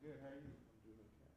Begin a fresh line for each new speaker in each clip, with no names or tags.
good. How are you?
I'm doing okay.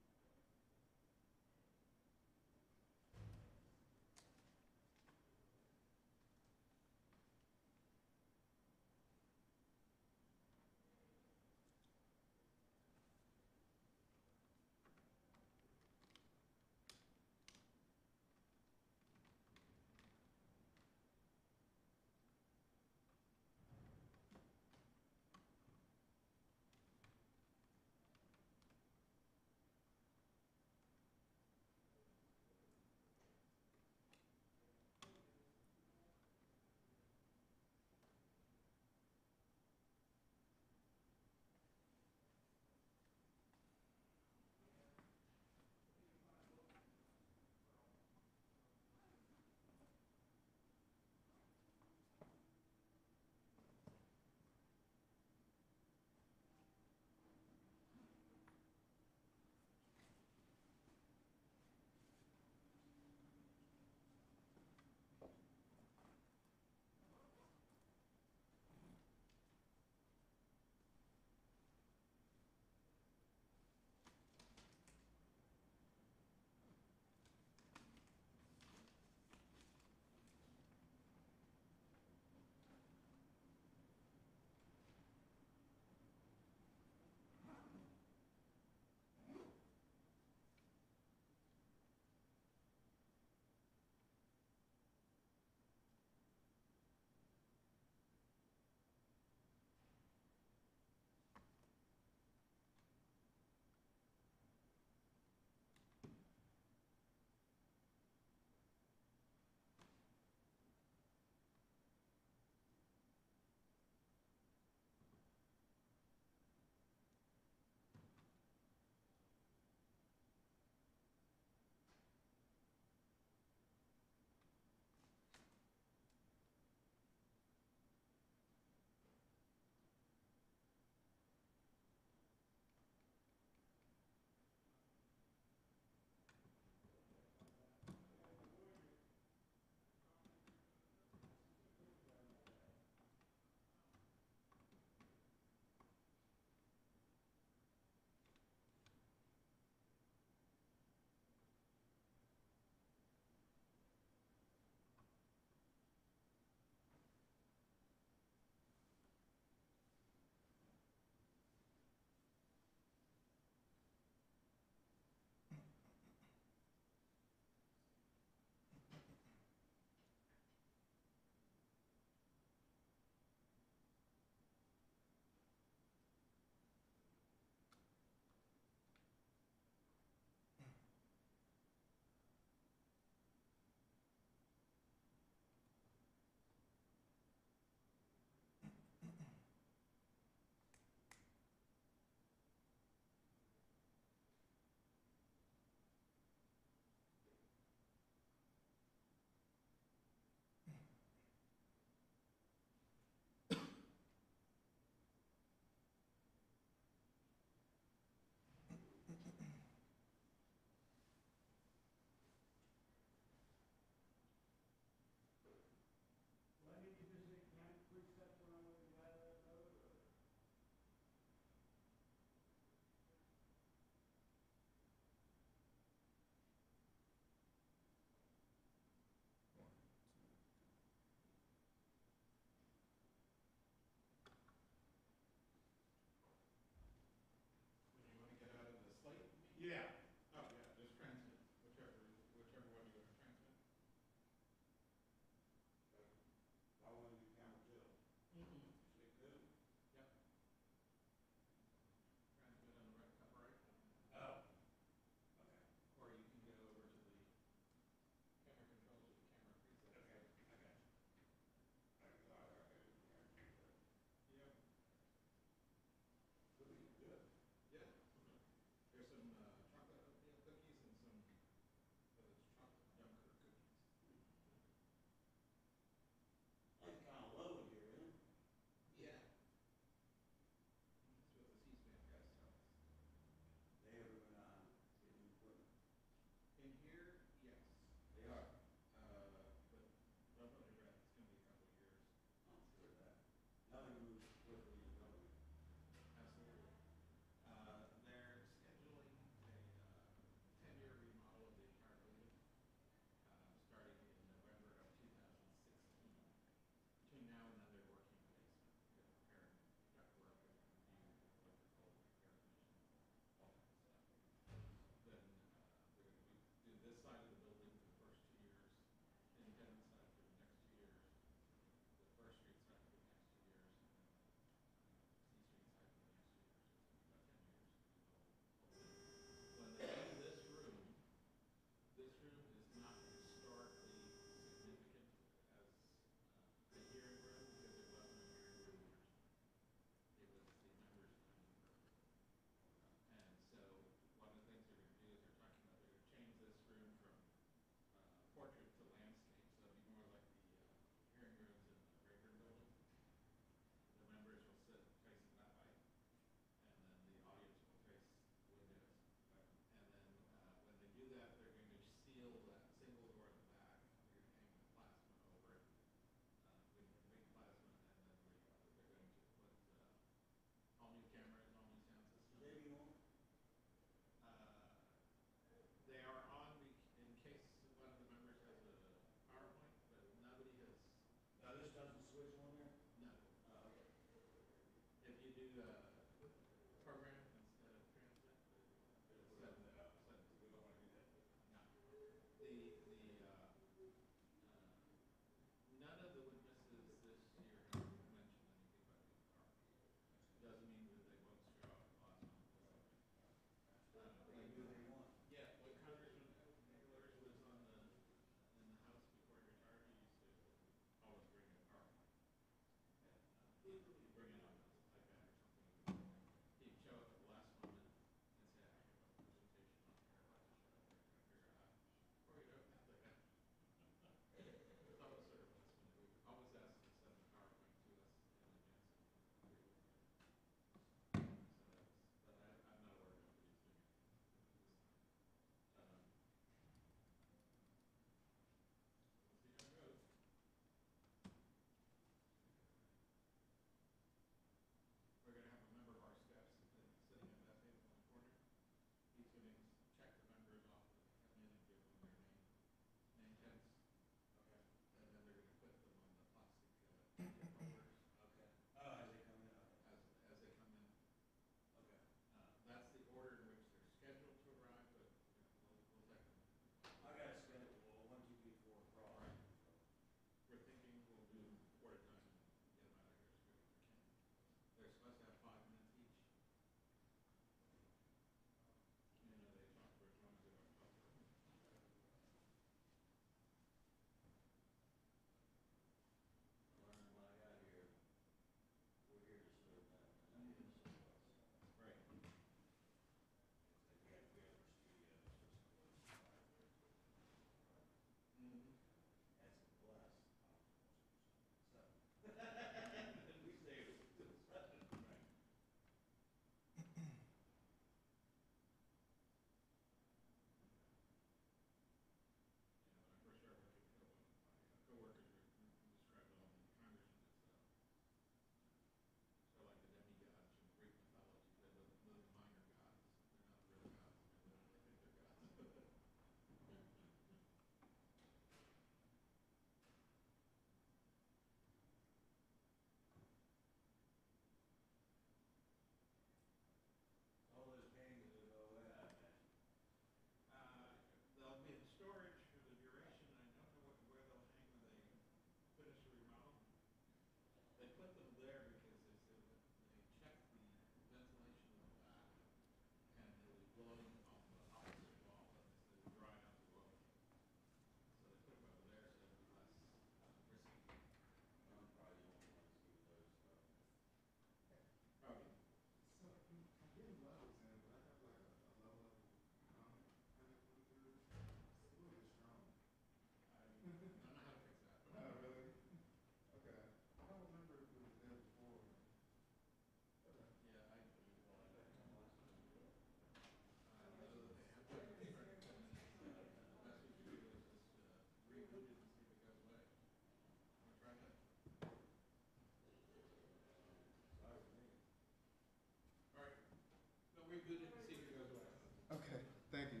Okay, thank you.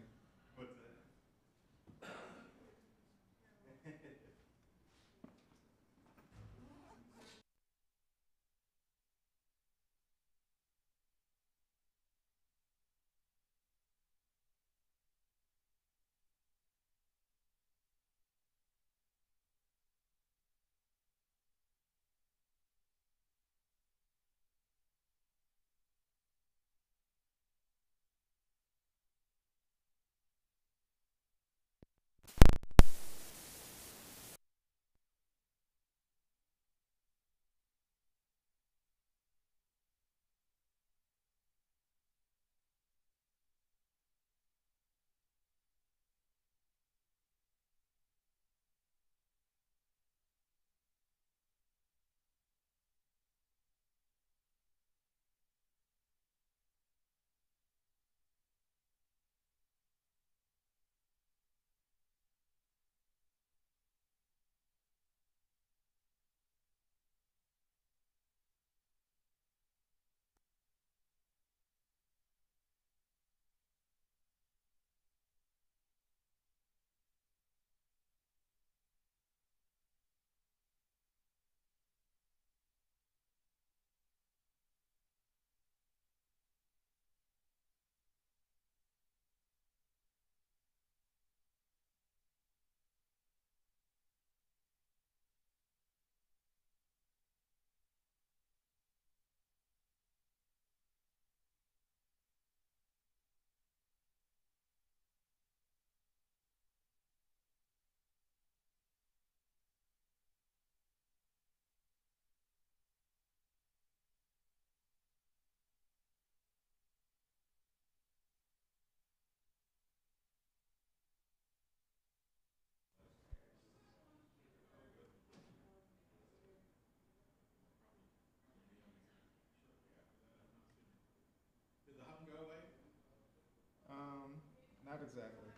Um, Not exactly.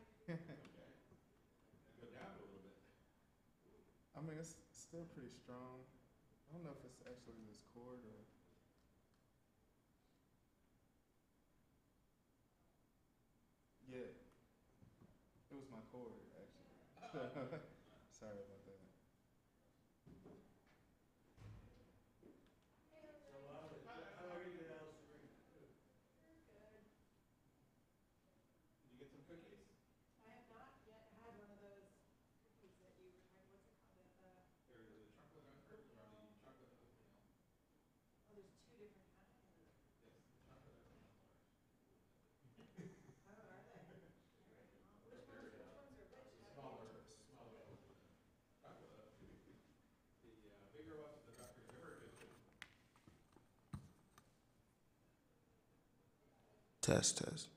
I mean, it's still pretty strong. I don't know if it's actually this chord or. Yeah, it was my chord actually. Sorry about that. Test, test.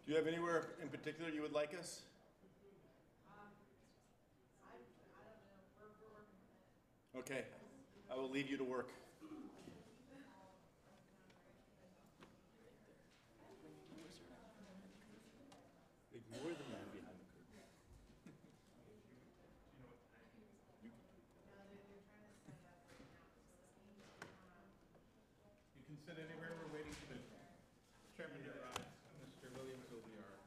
Do you have anywhere in particular you would like us? Okay, I will leave you to work. Ignore the man behind the curtain.
You can sit anywhere. We're waiting for the chairman to arrive. Mr. Williams will be our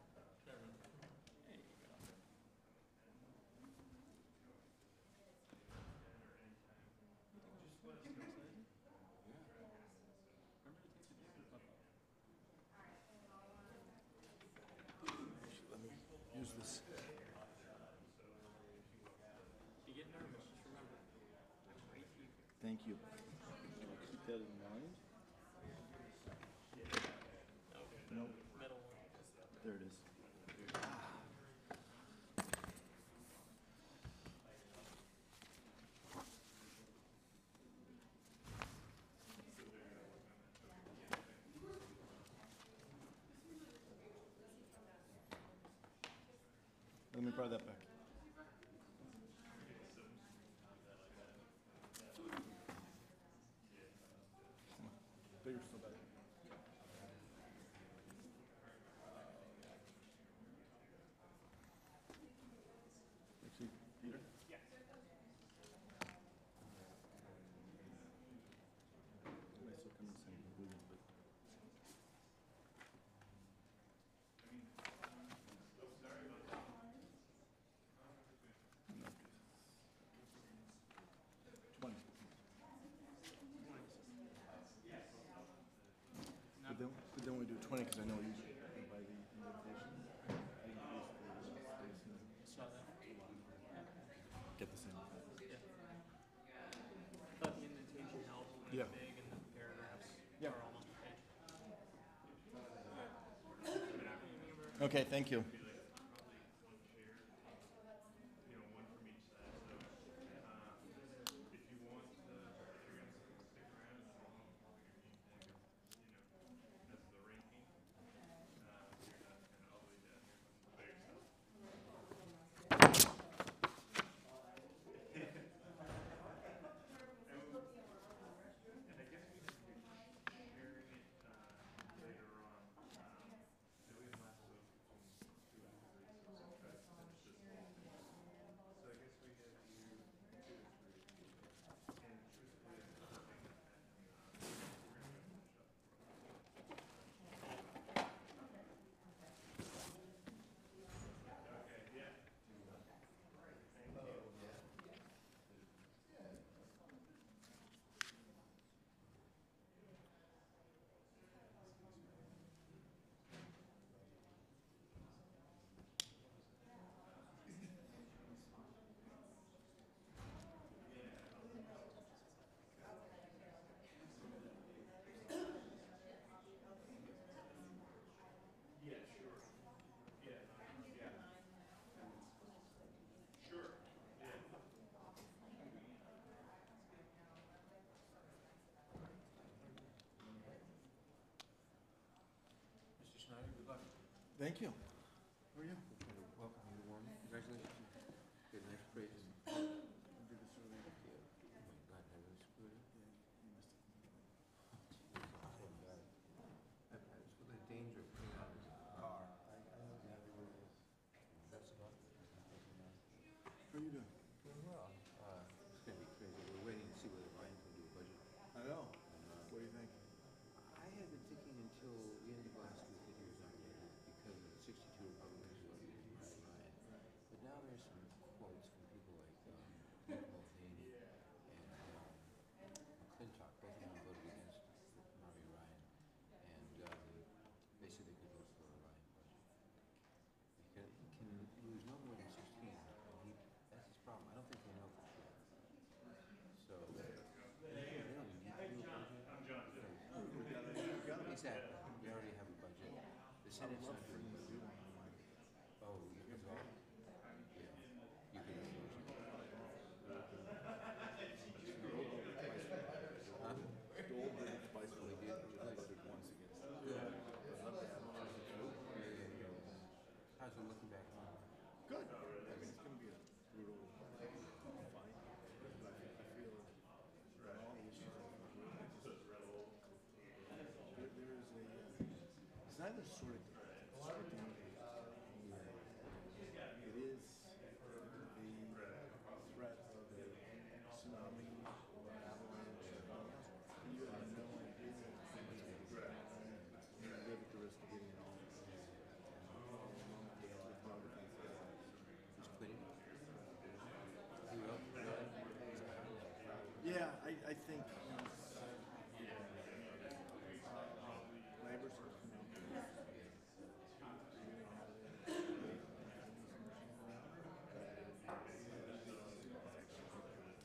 chairman.
Let me use this.
If you get nervous, just remember, I'm right here.
Thank you. Keep that in mind.
No,
Nope.
metal one.
There it is. Let me borrow that back. Bigger, still better. Actually, Peter?
Yes.
I still come in the same conclusion, but. No. 20. But then we do 20 because I know you by the invitation. I increase the space and
Saw that.
get the same.
Yeah. Thought the indentation helped when
Yeah.
it's big and the paragraphs
Yeah.
are almost a page.
Okay, thank you.
Mr. Schneider, good luck.
Thank you. How are you?
Welcome you warmly. Congratulations. Good, nice praise.
I did this earlier.
Oh my God, I really screwed it.
Yeah, you missed it.
It's with the danger of putting out his car.
I know exactly where it is.
That's about it.
How are you doing?
Doing well. It's gonna be crazy. We're waiting to see whether Ryan's gonna do a budget.
I know.
And,
What do you think?
I had been thinking until the end of last week that he was not gonna do it because of the 62 Republicans who are using Ryan. But now there's some quotes from people like Nick Mulvaney and McClintock, both of them voted against Marty Ryan, and they said they could vote for a Ryan budget. He can lose no more than 16, and that's his problem. I don't think they know for sure. So they don't need to do a budget. I'm John. Exactly. We already have a budget. The Senate's not doing a budget. Oh, you can vote? Yeah. You can vote. Huh?
Dole did it twice.
So they did.
I voted once against it.
Good. I love that. Yeah, yeah, yeah.
is sort of conflicting. It is the threat of a tsunami or avalanche or anything else. You have no idea what's going to happen. You live at the risk of getting it all.
He's quitting. He will.
Yeah, I think neighbors are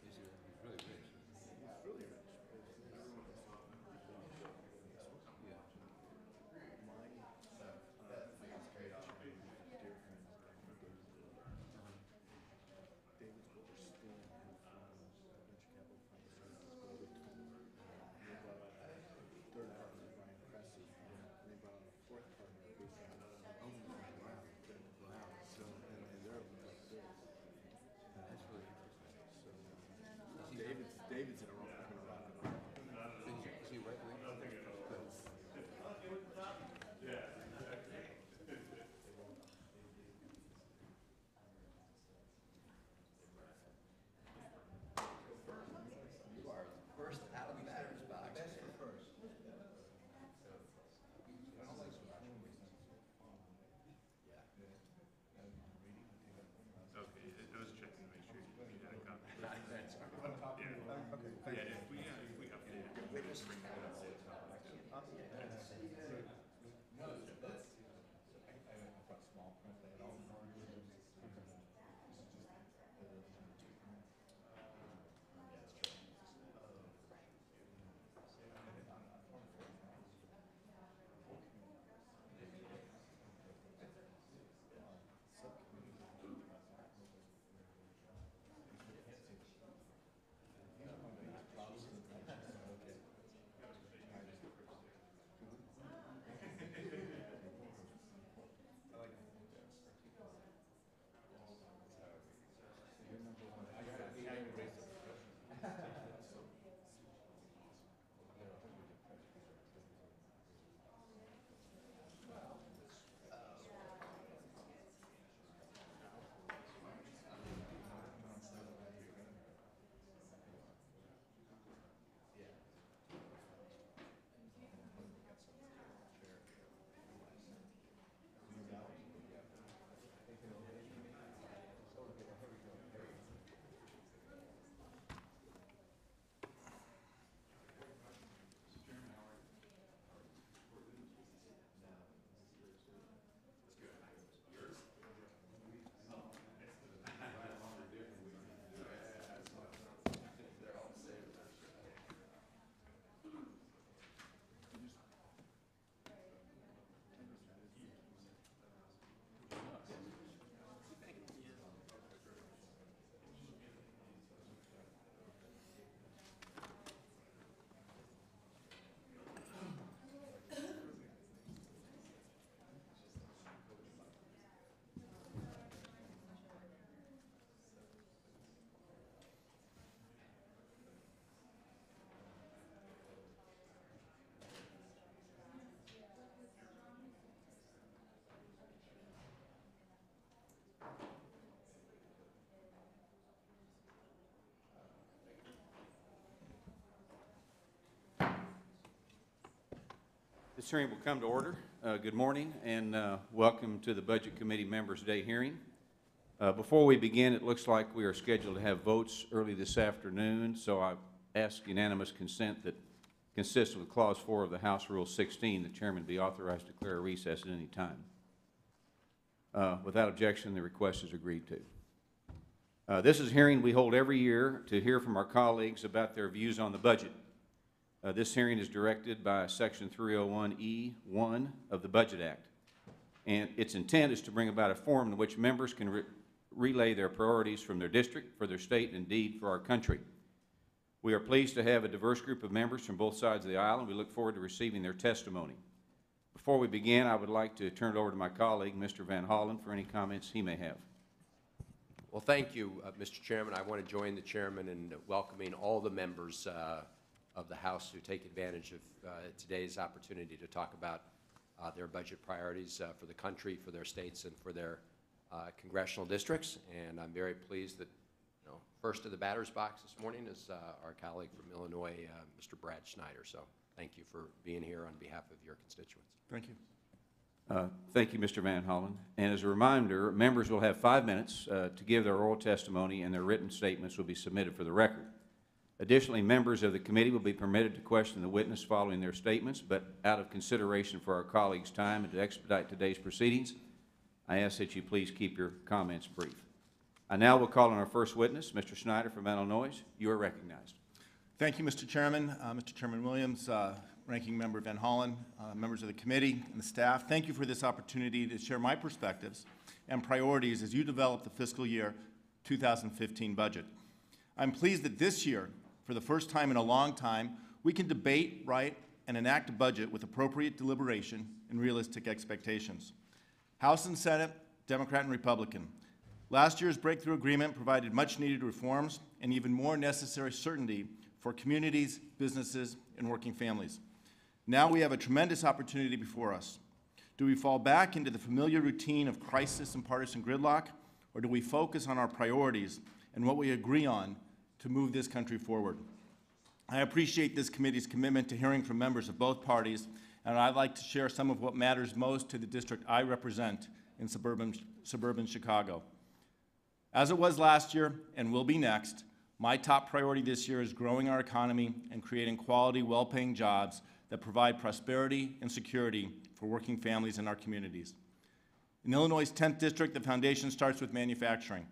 He's really rich.
really rich.
Yeah.
David's brother Stan and venture capital fund services go to tour. They brought out a third partner, Brian Cressy, and they brought out a fourth partner, Bruce Allen.
Oh, wow. Wow.
So, and they're like this.
That's really interesting.
So, David's in a rock and roll.
Is he right wing?
You are first out of the batter's box.
Okay, I was checking to make sure you had a copy. Yeah, if we update it, we can just bring that up.
This hearing will come to order. Good morning and welcome to the Budget Committee Members' Day hearing. Before we begin, it looks like we are scheduled to have votes early this afternoon, so I ask unanimous consent that consistent with Clause 4 of the House Rule 16, the chairman be authorized to declare a recess at any time. Without objection, the request is agreed to. This is a hearing we hold every year to hear from our colleagues about their views on the budget. This hearing is directed by Section 301E1 of the Budget Act, and its intent is to bring about a forum in which members can relay their priorities from their district, for their state, and indeed for our country. We are pleased to have a diverse group of members from both sides of the aisle, and we look forward to receiving their testimony. Before we begin, I would like to turn it over to my colleague, Mr. Van Hollen, for any comments he may have.
Well, thank you, Mr. Chairman. I want to join the chairman in welcoming all the members of the House who take advantage of today's opportunity to talk about their budget priorities for the country, for their states, and for their congressional districts. And I'm very pleased that, first to the batter's box this morning is our colleague from Illinois, Mr. Brad Schneider. So thank you for being here on behalf of your constituents.
Thank you.
Thank you, Mr. Van Hollen. And as a reminder, members will have 5 minutes to give their oral testimony, and their written statements will be submitted for the record. Additionally, members of the committee will be permitted to question the witness following their statements, but out of consideration for our colleagues' time and to expedite today's proceedings, I ask that you please keep your comments brief. I now will call on our first witness, Mr. Schneider from Illinois. You are recognized.
Thank you, Mr. Chairman. Mr. Chairman Williams, Ranking Member Van Hollen, members of the committee and the staff, thank you for this opportunity to share my perspectives and priorities as you develop the fiscal year 2015 budget. I'm pleased that this year, for the first time in a long time, we can debate, write, and enact a budget with appropriate deliberation and realistic expectations. House and Senate, Democrat and Republican. Last year's breakthrough agreement provided much-needed reforms and even more necessary certainty for communities, businesses, and working families. Now we have a tremendous opportunity before us. Do we fall back into the familiar routine of crisis and partisan gridlock, or do we focus on our priorities and what we agree on to move this country forward? I appreciate this committee's commitment to hearing from members of both parties, and I'd like to share some of what matters most to the district I represent in suburban Chicago. As it was last year and will be next, my top priority this year is growing our economy and creating quality, well-paying jobs that provide prosperity and security for working families in our communities. In Illinois' 10th district, the foundation starts with manufacturing.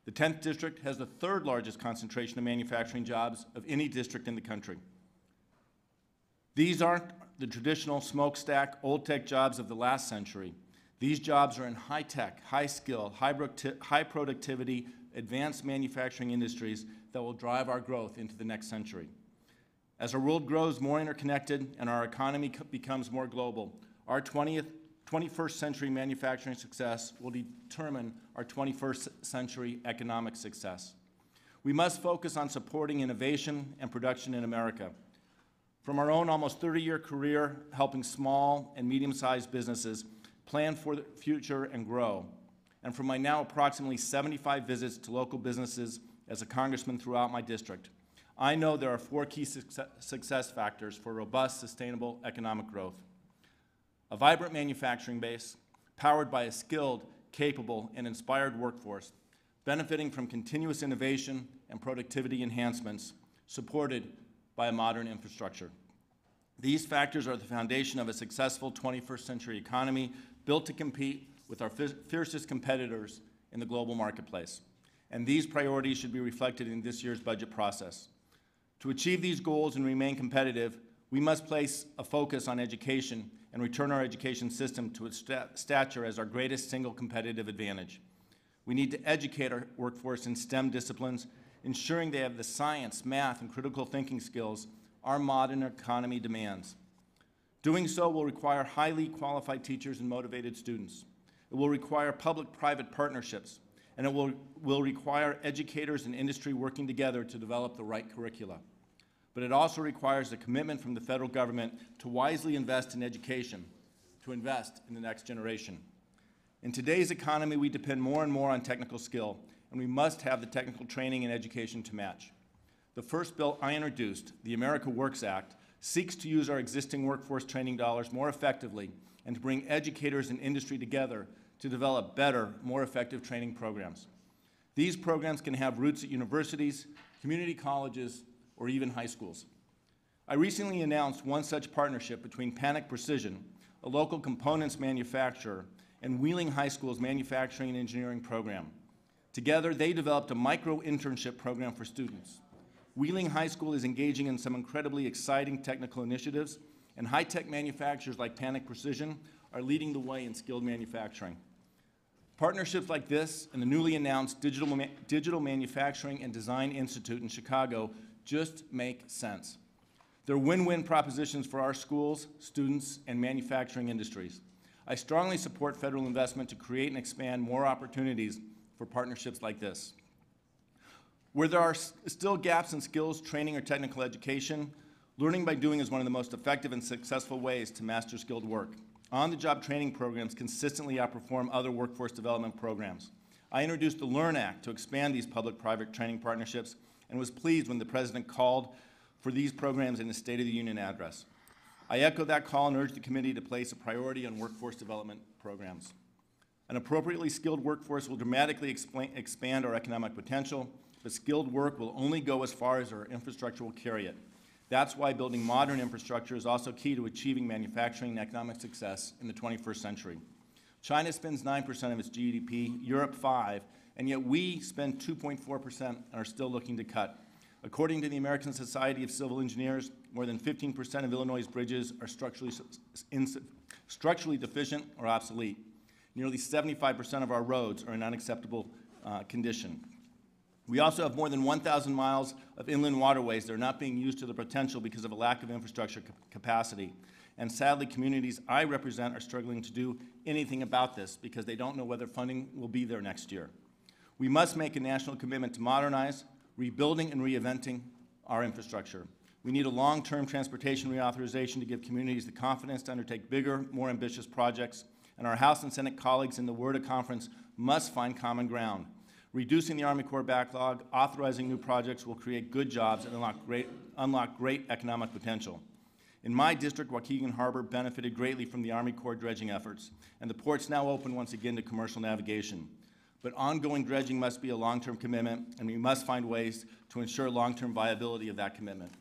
The 10th district has the third largest concentration of manufacturing jobs of any district in the country. These aren't the traditional smokestack, old-tech jobs of the last century. These jobs are in high-tech, high-skill, high-productivity, advanced manufacturing industries that will drive our growth into the next century. As our world grows more interconnected and our economy becomes more global, our 21st century manufacturing success will determine our 21st century economic success. We must focus on supporting innovation and production in America. From our own almost 30-year career helping small and medium-sized businesses plan for the future and grow, and from my now approximately 75 visits to local businesses as a congressman throughout my district, I know there are 4 key success factors for robust, sustainable economic growth. A vibrant manufacturing base, powered by a skilled, capable, and inspired workforce, benefiting from continuous innovation and productivity enhancements, supported by a modern infrastructure. These factors are the foundation of a successful 21st century economy built to compete with our fiercest competitors in the global marketplace. And these priorities should be reflected in this year's budget process. To achieve these goals and remain competitive, we must place a focus on education and return our education system to its stature as our greatest single competitive advantage. We need to educate our workforce in STEM disciplines, ensuring they have the science, math, and critical thinking skills our modern economy demands. Doing so will require highly qualified teachers and motivated students. It will require public-private partnerships, and it will require educators and industry working together to develop the right curricula. But it also requires a commitment from the federal government to wisely invest in education, to invest in the next generation. In today's economy, we depend more and more on technical skill, and we must have the technical training and education to match. The first bill I introduced, the America Works Act, seeks to use our existing workforce training dollars more effectively and to bring educators and industry together to develop better, more effective training programs. These programs can have roots at universities, community colleges, or even high schools. I recently announced one such partnership between Panic Precision, a local components manufacturer, and Wheeling High School's manufacturing and engineering program. Together, they developed a micro-internship program for students. Wheeling High School is engaging in some incredibly exciting technical initiatives, and high-tech manufacturers like Panic Precision are leading the way in skilled manufacturing. Partnerships like this and the newly announced Digital Manufacturing and Design Institute in Chicago just make sense. They're win-win propositions for our schools, students, and manufacturing industries. I strongly support federal investment to create and expand more opportunities for partnerships like this. Where there are still gaps in skills, training, or technical education, learning by doing is one of the most effective and successful ways to master skilled work. On-the-job training programs consistently outperform other workforce development programs. I introduced the LEARN Act to expand these public-private training partnerships and was pleased when the President called for these programs in his State of the Union address. I echo that call and urge the committee to place a priority on workforce development programs. An appropriately skilled workforce will dramatically expand our economic potential, but skilled work will only go as far as our infrastructure will carry it. That's why building modern infrastructure is also key to achieving manufacturing and economic success in the 21st century. China spends 9% of its GDP, Europe 5%, and yet we spend 2.4% and are still looking to cut. According to the American Society of Civil Engineers, more than 15% of Illinois' bridges are structurally deficient or obsolete. Nearly 75% of our roads are in unacceptable condition. We also have more than 1,000 miles of inland waterways that are not being used to their potential because of a lack of infrastructure capacity. And sadly, communities I represent are struggling to do anything about this because they don't know whether funding will be there next year. We must make a national commitment to modernize, rebuilding, and reinventing our infrastructure. We need a long-term transportation reauthorization to give communities the confidence to undertake bigger, more ambitious projects, and our House and Senate colleagues in the WRDA conference must find common ground. Reducing the Army Corps backlog, authorizing new projects will create good jobs and unlock great economic potential. In my district, Waukegan Harbor benefited greatly from the Army Corps dredging efforts, and the port's now open once again to commercial navigation. But ongoing dredging must be a long-term commitment, and we must find ways to ensure long-term viability of that commitment.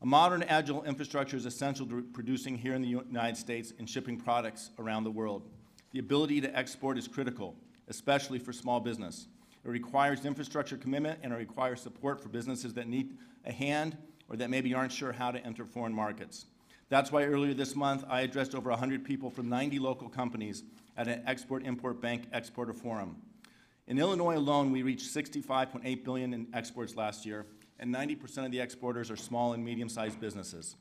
A modern, agile infrastructure is essential to producing here in the United States and shipping products around the world. The ability to export is critical, especially for small business. It requires infrastructure commitment, and it requires support for businesses that need a hand or that maybe aren't sure how to enter foreign markets. That's why earlier this month, I addressed over 100 people from 90 local companies at an Export-Import Bank Exporter Forum. In Illinois alone, we reached $65.8 billion in exports last year, and 90% of the exporters are small and medium-sized businesses.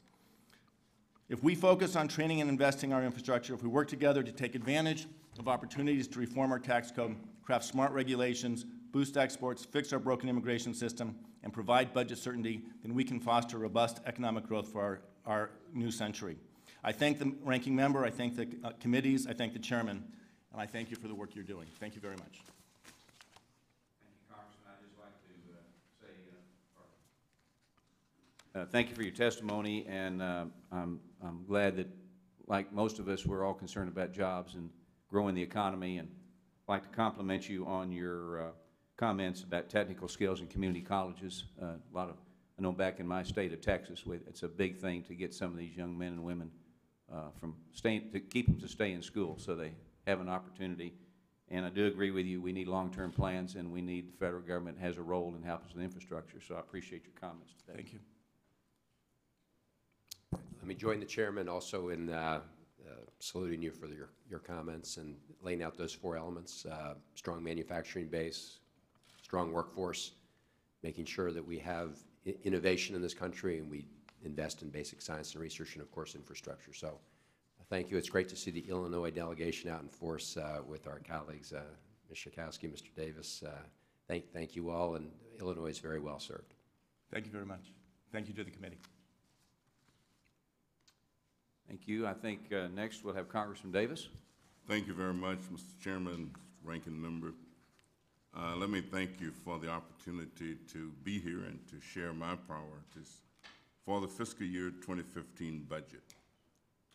If we focus on training and investing our infrastructure, if we work together to take advantage of opportunities to reform our tax code, craft smart regulations, boost exports, fix our broken immigration system, and provide budget certainty, then we can foster robust economic growth for our new century. I thank the ranking member, I thank the committees, I thank the chairman, and I thank you for the work you're doing. Thank you very much.
Thank you, Congressman. I'd just like to say, thank you for your testimony, and I'm glad that, like most of us, we're all concerned about jobs and growing the economy, and I'd like to compliment you on your comments about technical skills in community colleges. I know back in my state of Texas, it's a big thing to get some of these young men and women to keep them to stay in school so they have an opportunity. And I do agree with you, we need long-term plans, and we need the federal government has a role in helping us with infrastructure, so I appreciate your comments today.
Thank you.
Let me join the chairman also in saluting you for your comments and laying out those four elements: strong manufacturing base, strong workforce, making sure that we have innovation in this country and we invest in basic science and research, and of course infrastructure. So thank you. It's great to see the Illinois delegation out in force with our colleagues, Ms. Schakowsky, Mr. Davis. Thank you all, and Illinois is very well served.
Thank you very much. Thank you to the committee.
Thank you. I think next we'll have Congressman Davis.
Thank you very much, Mr. Chairman, ranking member. Let me thank you for the opportunity to be here and to share my priorities for the fiscal year 2015 budget.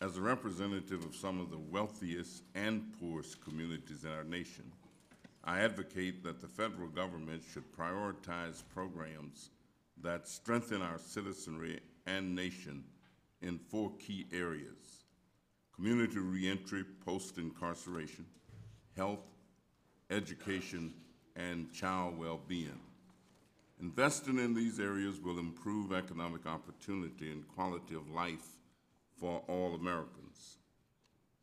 As a representative of some of the wealthiest and poorest communities in our nation, I advocate that the federal government should prioritize programs that strengthen our citizenry and nation in 4 key areas: community reentry post-incarceration, health, education, and child well-being. Investing in these areas will improve economic opportunity and quality of life for all Americans,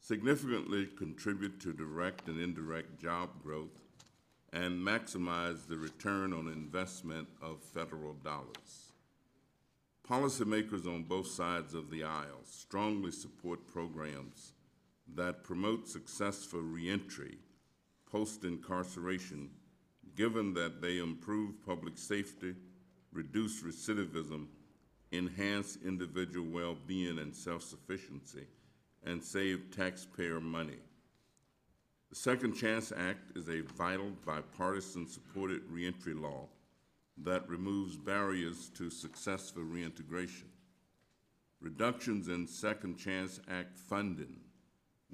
significantly contribute to direct and indirect job growth, and maximize the return on investment of federal dollars. Policymakers on both sides of the aisle strongly support programs that promote successful reentry post-incarceration, given that they improve public safety, reduce recidivism, enhance individual well-being and self-sufficiency, and save taxpayer money. The Second Chance Act is a vital bipartisan-supported reentry law that removes barriers to successful reintegration. Reductions in Second Chance Act funding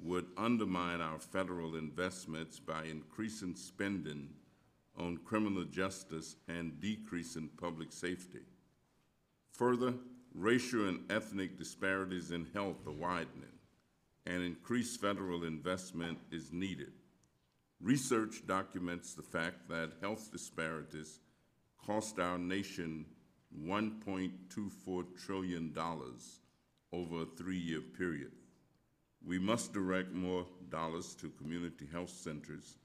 would undermine our federal investments by increasing spending on criminal justice and decreasing public safety. Further, racial and ethnic disparities in health are widening, and increased federal investment is needed. Research documents the fact that health disparities cost our nation $1.24 trillion over a 3-year period. We must direct more dollars to community health centers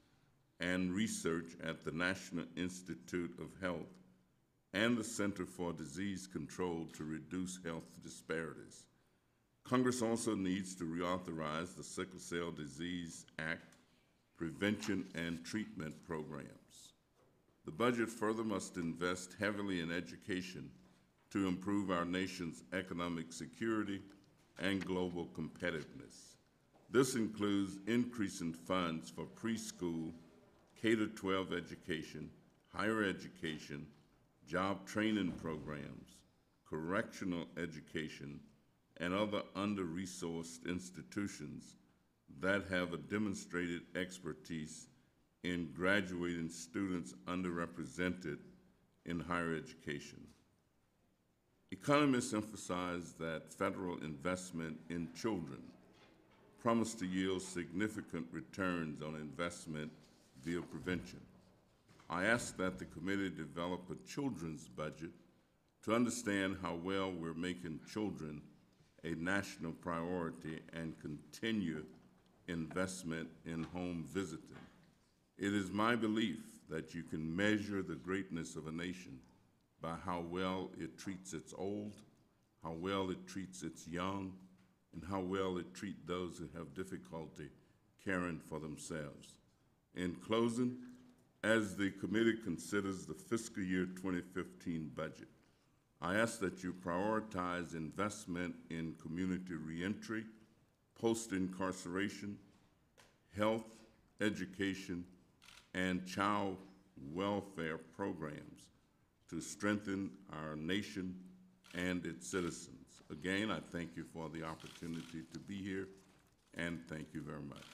and research at the National Institute of Health and the Center for Disease Control to reduce health disparities. Congress also needs to reauthorize the Sickle Cell Disease Act prevention and treatment programs. The budget further must invest heavily in education to improve our nation's economic security and global competitiveness. This includes increasing funds for preschool, K-12 education, higher education, job training programs, correctional education, and other under-resourced institutions that have a demonstrated expertise in graduating students underrepresented in higher education. Economists emphasize that federal investment in children promise to yield significant returns on investment via prevention. I ask that the committee develop a children's budget to understand how well we're making children a national priority and continue investment in home visiting. It is my belief that you can measure the greatness of a nation by how well it treats its old, how well it treats its young, and how well it treats those who have difficulty caring for themselves. In closing, as the committee considers the fiscal year 2015 budget, I ask that you prioritize investment in community reentry, post-incarceration, health, education, and child welfare programs to strengthen our nation and its citizens. Again, I thank you for the opportunity to be here, and thank you very much.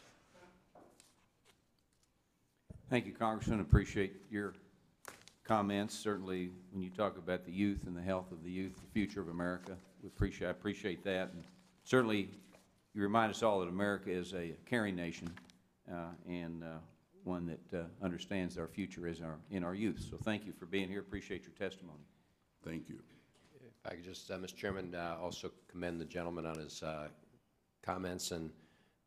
Thank you, Congressman. Appreciate your comments. Certainly, when you talk about the youth and the health of the youth, the future of America, I appreciate that. And certainly, you remind us all that America is a caring nation and one that understands our future is in our youth. So thank you for being here. Appreciate your testimony.
Thank you.
If I could just, Mr. Chairman, also commend the gentleman on his comments, and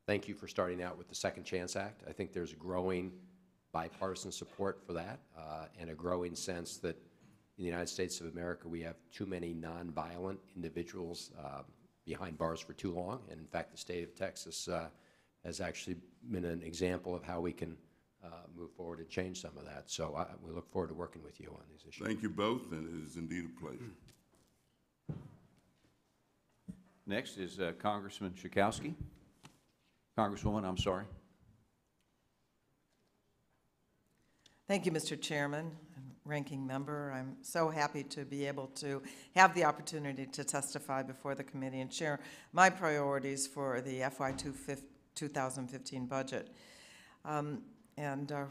thank you for starting out with the Second Chance Act. I think there's a growing bipartisan support for that and a growing sense that in the United States of America we have too many nonviolent individuals behind bars for too long. And in fact, the state of Texas has actually been an example of how we can move forward and change some of that. So we look forward to working with you on these issues.
Thank you both, and it is indeed a pleasure.
Next is Congressman Schakowsky. Congresswoman, I'm sorry.
Thank you, Mr. Chairman and Ranking Member. I'm so happy to be able to have the opportunity to testify before the committee and share my priorities for the FY 2015 budget.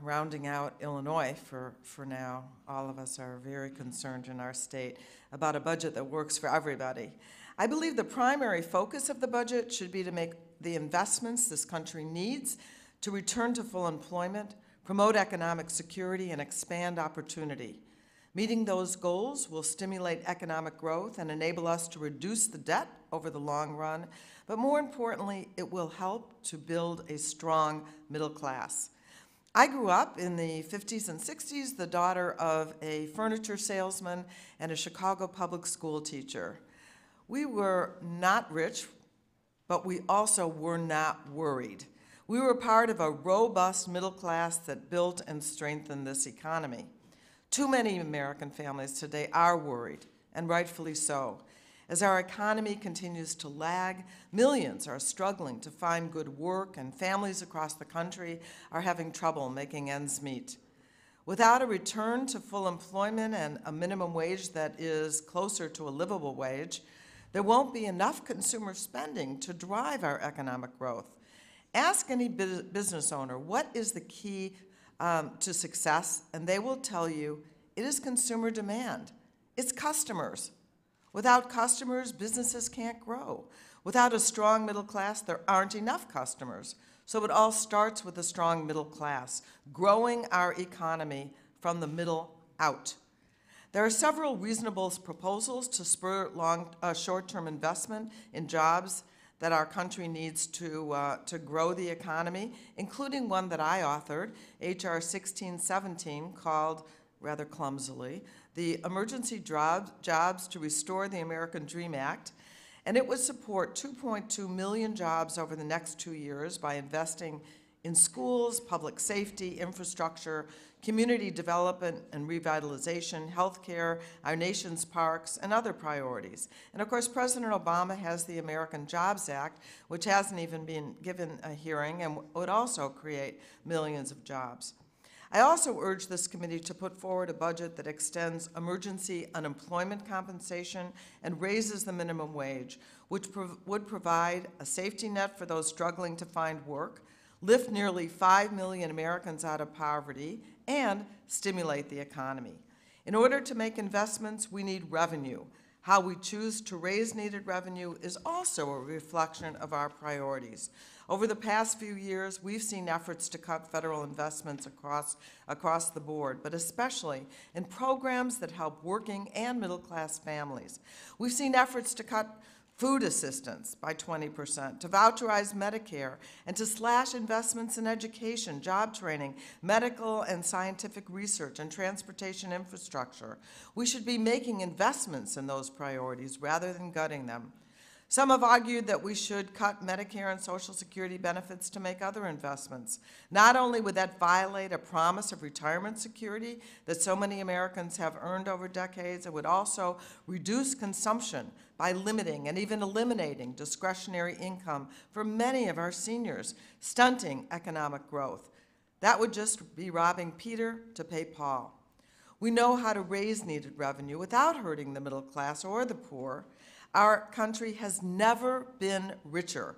Rounding out Illinois for now, all of us are very concerned in our state about a budget that works for everybody. I believe the primary focus of the budget should be to make the investments this country needs to return to full employment, promote economic security, and expand opportunity. Meeting those goals will stimulate economic growth and enable us to reduce the debt over the long run, but more importantly, it will help to build a strong middle class. I grew up in the 50s and 60s, the daughter of a furniture salesman and a Chicago public school teacher. We were not rich, but we also were not worried. We were part of a robust middle class that built and strengthened this economy. Too many American families today are worried, and rightfully so, As our economy continues to lag, millions are struggling to find good work, and families across the country are having trouble making ends meet. Without a return to full employment and a minimum wage that is closer to a livable wage, there won't be enough consumer spending to drive our economic growth. Ask any business owner what is the key to success, and they will tell you it is consumer demand. It's customers. Without customers, businesses can't grow. Without a strong middle class, there aren't enough customers. So it all starts with a strong middle class, growing our economy from the middle out. There are several reasonable proposals to spur short-term investment in jobs that our country needs to grow the economy, including one that I authored, H.R. 1617, called, rather clumsily, the Emergency Jobs to Restore the American Dream Act, and it would support 2.2 million jobs over the next 2 years by investing in schools, public safety, infrastructure, community development and revitalization, healthcare, our nation's parks, and other priorities. And of course, President Obama has the American Jobs Act, which hasn't even been given a hearing and would also create millions of jobs. I also urge this committee to put forward a budget that extends emergency unemployment compensation and raises the minimum wage, which would provide a safety net for those struggling to find work, lift nearly 5 million Americans out of poverty, and stimulate the economy. In order to make investments, we need revenue. How we choose to raise needed revenue is also a reflection of our priorities. Over the past few years, we've seen efforts to cut federal investments across the board, but especially in programs that help working and middle-class families. We've seen efforts to cut food assistance by 20%, to voucherize Medicare, and to slash investments in education, job training, medical and scientific research, and transportation infrastructure. We should be making investments in those priorities rather than gutting them. Some have argued that we should cut Medicare and Social Security benefits to make other investments. Not only would that violate a promise of retirement security that so many Americans have earned over decades, it would also reduce consumption by limiting and even eliminating discretionary income for many of our seniors, stunting economic growth. That would just be robbing Peter to pay Paul. We know how to raise needed revenue without hurting the middle class or the poor. Our country has never been richer,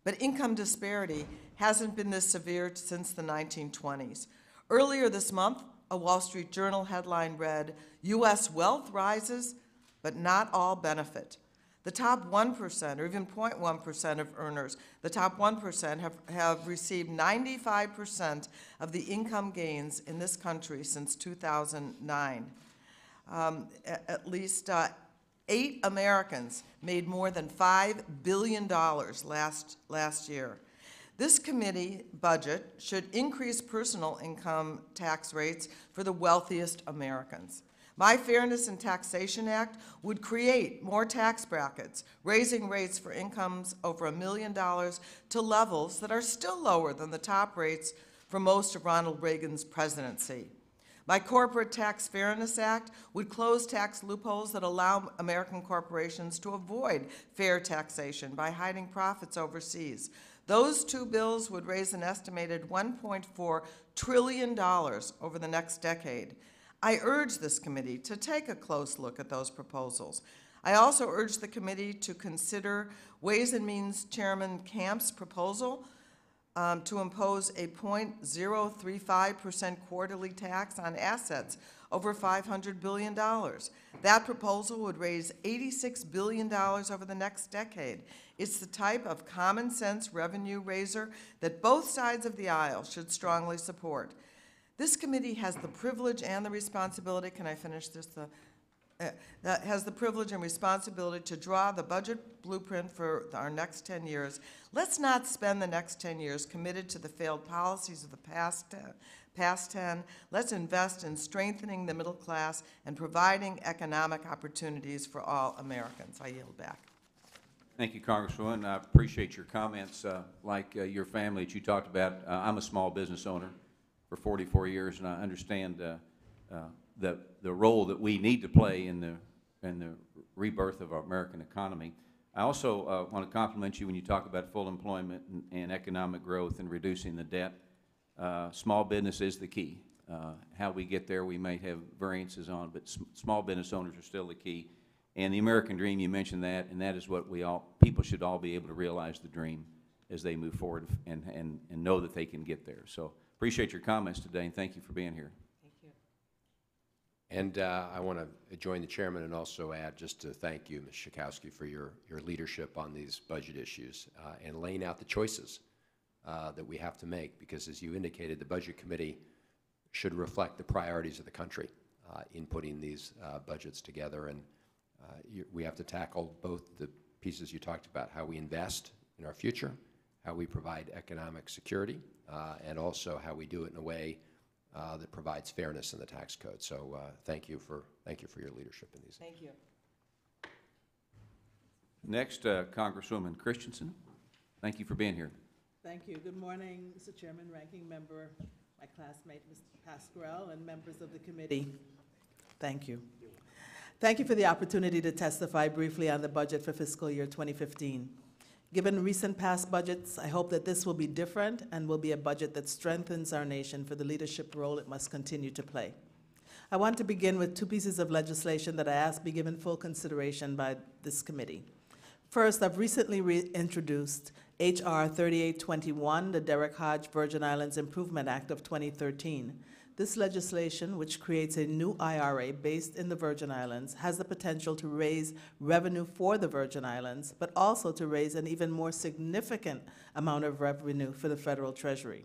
but income disparity hasn't been this severe since the 1920s. Earlier this month, a Wall Street Journal headline read, "U.S. wealth rises, but not all benefit." The top 1%, or even 0.1% of earners, the top 1% have received 95% of the income gains in this country since 2009. At least 8 Americans made more than $5 billion last year. This committee budget should increase personal income tax rates for the wealthiest Americans. My Fairness in Taxation Act would create more tax brackets, raising rates for incomes over $1 million to levels that are still lower than the top rates for most of Ronald Reagan's presidency. My Corporate Tax Fairness Act would close tax loopholes that allow American corporations to avoid fair taxation by hiding profits overseas. Those 2 bills would raise an estimated $1.4 trillion over the next decade. I urge this committee to take a close look at those proposals. I also urge the committee to consider Ways and Means Chairman Camp's proposal to impose a 0.035% quarterly tax on assets over $500 billion. That proposal would raise $86 billion over the next decade. It's the type of common sense revenue raiser that both sides of the aisle should strongly support. This committee has the privilege and the responsibility, can I finish this? That has the privilege and responsibility to draw the budget blueprint for our next 10 years. Let's not spend the next 10 years committed to the failed policies of the past 10. Let's invest in strengthening the middle class and providing economic opportunities for all Americans. I yield back.
Thank you, Congresswoman. I appreciate your comments. Like your family that you talked about, I'm a small business owner for 44 years, and I understand the role that we need to play in the and the rebirth of our American economy. I also want to compliment you when you talk about full employment and economic growth and reducing the debt. Small business is the key. How we get there, we may have variances on, but small business owners are still the key. And the American dream, you mentioned that, and that is what people should all be able to realize the dream as they move forward and know that they can get there. So appreciate your comments today, and thank you for being here.
Thank you.
And I want to join the chairman and also add just to thank you, Ms. Schakowsky, for your leadership on these budget issues and laying out the choices that we have to make, because as you indicated, the Budget Committee should reflect the priorities of the country in putting these budgets together. And we have to tackle both the pieces you talked about, how we invest in our future, how we provide economic security, and also how we do it in a way that provides fairness in the tax code. So thank you for your leadership in these.
Thank you.
Next, Congresswoman Christensen. Thank you for being here.
Thank you. Good morning, Mr. Chairman, Ranking Member, my classmate, Mr. Pasquarel, and members of the committee. Thank you. Thank you for the opportunity to testify briefly on the budget for fiscal year 2015. Given recent past budgets, I hope that this will be different and will be a budget that strengthens our nation for the leadership role it must continue to play. I want to begin with two pieces of legislation that I ask be given full consideration by this committee. First, I've recently reintroduced H.R. 3821, the Derek Hodge Virgin Islands Improvement Act of 2013. This legislation, which creates a new IRA based in the Virgin Islands, has the potential to raise revenue for the Virgin Islands, but also to raise an even more significant amount of revenue for the federal treasury.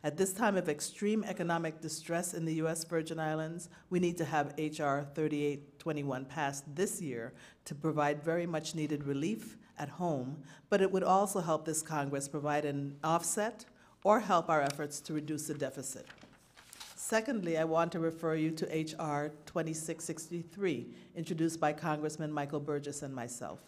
At this time of extreme economic distress in the U.S. Virgin Islands, we need to have H.R. 3821 passed this year to provide very much needed relief at home, but it would also help this Congress provide an offset or help our efforts to reduce the deficit. Secondly, I want to refer you to H.R. 2663, introduced by Congressman Michael Burgess and myself.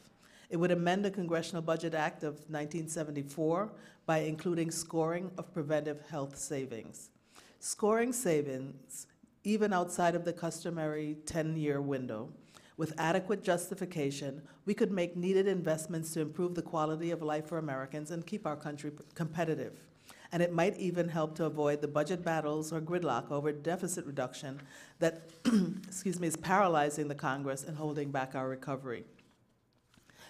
It would amend the Congressional Budget Act of 1974 by including scoring of preventive health savings. Scoring savings, even outside of the customary 10-year window, with adequate justification, we could make needed investments to improve the quality of life for Americans and keep our country competitive. And it might even help to avoid the budget battles or gridlock over deficit reduction that is paralyzing the Congress and holding back our recovery.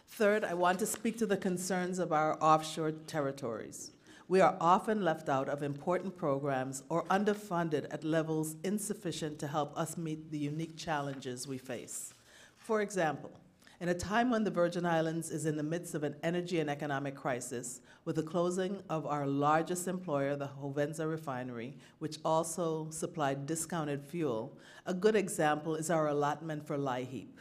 Third, I want to speak to the concerns of our offshore territories. We are often left out of important programs or underfunded at levels insufficient to help us meet the unique challenges we face. For example, in a time when the Virgin Islands is in the midst of an energy and economic crisis, with the closing of our largest employer, the Hovensa refinery, which also supplied discounted fuel, a good example is our allotment for LIHEAP.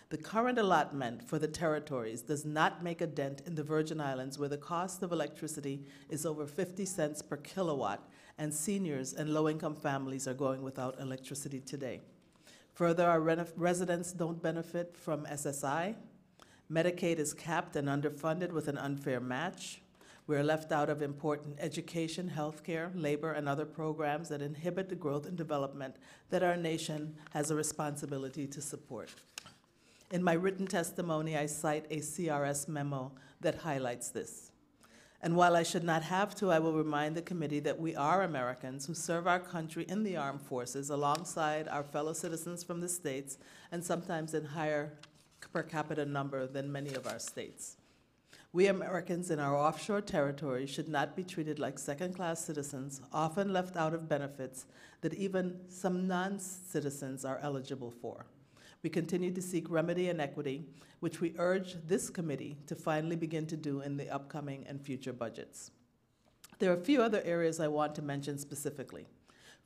The current allotment for the territories does not make a dent in the Virgin Islands, where the cost of electricity is over 50 cents per kilowatt, and seniors and low-income families are going without electricity today. Further, our residents don't benefit from SSI. Medicaid is capped and underfunded with an unfair match. We're left out of important education, healthcare, labor, and other programs that inhibit the growth and development that our nation has a responsibility to support. In my written testimony, I cite a CRS memo that highlights this. And while I should not have to, I will remind the committee that we are Americans who serve our country in the armed forces alongside our fellow citizens from the states, and sometimes in higher per capita number than many of our states. We Americans in our offshore territory should not be treated like second-class citizens, often left out of benefits that even some non-citizens are eligible for. We continue to seek remedy and equity, which we urge this committee to finally begin to do in the upcoming and future budgets. There are a few other areas I want to mention specifically.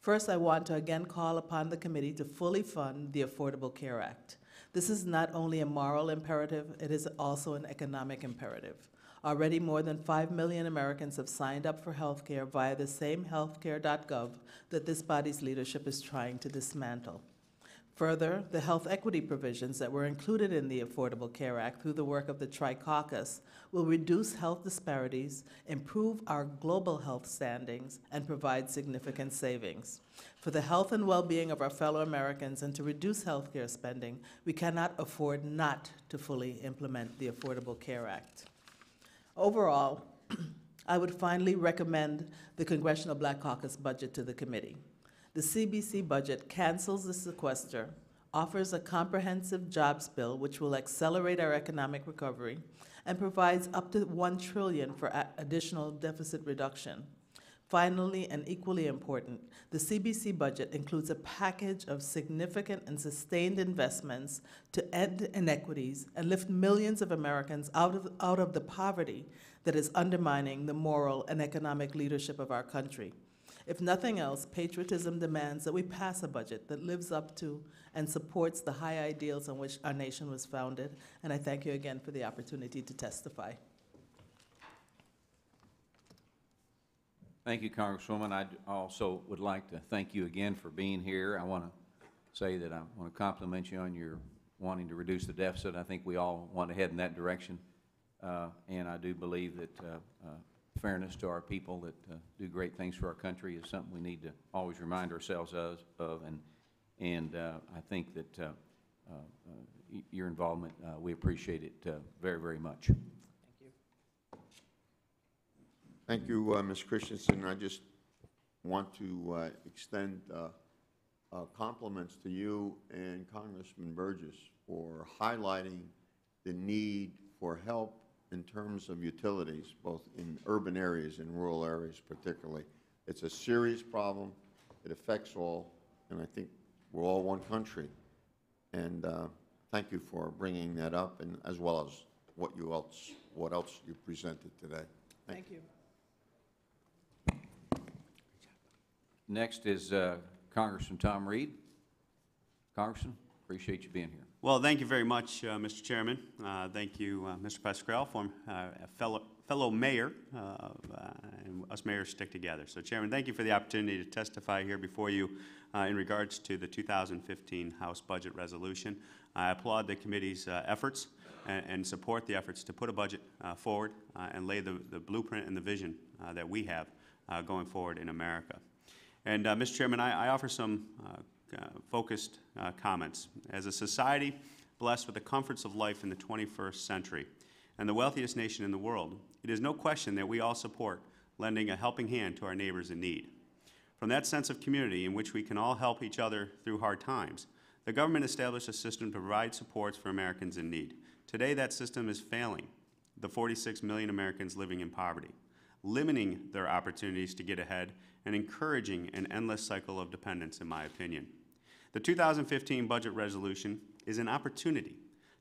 First, I want to again call upon the committee to fully fund the Affordable Care Act. This is not only a moral imperative, it is also an economic imperative. Already more than 5 million Americans have signed up for health care via the same healthcare.gov that this body's leadership is trying to dismantle. Further, the health equity provisions that were included in the Affordable Care Act through the work of the Tri-Caucus will reduce health disparities, improve our global health standings, and provide significant savings. For the health and well-being of our fellow Americans and to reduce health care spending, we cannot afford not to fully implement the Affordable Care Act. Overall, I would finally recommend the Congressional Black Caucus budget to the committee. The CBC budget cancels the sequester, offers a comprehensive jobs bill which will accelerate our economic recovery, and provides up to $1 trillion for additional deficit reduction. Finally, and equally important, the CBC budget includes a package of significant and sustained investments to end inequities and lift millions of Americans out of the poverty that is undermining the moral and economic leadership of our country. If nothing else, patriotism demands that we pass a budget that lives up to and supports the high ideals on which our nation was founded. And I thank you again for the opportunity to testify.
Thank you, Congresswoman. I also would like to thank you again for being here. I want to say that I want to compliment you on your wanting to reduce the deficit. I think we all want to head in that direction. And I do believe that fairness to our people that do great things for our country is something we need to always remind ourselves of. And I think that your involvement, we appreciate it very, very much.
Thank you, Ms. Christensen. I just want to extend compliments to you and Congressman Burgess for highlighting the need for help in terms of utilities, both in urban areas and rural areas particularly. It's a serious problem. It affects all, and I think we're all one country. And thank you for bringing that up, and as well as what else you presented today.
Thank you.
Next is Congressman Tom Reed. Congressman, appreciate you being here.
Well, thank you very much, Mr. Chairman. Thank you, Mr. Pascrell, a fellow mayor, and us mayors stick together. So, Chairman, thank you for the opportunity to testify here before you in regards to the 2015 House Budget Resolution. I applaud the committee's efforts and support the efforts to put a budget forward and lay the blueprint and the vision that we have going forward in America. And, Mr. Chairman, I offer some focused comments. As a society blessed with the comforts of life in the 21st century and the wealthiest nation in the world, it is no question that we all support lending a helping hand to our neighbors in need. From that sense of community in which we can all help each other through hard times, the government established a system to provide supports for Americans in need. Today, that system is failing the 46 million Americans living in poverty, limiting their opportunities to get ahead and encouraging an endless cycle of dependence, in my opinion. The 2015 budget resolution is an opportunity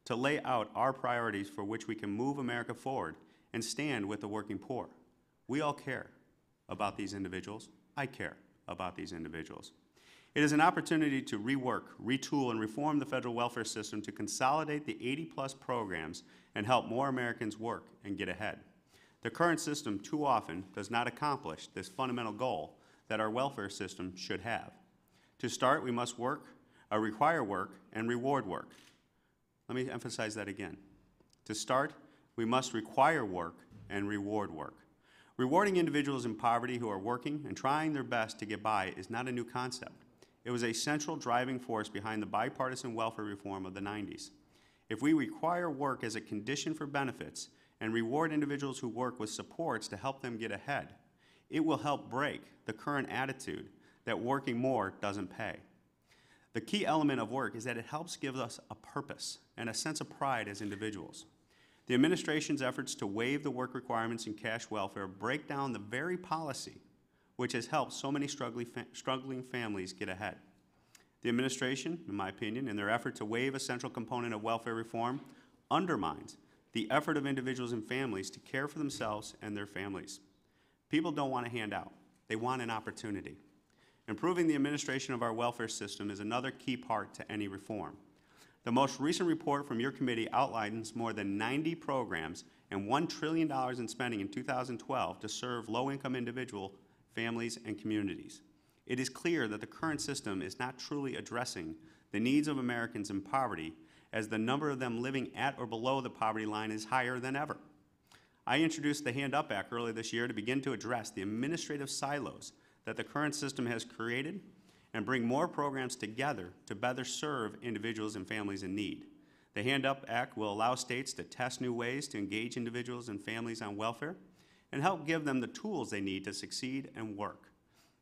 to lay out our priorities for which we can move America forward and stand with the working poor. We all care about these individuals. I care about these individuals. It is an opportunity to rework, retool, and reform the federal welfare system to consolidate the 80-plus programs and help more Americans work and get ahead. The current system too often does not accomplish this fundamental goal that our welfare system should have. To start, we must require work and reward work. Let me emphasize that again. To start, we must require work and reward work. Rewarding individuals in poverty who are working and trying their best to get by is not a new concept. It was a central driving force behind the bipartisan welfare reform of the 90s. If we require work as a condition for benefits and reward individuals who work with supports to help them get ahead, it will help break the current attitude that working more doesn't pay. The key element of work is that it helps give us a purpose and a sense of pride as individuals. The administration's efforts to waive the work requirements in cash welfare break down the very policy which has helped so many struggling families get ahead. The administration, in my opinion, in their effort to waive a central component of welfare reform, undermines the effort of individuals and families to care for themselves and their families. People don't want a handout. They want an opportunity. Improving the administration of our welfare system is another key part to any reform. The most recent report from your committee outlines more than 90 programs and $1 trillion in spending in 2012 to serve low-income individual families and communities. It is clear that the current system is not truly addressing the needs of Americans in poverty, as the number of them living at or below the poverty line is higher than ever. I introduced the Hand Up Act earlier this year to begin to address the administrative silos that the current system has created and bring more programs together to better serve individuals and families in need. The Hand Up Act will allow states to test new ways to engage individuals and families on welfare and help give them the tools they need to succeed and work.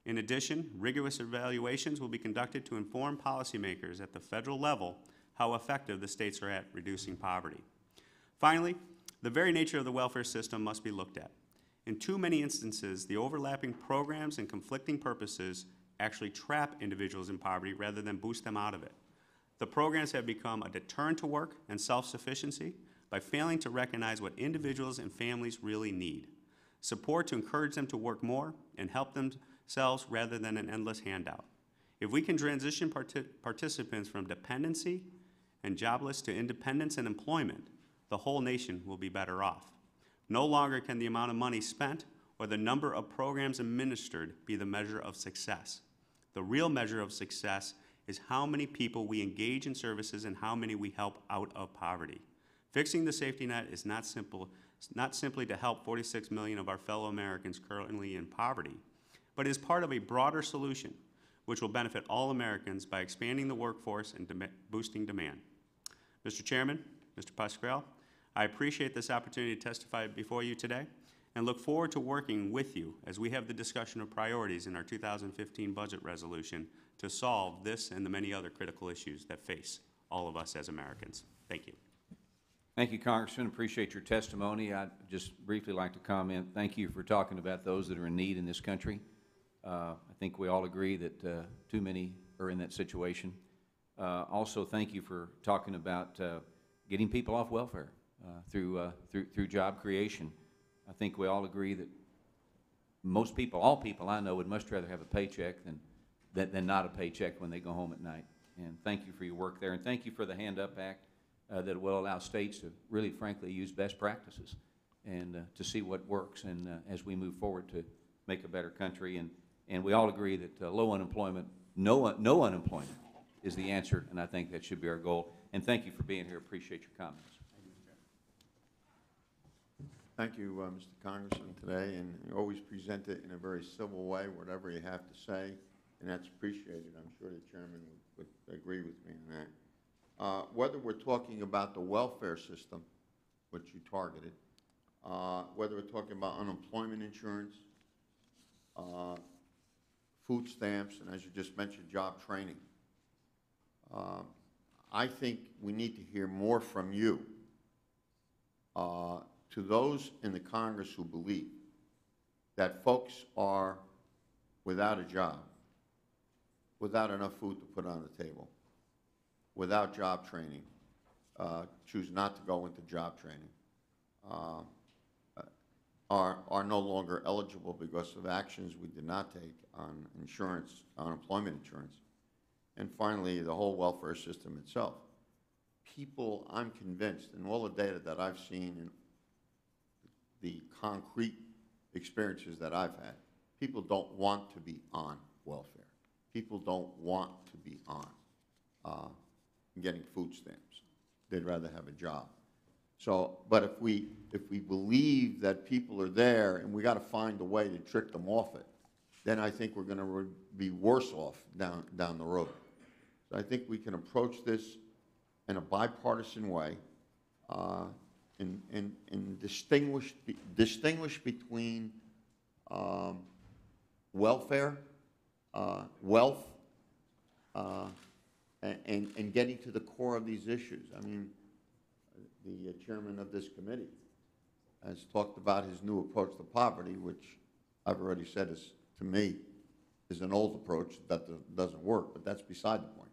In addition, rigorous evaluations will be conducted to inform policymakers at the federal level how effective the states are at reducing poverty. Finally, the very nature of the welfare system must be looked at. In too many instances, the overlapping programs and conflicting purposes actually trap individuals in poverty rather than boost them out of it. The programs have become a deterrent to work and self-sufficiency by failing to recognize what individuals and families really need. Support to encourage them to work more and help themselves rather than an endless handout. If we can transition participants from dependency and jobless to independence and employment, the whole nation will be better off. No longer can the amount of money spent or the number of programs administered be the measure of success. The real measure of success is how many people we engage in services and how many we help out of poverty. Fixing the safety net is not simply to help 46 million of our fellow Americans currently in poverty, but is part of a broader solution which will benefit all Americans by expanding the workforce and boosting demand. Mr. Chairman, Mr. Pascrell, I appreciate this opportunity to testify before you today and look forward to working with you as we have the discussion of priorities in our 2015 budget resolution to solve this and the many other critical issues that face all of us as Americans. Thank you.
Thank you, Congressman. Appreciate your testimony. I'd just briefly like to comment. Thank you for talking about those that are in need in this country. I think we all agree that too many are in that situation. Also, thank you for talking about getting people off welfare through job creation. I think we all agree that most people, all people I know, would much rather have a paycheck than not a paycheck when they go home at night. And thank you for your work there, and thank you for the Hand Up Act that will allow states to really, frankly, use best practices and to see what works, and as we move forward to make a better country. And we all agree that low unemployment, no unemployment is the answer, and I think that should be our goal. And thank you for being here. Appreciate your comments.
Thank you, Mr. Congressman, today, and you always present it in a very civil way, whatever you have to say, and that's appreciated. I'm sure the chairman would agree with me on that. Whether we're talking about the welfare system, which you targeted, whether we're talking about unemployment insurance, food stamps, and as you just mentioned, job training, I think we need to hear more from you. To those in the Congress who believe that folks are without a job, without enough food to put on the table, without job training, choose not to go into job training, are no longer eligible because of actions we did not take on insurance, unemployment insurance, and finally, the whole welfare system itself. People, I'm convinced, in all the data that I've seen and the concrete experiences that I've had, people don't want to be on welfare. People don't want to be on getting food stamps. They'd rather have a job. So, but if we believe that people are there and we got to find a way to trick them off it, then I think we're going to be worse off down the road. So I think we can approach this in a bipartisan way, and distinguish between welfare, wealth, and getting to the core of these issues. I mean, the chairman of this committee has talked about his new approach to poverty, which I've already said is, to me, is an old approach that doesn't work, but that's beside the point.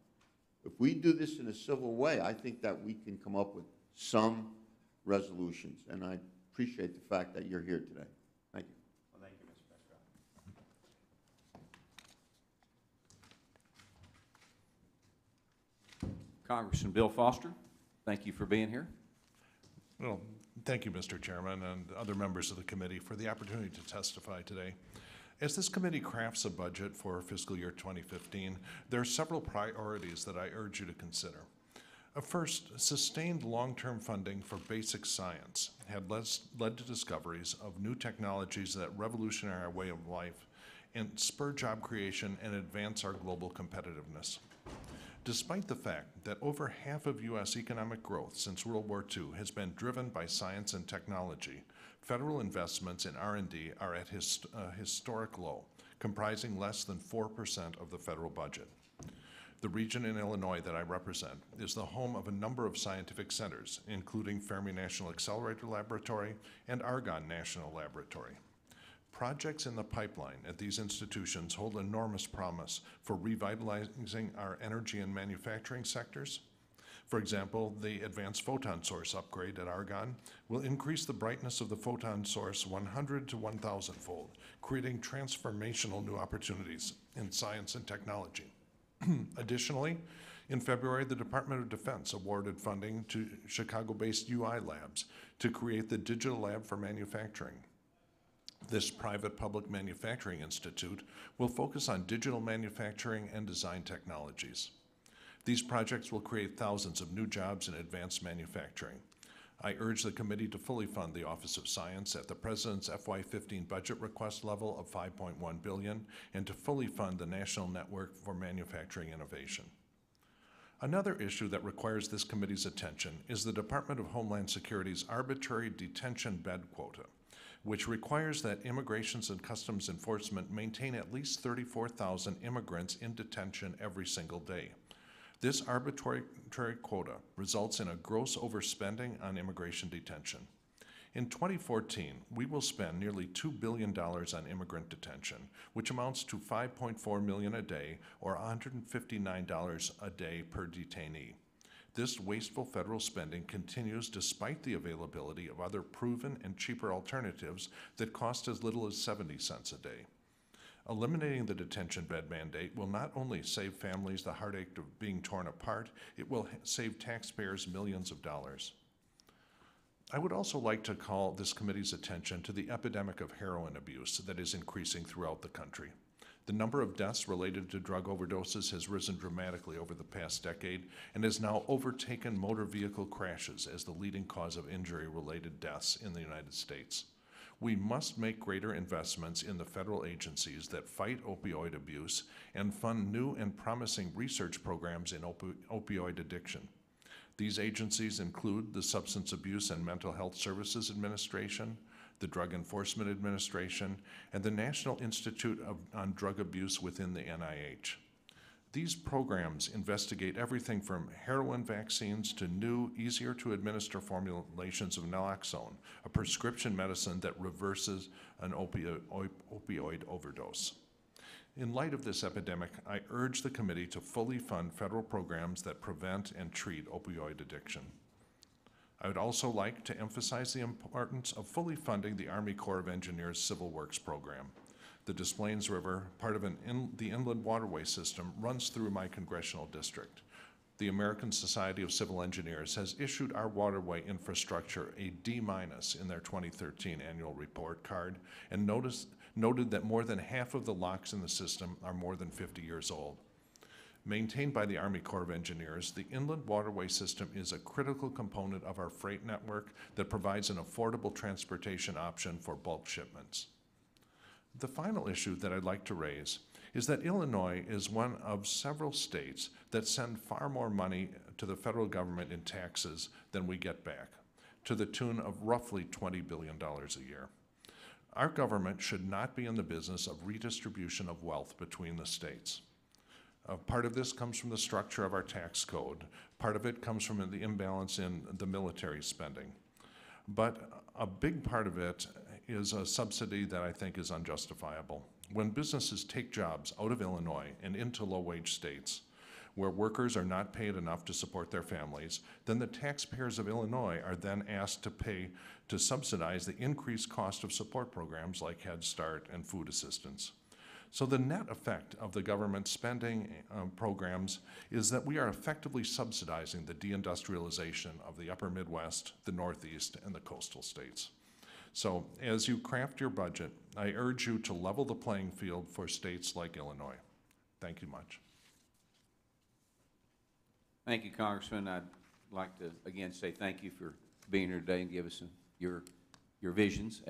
If we do this in a civil way, I think that we can come up with some resolutions, and I appreciate the fact that you're here today. Thank you.
Well, thank you, Mr. Pascrell.
Congressman Bill Foster, thank you for being here.
Well, thank you, Mr. Chairman, and other members of the committee for the opportunity to testify today. As this committee crafts a budget for fiscal year 2015, there are several priorities that I urge you to consider. First, sustained long-term funding for basic science had led to discoveries of new technologies that revolutionize our way of life and spur job creation and advance our global competitiveness. Despite the fact that over half of U.S. economic growth since World War II has been driven by science and technology, federal investments in R&D are at a historic low, comprising less than 4% of the federal budget. The region in Illinois that I represent is the home of a number of scientific centers, including Fermi National Accelerator Laboratory and Argonne National Laboratory. Projects in the pipeline at these institutions hold enormous promise for revitalizing our energy and manufacturing sectors. For example, the advanced photon source upgrade at Argonne will increase the brightness of the photon source 100 to 1,000-fold, creating transformational new opportunities in science and technology. Additionally, in February, the Department of Defense awarded funding to Chicago-based UI Labs to create the Digital Lab for Manufacturing. This private public manufacturing institute will focus on digital manufacturing and design technologies. These projects will create thousands of new jobs in advanced manufacturing. I urge the committee to fully fund the Office of Science at the President's FY15 budget request level of $5.1 billion and to fully fund the National Network for Manufacturing Innovation. Another issue that requires this committee's attention is the Department of Homeland Security's arbitrary detention bed quota, which requires that Immigration and Customs Enforcement maintain at least 34,000 immigrants in detention every single day. This arbitrary quota results in a gross overspending on immigration detention. In 2014, we will spend nearly $2 billion on immigrant detention, which amounts to $5.4 million a day or $159 a day per detainee. This wasteful federal spending continues despite the availability of other proven and cheaper alternatives that cost as little as 70 cents a day. Eliminating the detention bed mandate will not only save families the heartache of being torn apart, it will save taxpayers millions of dollars. I would also like to call this committee's attention to the epidemic of heroin abuse that is increasing throughout the country. The number of deaths related to drug overdoses has risen dramatically over the past decade and has now overtaken motor vehicle crashes as the leading cause of injury-related deaths in the United States. We must make greater investments in the federal agencies that fight opioid abuse and fund new and promising research programs in opioid addiction. These agencies include the Substance Abuse and Mental Health Services Administration, the Drug Enforcement Administration, and the National Institute on Drug Abuse within the NIH. These programs investigate everything from heroin vaccines to new, easier-to-administer formulations of naloxone, a prescription medicine that reverses an opioid overdose. In light of this epidemic, I urge the committee to fully fund federal programs that prevent and treat opioid addiction. I would also like to emphasize the importance of fully funding the Army Corps of Engineers Civil Works program. The Des Plaines River, part of the inland waterway system, runs through my congressional district. The American Society of Civil Engineers has issued our waterway infrastructure a D- in their 2013 annual report card and noted that more than half of the locks in the system are more than 50 years old. Maintained by the Army Corps of Engineers, the inland waterway system is a critical component of our freight network that provides an affordable transportation option for bulk shipments. The final issue that I'd like to raise is that Illinois is one of several states that send far more money to the federal government in taxes than we get back, to the tune of roughly $20 billion a year. Our government should not be in the business of redistribution of wealth between the states. Part of this comes from the structure of our tax code. Part of it comes from the imbalance in the military spending. But a big part of it is a subsidy that I think is unjustifiable. When businesses take jobs out of Illinois and into low-wage states, where workers are not paid enough to support their families, then the taxpayers of Illinois are then asked to pay to subsidize the increased cost of support programs like Head Start and food assistance. So the net effect of the government spending programs is that we are effectively subsidizing the deindustrialization of the upper Midwest, the Northeast, and the coastal states. So as you craft your budget, I urge you to level the playing field for states like Illinois. Thank you much.
Thank you, Congressman. I'd like to again say thank you for being here today and give us your visions.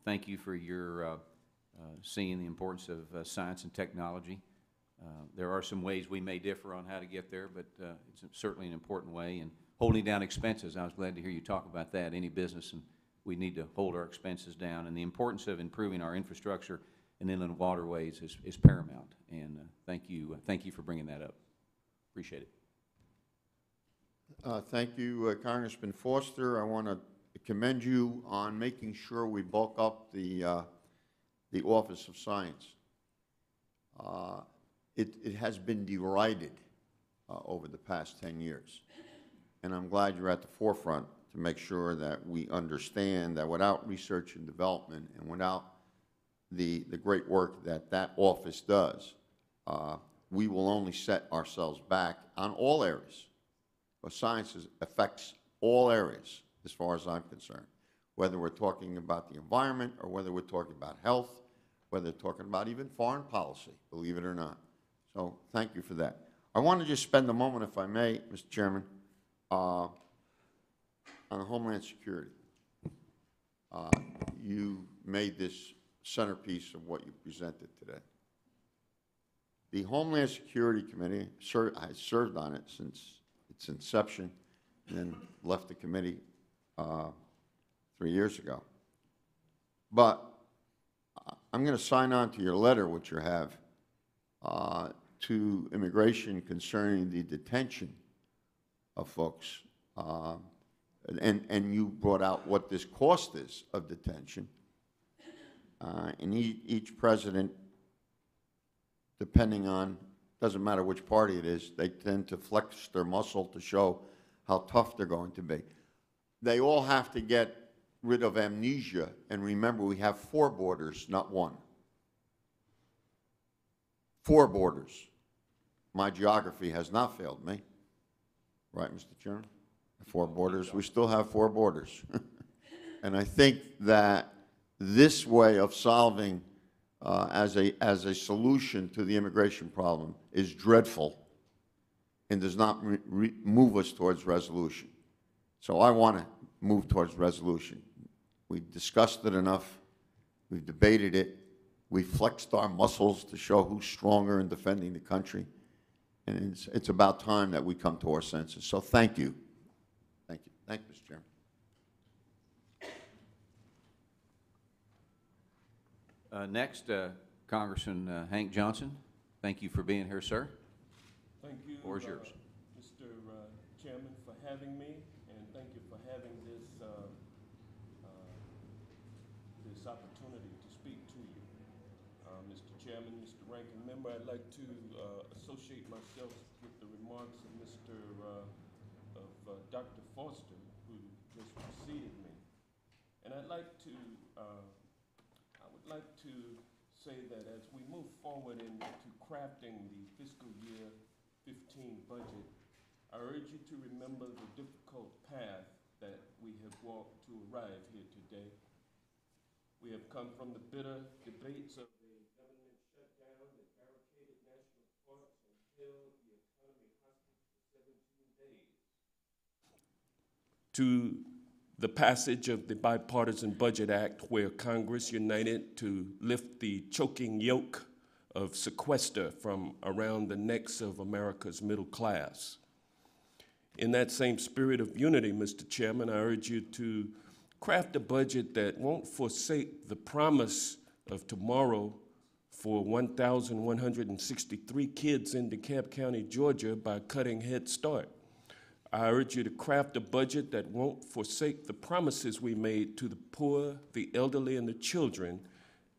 Thank you for your seeing the importance of science and technology. There are some ways we may differ on how to get there, but it's certainly an important way. And holding down expenses, I was glad to hear you talk about that. Any business, and we need to hold our expenses down. And the importance of improving our infrastructure and inland waterways is paramount. And thank you for bringing that up. Appreciate it.
Thank you, Congressman Foster. I want to commend you on making sure we bulk up the Office of Science. It has been derided over the past 10 years. And I'm glad you're at the forefront to make sure that we understand that without research and development and without the great work that that office does, we will only set ourselves back on all areas. But science affects all areas as far as I'm concerned, whether we're talking about the environment or whether we're talking about health, whether we're talking about even foreign policy, believe it or not. So thank you for that. I want to just spend a moment, if I may, Mr. Chairman, on Homeland Security. You made this centerpiece of what you presented today. The Homeland Security Committee, I served on it since its inception and then left the committee 3 years ago. But I'm going to sign on to your letter, which you have, to immigration concerning the detention of folks. And you brought out what this cost is of detention. And each president, depending on, doesn't matter which party it is, they tend to flex their muscle to show how tough they're going to be. They all have to get rid of amnesia and remember we have 4 borders, not 1. 4 borders. My geography has not failed me. Right, Mr. Chairman? 4 borders. We still have 4 borders. And I think that this way of solving as a solution to the immigration problem is dreadful and does not move us towards resolution. So I want to move towards resolution. We've discussed it enough. We've debated it. We've flexed our muscles to show who's stronger in defending the country. And it's about time that we come to our senses. So thank you. Thank you. Thank you, Mr. Chairman.
Next, Congressman Hank Johnson. Thank you for being here, sir.
Thank you,
The floor is yours.
Mr. Chairman, for having me, and thank you for having this this opportunity to speak to you. Mr. Chairman, Mr. Ranking Member, I'd like to associate myself with the remarks of Dr. Foster, who just preceded me. And I would like to say that as we move forward into crafting the fiscal year 15 budget, I urge you to remember the difficult path that we have walked to arrive here today. We have come from the bitter debates of the government shutdown that barricaded national parks and held the economy hostage for 17 days, to the passage of the Bipartisan Budget Act, where Congress united to lift the choking yoke of sequester from around the necks of America's middle class. In that same spirit of unity, Mr. Chairman, I urge you to craft a budget that won't forsake the promise of tomorrow for 1,163 kids in DeKalb County, Georgia, by cutting Head Start. I urge you to craft a budget that won't forsake the promises we made to the poor, the elderly, and the children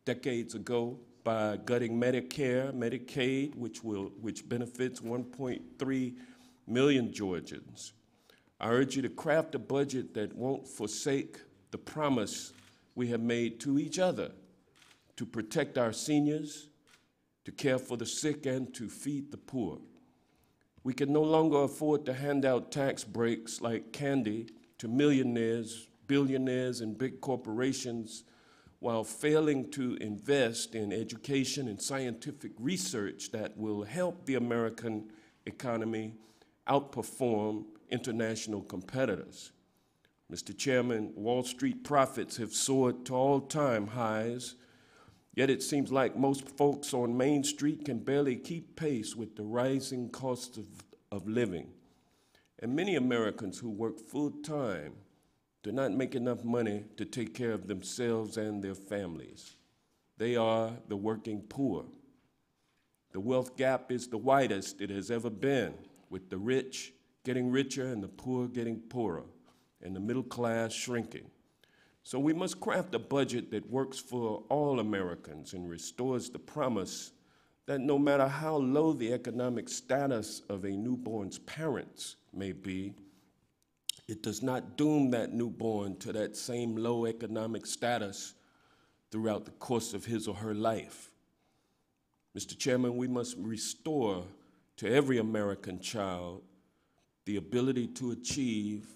decades ago by gutting Medicare, Medicaid, which benefits 1.3 million Georgians. I urge you to craft a budget that won't forsake the promise we have made to each other to protect our seniors, to care for the sick, and to feed the poor. We can no longer afford to hand out tax breaks like candy to millionaires billionaires and big corporations while failing to invest in education and scientific research that will help the American economy outperform international competitors. Mr. Chairman, Wall Street profits have soared to all-time highs, yet it seems like most folks on Main Street can barely keep pace with the rising cost of living. And many Americans who work full-time do not make enough money to take care of themselves and their families. They are the working poor. The wealth gap is the widest it has ever been, with the rich getting richer and the poor getting poorer, and the middle class shrinking. So we must craft a budget that works for all Americans and restores the promise that no matter how low the economic status of a newborn's parents may be, it does not doom that newborn to that same low economic status throughout the course of his or her life. Mr. Chairman, we must restore to every American child the ability to achieve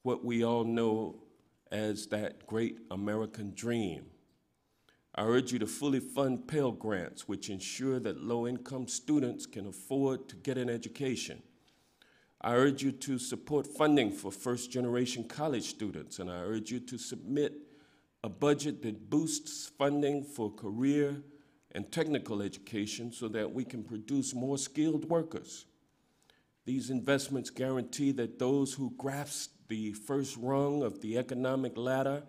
what we all know as that great American dream. I urge you to fully fund Pell Grants, which ensure that low-income students can afford to get an education. I urge you to support funding for first-generation college students, and I urge you to submit a budget that boosts funding for career and technical education so that we can produce more skilled workers. These investments guarantee that those who grasp the first rung of the economic ladder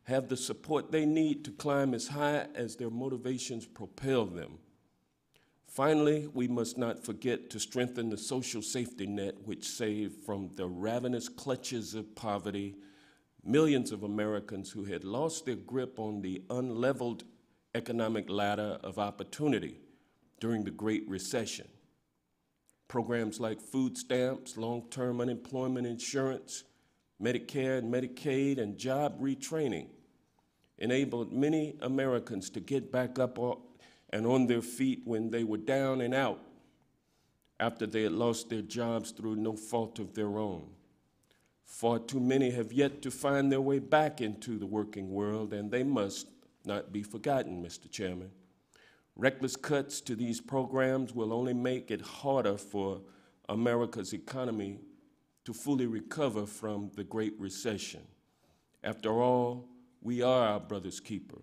have the support they need to climb as high as their motivations propel them. Finally, we must not forget to strengthen the social safety net which saved from the ravenous clutches of poverty millions of Americans who had lost their grip on the unleveled economic ladder of opportunity during the Great Recession. Programs like food stamps, long-term unemployment insurance, Medicare and Medicaid, and job retraining enabled many Americans to get back up and on their feet when they were down and out after they had lost their jobs through no fault of their own. Far too many have yet to find their way back into the working world, and they must not be forgotten, Mr. Chairman. Reckless cuts to these programs will only make it harder for America's economy to fully recover from the Great Recession. After all, we are our brother's keeper.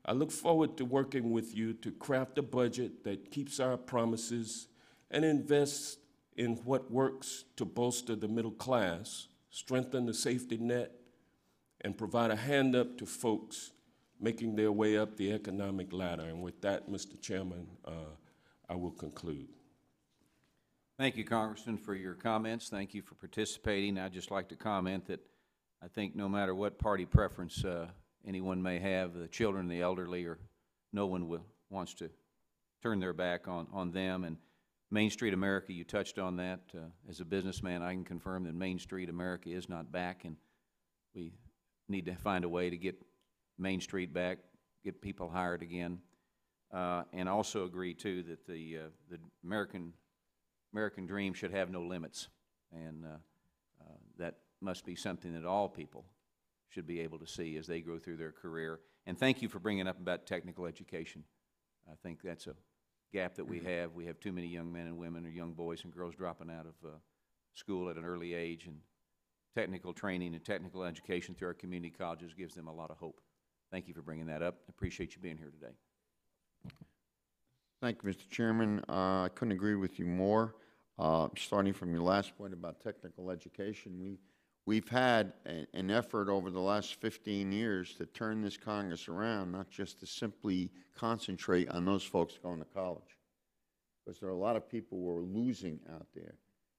I look forward to working with you to craft a budget that keeps our promises and invests in what works to bolster the middle class, strengthen the safety net, and provide a hand up to folks making their way up the economic ladder. And with that, Mr. Chairman, I will conclude.
Thank you, Congressman, for your comments. Thank you for participating. I'd just like to comment that I think no matter what party preference anyone may have, the children, the elderly, or no one wants to turn their back on them. And Main Street America, you touched on that. As a businessman, I can confirm that Main Street America is not back, and we need to find a way to get Main Street back, get people hired again, and also agree, too, that the American dream should have no limits, and that must be something that all people should be able to see as they go through their career. And thank you for bringing up about technical education. I think that's a gap that we have. We have too many young men and women, or young boys and girls, dropping out of school at an early age, and technical training and technical education through our community colleges gives them a lot of hope. Thank you for bringing that up. I appreciate you being here today.
Thank you, Mr. Chairman. I couldn't agree with you more. Starting from your last point about technical education, we've had an effort over the last 15 years to turn this Congress around, not just to simply concentrate on those folks going to college, because there are a lot of people who are losing out there.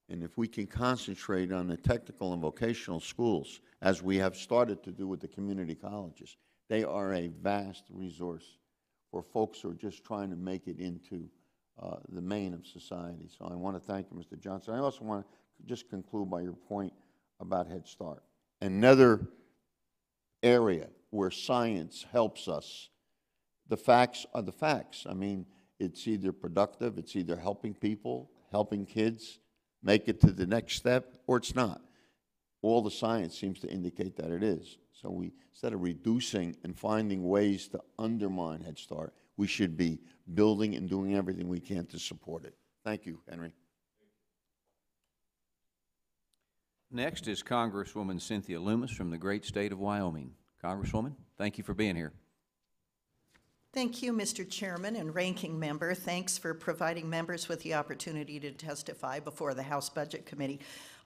And if we can concentrate on the technical and vocational schools, as we have started to do with the community colleges, they are a vast resource for folks who are just trying to make it into the main of society. So I want to thank you, Mr. Johnson. I also want to just conclude by your point about Head Start. Another area where science helps us. The facts are the facts. I mean, it's either productive, it's either helping people, helping kids make it to the next step, or it's not. all the science seems to indicate that it is. So we, instead of reducing and finding ways to undermine Head Start, we should be building and doing everything we can to support it. Thank you, Henry.
Next is Congresswoman Cynthia Loomis from the great state of Wyoming. Congresswoman, thank you for being here.
Thank you, Mr. Chairman and Ranking Member. Thanks for providing members with the opportunity to testify before the House Budget Committee.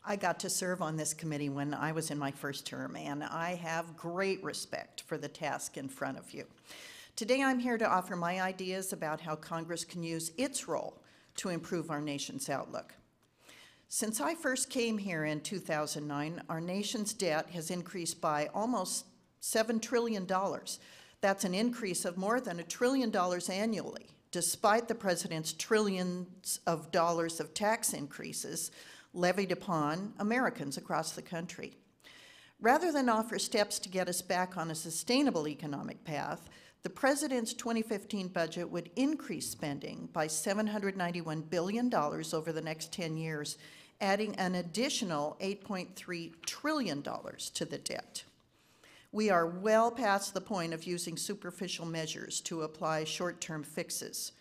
I got to serve on this committee when I was in my first term, and I have great respect for the task in front of you. Today I'm here to offer my ideas about how Congress can use its role to improve our nation's outlook. Since I first came here in 2009, our nation's debt has increased by almost $7 trillion. That's an increase of more than $1 trillion annually, despite the president's trillions of dollars of tax increases levied upon Americans across the country. Rather than offer steps to get us back on a sustainable economic path, the president's 2015 budget would increase spending by $791 billion over the next 10 years, adding an additional $8.3 trillion to the debt. We are well past the point of using superficial measures to apply short-term fixes.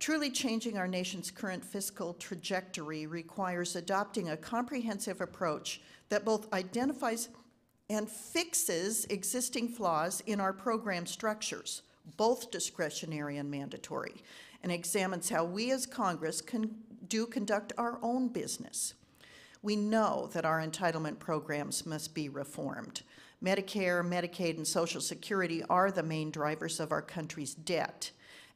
Truly changing our nation's current fiscal trajectory requires adopting a comprehensive approach that both identifies and fixes existing flaws in our program structures, both discretionary and mandatory, and examines how we as Congress can conduct our own business. We know that our entitlement programs must be reformed. Medicare, Medicaid, and Social Security are the main drivers of our country's debt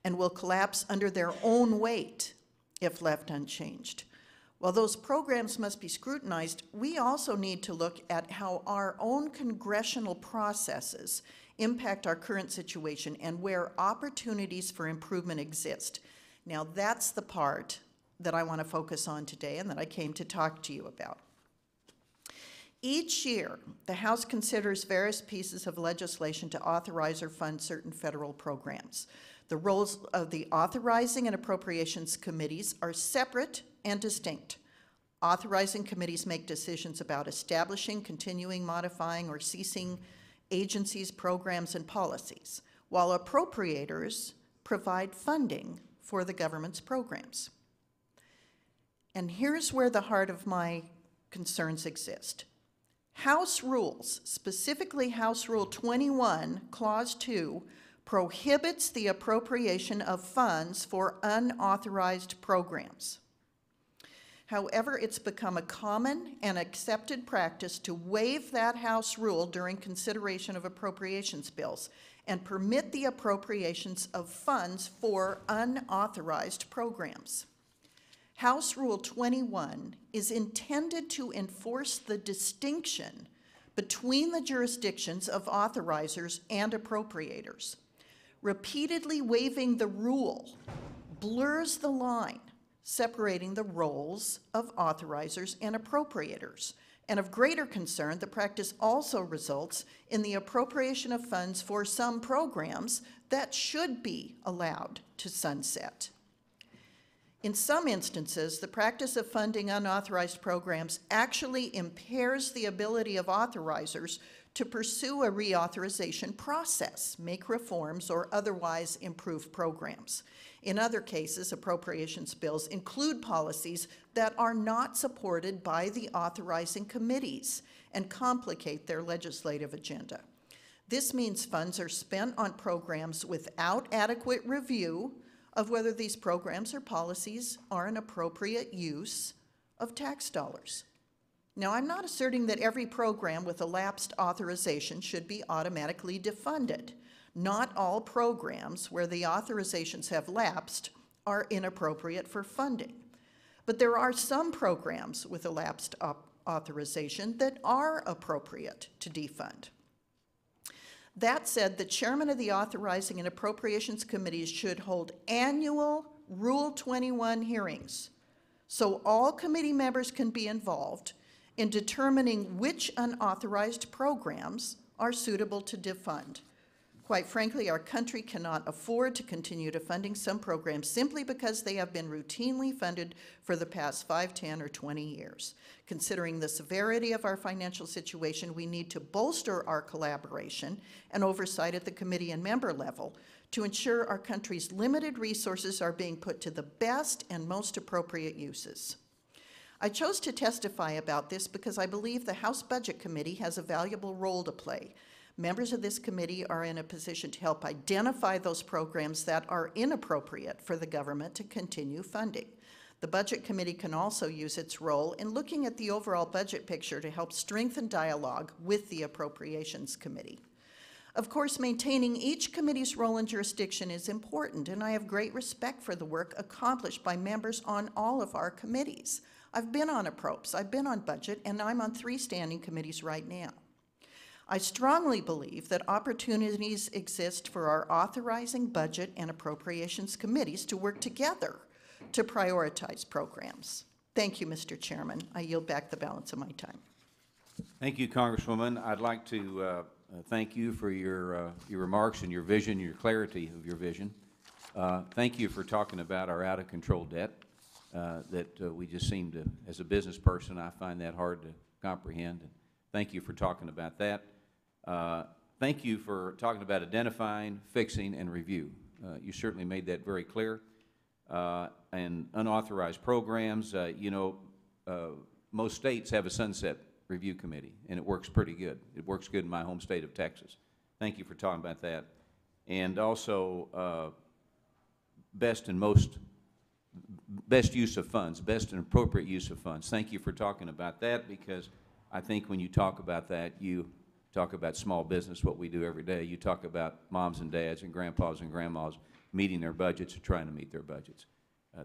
and will collapse under their own weight if left unchanged. While those programs must be scrutinized, we also need to look at how our own congressional processes impact our current situation and where opportunities for improvement exist. Now, that's the part that I want to focus on today and that I came to talk to you about. Each year, the House considers various pieces of legislation to authorize or fund certain federal programs. The roles of the authorizing and appropriations committees are separate and distinct. Authorizing committees make decisions about establishing, continuing, modifying, or ceasing agencies, programs, and policies, while appropriators provide funding for the government's programs. And here's where the heart of my concerns exist. House rules, specifically House Rule 21, Clause 2, prohibits the appropriation of funds for unauthorized programs. However, it's become a common and accepted practice to waive that House rule during consideration of appropriations bills and permit the appropriations of funds for unauthorized programs. House Rule 21 is intended to enforce the distinction between the jurisdictions of authorizers and appropriators. Repeatedly waiving the rule blurs the line separating the roles of authorizers and appropriators. And of greater concern, the practice also results in the appropriation of funds for some programs that should be allowed to sunset. In some instances, the practice of funding unauthorized programs actually impairs the ability of authorizers to pursue a reauthorization process, make reforms, or otherwise improve programs. In other cases, appropriations bills include policies that are not supported by the authorizing committees and complicate their legislative agenda. This means funds are spent on programs without adequate review of whether these programs or policies are an appropriate use of tax dollars. Now, I'm not asserting that every program with a lapsed authorization should be automatically defunded. Not all programs where the authorizations have lapsed are inappropriate for funding. But there are some programs with a lapsed authorization that are appropriate to defund. That said, the chairman of the Authorizing and Appropriations Committees should hold annual Rule 21 hearings so all committee members can be involved in determining which unauthorized programs are suitable to defund. Quite frankly, our country cannot afford to continue to funding some programs simply because they have been routinely funded for the past 5, 10, or 20 years. Considering the severity of our financial situation, we need to bolster our collaboration and oversight at the committee and member level to ensure our country's limited resources are being put to the best and most appropriate uses. I chose to testify about this because I believe the House Budget Committee has a valuable role to play. Members of this committee are in a position to help identify those programs that are inappropriate for the government to continue funding. The Budget Committee can also use its role in looking at the overall budget picture to help strengthen dialogue with the Appropriations Committee. Of course, maintaining each committee's role and jurisdiction is important, and I have great respect for the work accomplished by members on all of our committees. I've been on Appropes, I've been on Budget, and I'm on 3 standing committees right now. I strongly believe that opportunities exist for our authorizing, budget, and appropriations committees to work together to prioritize programs. Thank you, Mr. Chairman. I yield back the balance of my time.
Thank you, Congresswoman. I'd like to thank you for your remarks and your vision, your clarity of your vision. Thank you for talking about our out-of-control debt that we just seem to, as a business person, I find that hard to comprehend. And thank you for talking about that. Thank you for talking about identifying, fixing, and review. You certainly made that very clear. And unauthorized programs, most states have a sunset review committee, and it works pretty good. It works good in my home state of Texas. Thank you for talking about that. And also, best use of funds, best and appropriate use of funds. Thank you for talking about that, because I think when you talk about that, you talk about small business, what we do every day. You talk about moms and dads and grandpas and grandmas meeting their budgets or trying to meet their budgets.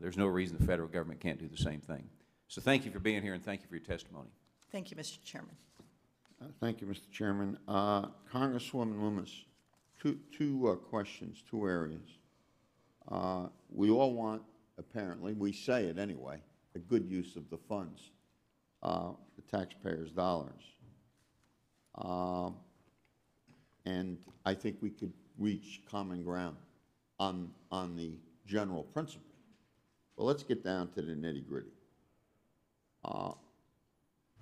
There's no reason the federal government can't do the same thing. So thank you for being here, and thank you for your testimony.
Thank you, Mr. Chairman.
Thank you, Mr. Chairman. Congresswoman Loomis, two questions, 2 areas. We all want, apparently, we say it anyway, a good use of the funds, the taxpayers' dollars. And I think we could reach common ground on the general principle. But let's get down to the nitty-gritty.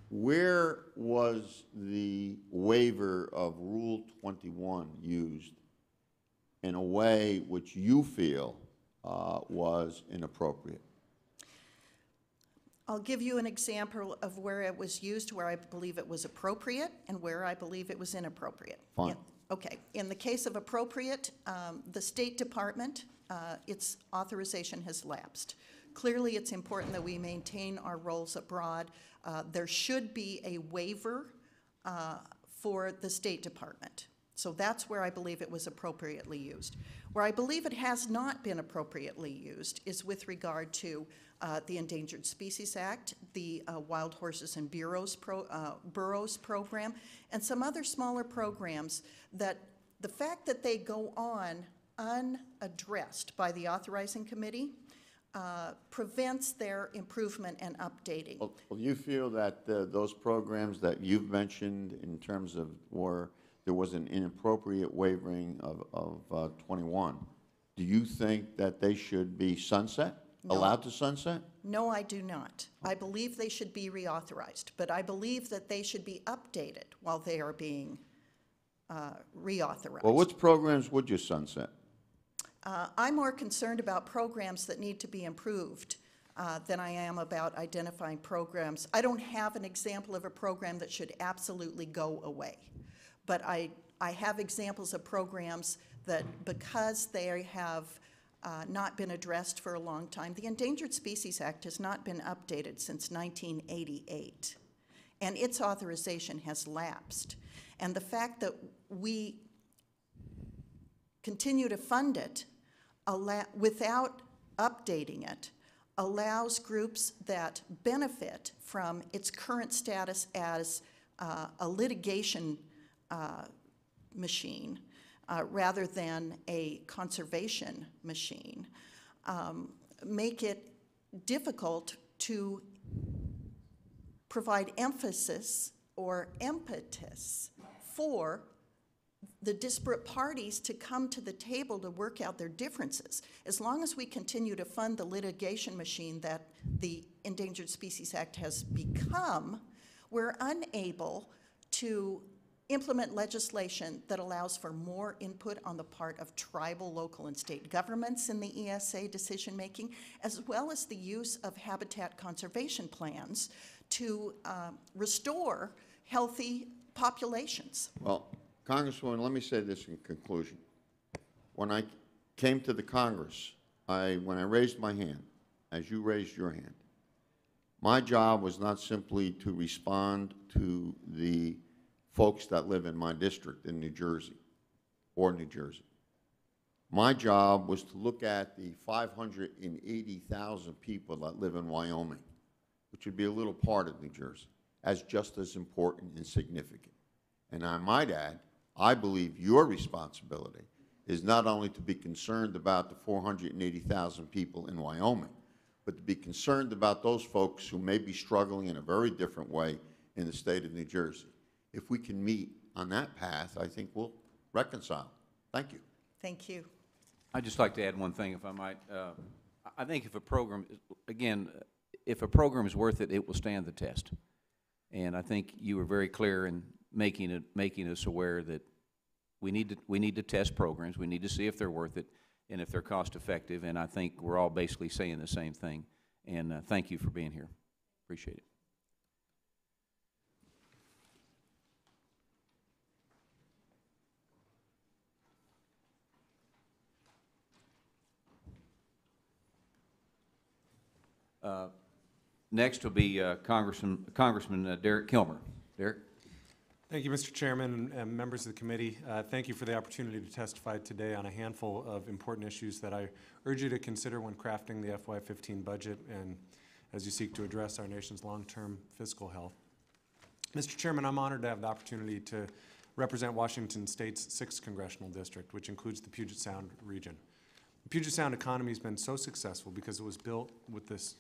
Where was the waiver of Rule 21 used in a way which you feel was inappropriate?
I'll give you an example of where it was used, where I believe it was appropriate, and where I believe it was inappropriate.
Fine.
Okay. In the case of appropriate, the State Department, its authorization has lapsed. Clearly, it's important that we maintain our roles abroad. There should be a waiver for the State Department. So that's where I believe it was appropriately used. Where I believe it has not been appropriately used is with regard to the Endangered Species Act, the Wild Horses and Burros program, and some other smaller programs that the fact that they go on unaddressed by the authorizing committee prevents their improvement and updating.
Well, you feel that those programs that you've mentioned in terms of where there was an inappropriate waiving of 21, do you think that they should be sunset?
No.
Allowed to sunset?
No, I do not. I believe they should be reauthorized, but I believe that they should be updated while they are being reauthorized.
Well, which programs would you sunset?
I'm more concerned about programs that need to be improved than I am about identifying programs. I don't have an example of a program that should absolutely go away, but I have examples of programs that, because they have not been addressed for a long time. The Endangered Species Act has not been updated since 1988, and its authorization has lapsed. And the fact that we continue to fund it without updating it allows groups that benefit from its current status as a litigation machine rather than a conservation machine, make it difficult to provide emphasis or impetus for the disparate parties to come to the table to work out their differences. As long as we continue to fund the litigation machine that the Endangered Species Act has become, we're unable to implement legislation that allows for more input on the part of tribal, local, and state governments in the ESA decision-making, as well as the use of habitat conservation plans to restore healthy populations.
Well, Congresswoman, let me say this in conclusion. When I came to the Congress, when I raised my hand, as you raised your hand, my job was not simply to respond to the folks that live in my district in New Jersey or New Jersey. My job was to look at the 580,000 people that live in Wyoming, which would be a little part of New Jersey, as just as important and significant. And I might add, I believe your responsibility is not only to be concerned about the 480,000 people in Wyoming, but to be concerned about those folks who may be struggling in a very different way in the state of New Jersey. If we can meet on that path, I think we'll reconcile. Thank you.
Thank you.
I'd just like to add one thing, if I might. I think if a program, again, if a program is worth it, it will stand the test. And I think you were very clear in making us aware that we need to test programs. We need to see if they're worth it and if they're cost effective. And I think we're all basically saying the same thing. And thank you for being here. Appreciate it. Next will be Congressman Derek Kilmer. Derek.
Thank you, Mr. Chairman and members of the committee. Thank you for the opportunity to testify today on a handful of important issues that I urge you to consider when crafting the FY15 budget and as you seek to address our nation's long-term fiscal health. Mr. Chairman, I'm honored to have the opportunity to represent Washington State's 6th Congressional District, which includes the Puget Sound region. The Puget Sound economy has been so successful because it was built with this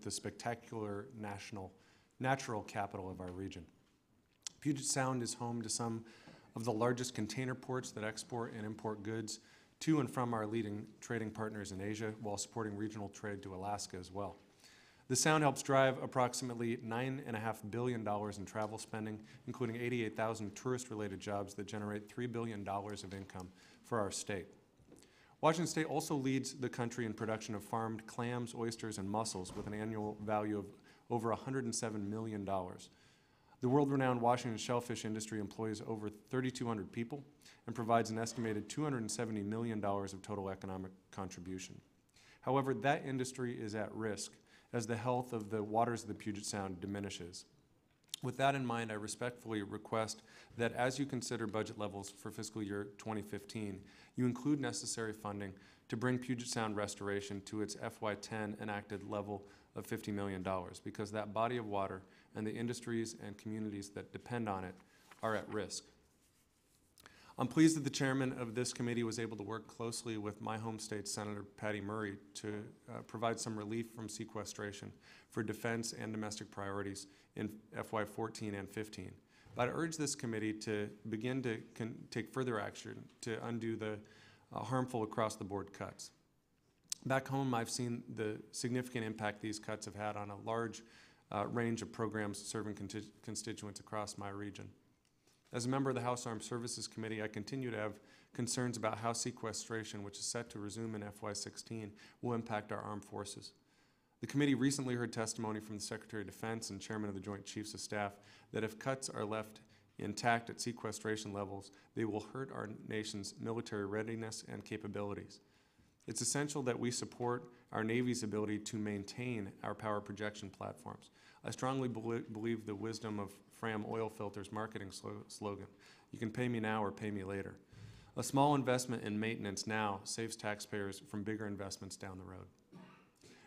spectacular natural capital of our region. Puget Sound is home to some of the largest container ports that export and import goods to and from our leading trading partners in Asia, while supporting regional trade to Alaska as well. The Sound helps drive approximately $9.5 billion in travel spending, including 88,000 tourist-related jobs that generate $3 billion of income for our state. Washington State also leads the country in production of farmed clams, oysters, and mussels with an annual value of over $107 million. The world-renowned Washington shellfish industry employs over 3,200 people and provides an estimated $270 million of total economic contribution. However, that industry is at risk as the health of the waters of the Puget Sound diminishes. With that in mind, I respectfully request that as you consider budget levels for fiscal year 2015, you include necessary funding to bring Puget Sound restoration to its FY10 enacted level of $50 million, because that body of water and the industries and communities that depend on it are at risk. I'm pleased that the chairman of this committee was able to work closely with my home state Senator Patty Murray to provide some relief from sequestration for defense and domestic priorities in FY14 and 15. But I urge this committee to begin to take further action to undo the harmful across-the-board cuts. Back home, I've seen the significant impact these cuts have had on a large range of programs serving constituents across my region. As a member of the House Armed Services Committee, I continue to have concerns about how sequestration, which is set to resume in FY16, will impact our armed forces. The committee recently heard testimony from the Secretary of Defense and Chairman of the Joint Chiefs of Staff that if cuts are left intact at sequestration levels, they will hurt our nation's military readiness and capabilities. It's essential that we support our Navy's ability to maintain our power projection platforms. I strongly believe the wisdom of Fram Oil Filter's marketing slogan, "You can pay me now or pay me later." A small investment in maintenance now saves taxpayers from bigger investments down the road.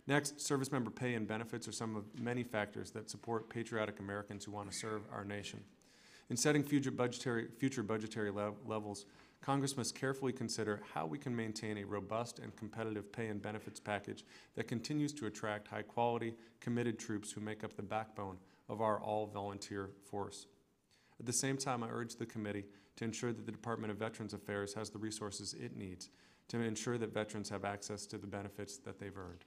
Next, service member pay and benefits are some of many factors that support patriotic Americans who want to serve our nation. In setting future budgetary levels, Congress must carefully consider how we can maintain a robust and competitive pay and benefits package that continues to attract high-quality, committed troops who make up the backbone of our all-volunteer force. At the same time, I urge the committee to ensure that the Department of Veterans Affairs has the resources it needs to ensure that veterans have access to the benefits that they've earned.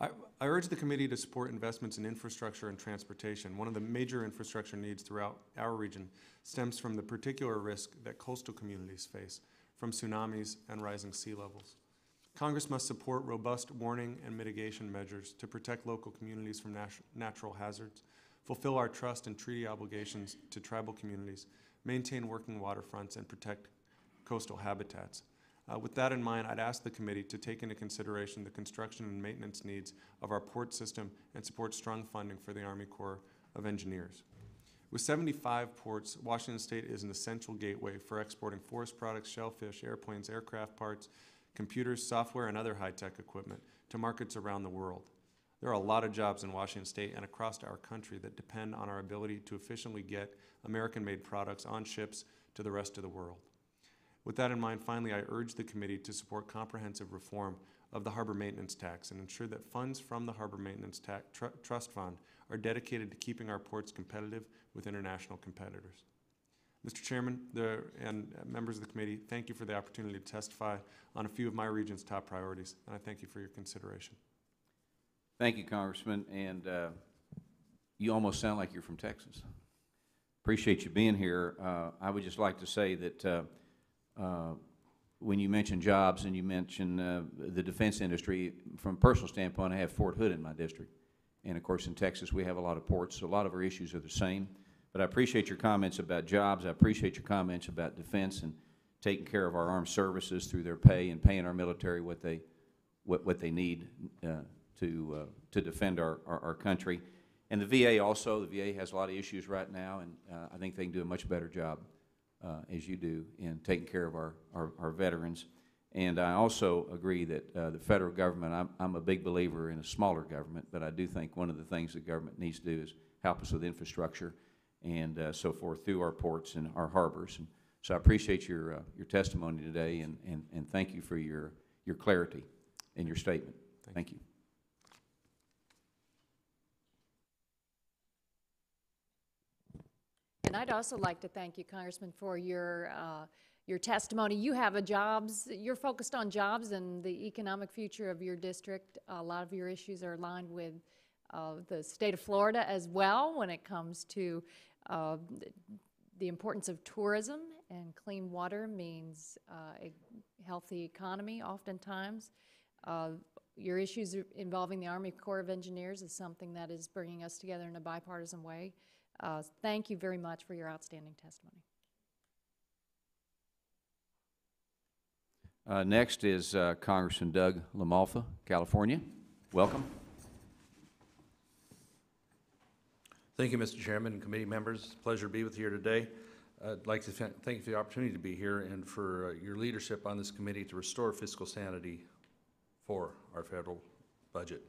I urge the committee to support investments in infrastructure and transportation. One of the major infrastructure needs throughout our region stems from the particular risk that coastal communities face from tsunamis and rising sea levels. Congress must support robust warning and mitigation measures to protect local communities from natural hazards, fulfill our trust and treaty obligations to tribal communities, maintain working waterfronts, and protect coastal habitats. With that in mind, I'd ask the committee to take into consideration the construction and maintenance needs of our port system and support strong funding for the Army Corps of Engineers. With 75 ports, Washington State is an essential gateway for exporting forest products, shellfish, airplanes, aircraft parts, computers, software, and other high-tech equipment to markets around the world. There are a lot of jobs in Washington State and across our country that depend on our ability to efficiently get American-made products on ships to the rest of the world. With that in mind, finally, I urge the committee to support comprehensive reform of the Harbor Maintenance Tax and ensure that funds from the Harbor Maintenance Tax Trust Fund are dedicated to keeping our ports competitive with international competitors. Mr. Chairman and members of the committee, thank you for the opportunity to testify on a few of my region's top priorities, and I thank you for your consideration.
Thank you, Congressman, and you almost sound like you're from Texas. Appreciate you being here. I would just like to say that when you mention jobs and you mention the defense industry, from a personal standpoint, I have Fort Hood in my district. And of course, in Texas, we have a lot of ports, so a lot of our issues are the same. But I appreciate your comments about jobs. I appreciate your comments about defense and taking care of our armed services through their pay and paying our military what they need to defend our country. And the VA also, the VA has a lot of issues right now, and I think they can do a much better job as you do in taking care of our veterans. And I also agree that the federal government, I'm a big believer in a smaller government, but I do think one of the things the government needs to do is help us with infrastructure and so forth through our ports and our harbors. And so I appreciate your testimony today, and thank you for your clarity in your statement. Thank you.
And I'd also like to thank you, Congressman, for your testimony. You have you're focused on jobs and the economic future of your district. A lot of your issues are aligned with the state of Florida as well when it comes to the importance of tourism, and clean water means a healthy economy oftentimes. Your issues involving the Army Corps of Engineers is something that is bringing us together in a bipartisan way. Thank you very much for your outstanding testimony.
Next is Congressman Doug LaMalfa, California. Welcome.
Thank you, Mr. Chairman and committee members. Pleasure to be with you here today. I'd like to thank you for the opportunity to be here and for your leadership on this committee to restore fiscal sanity for our federal budget.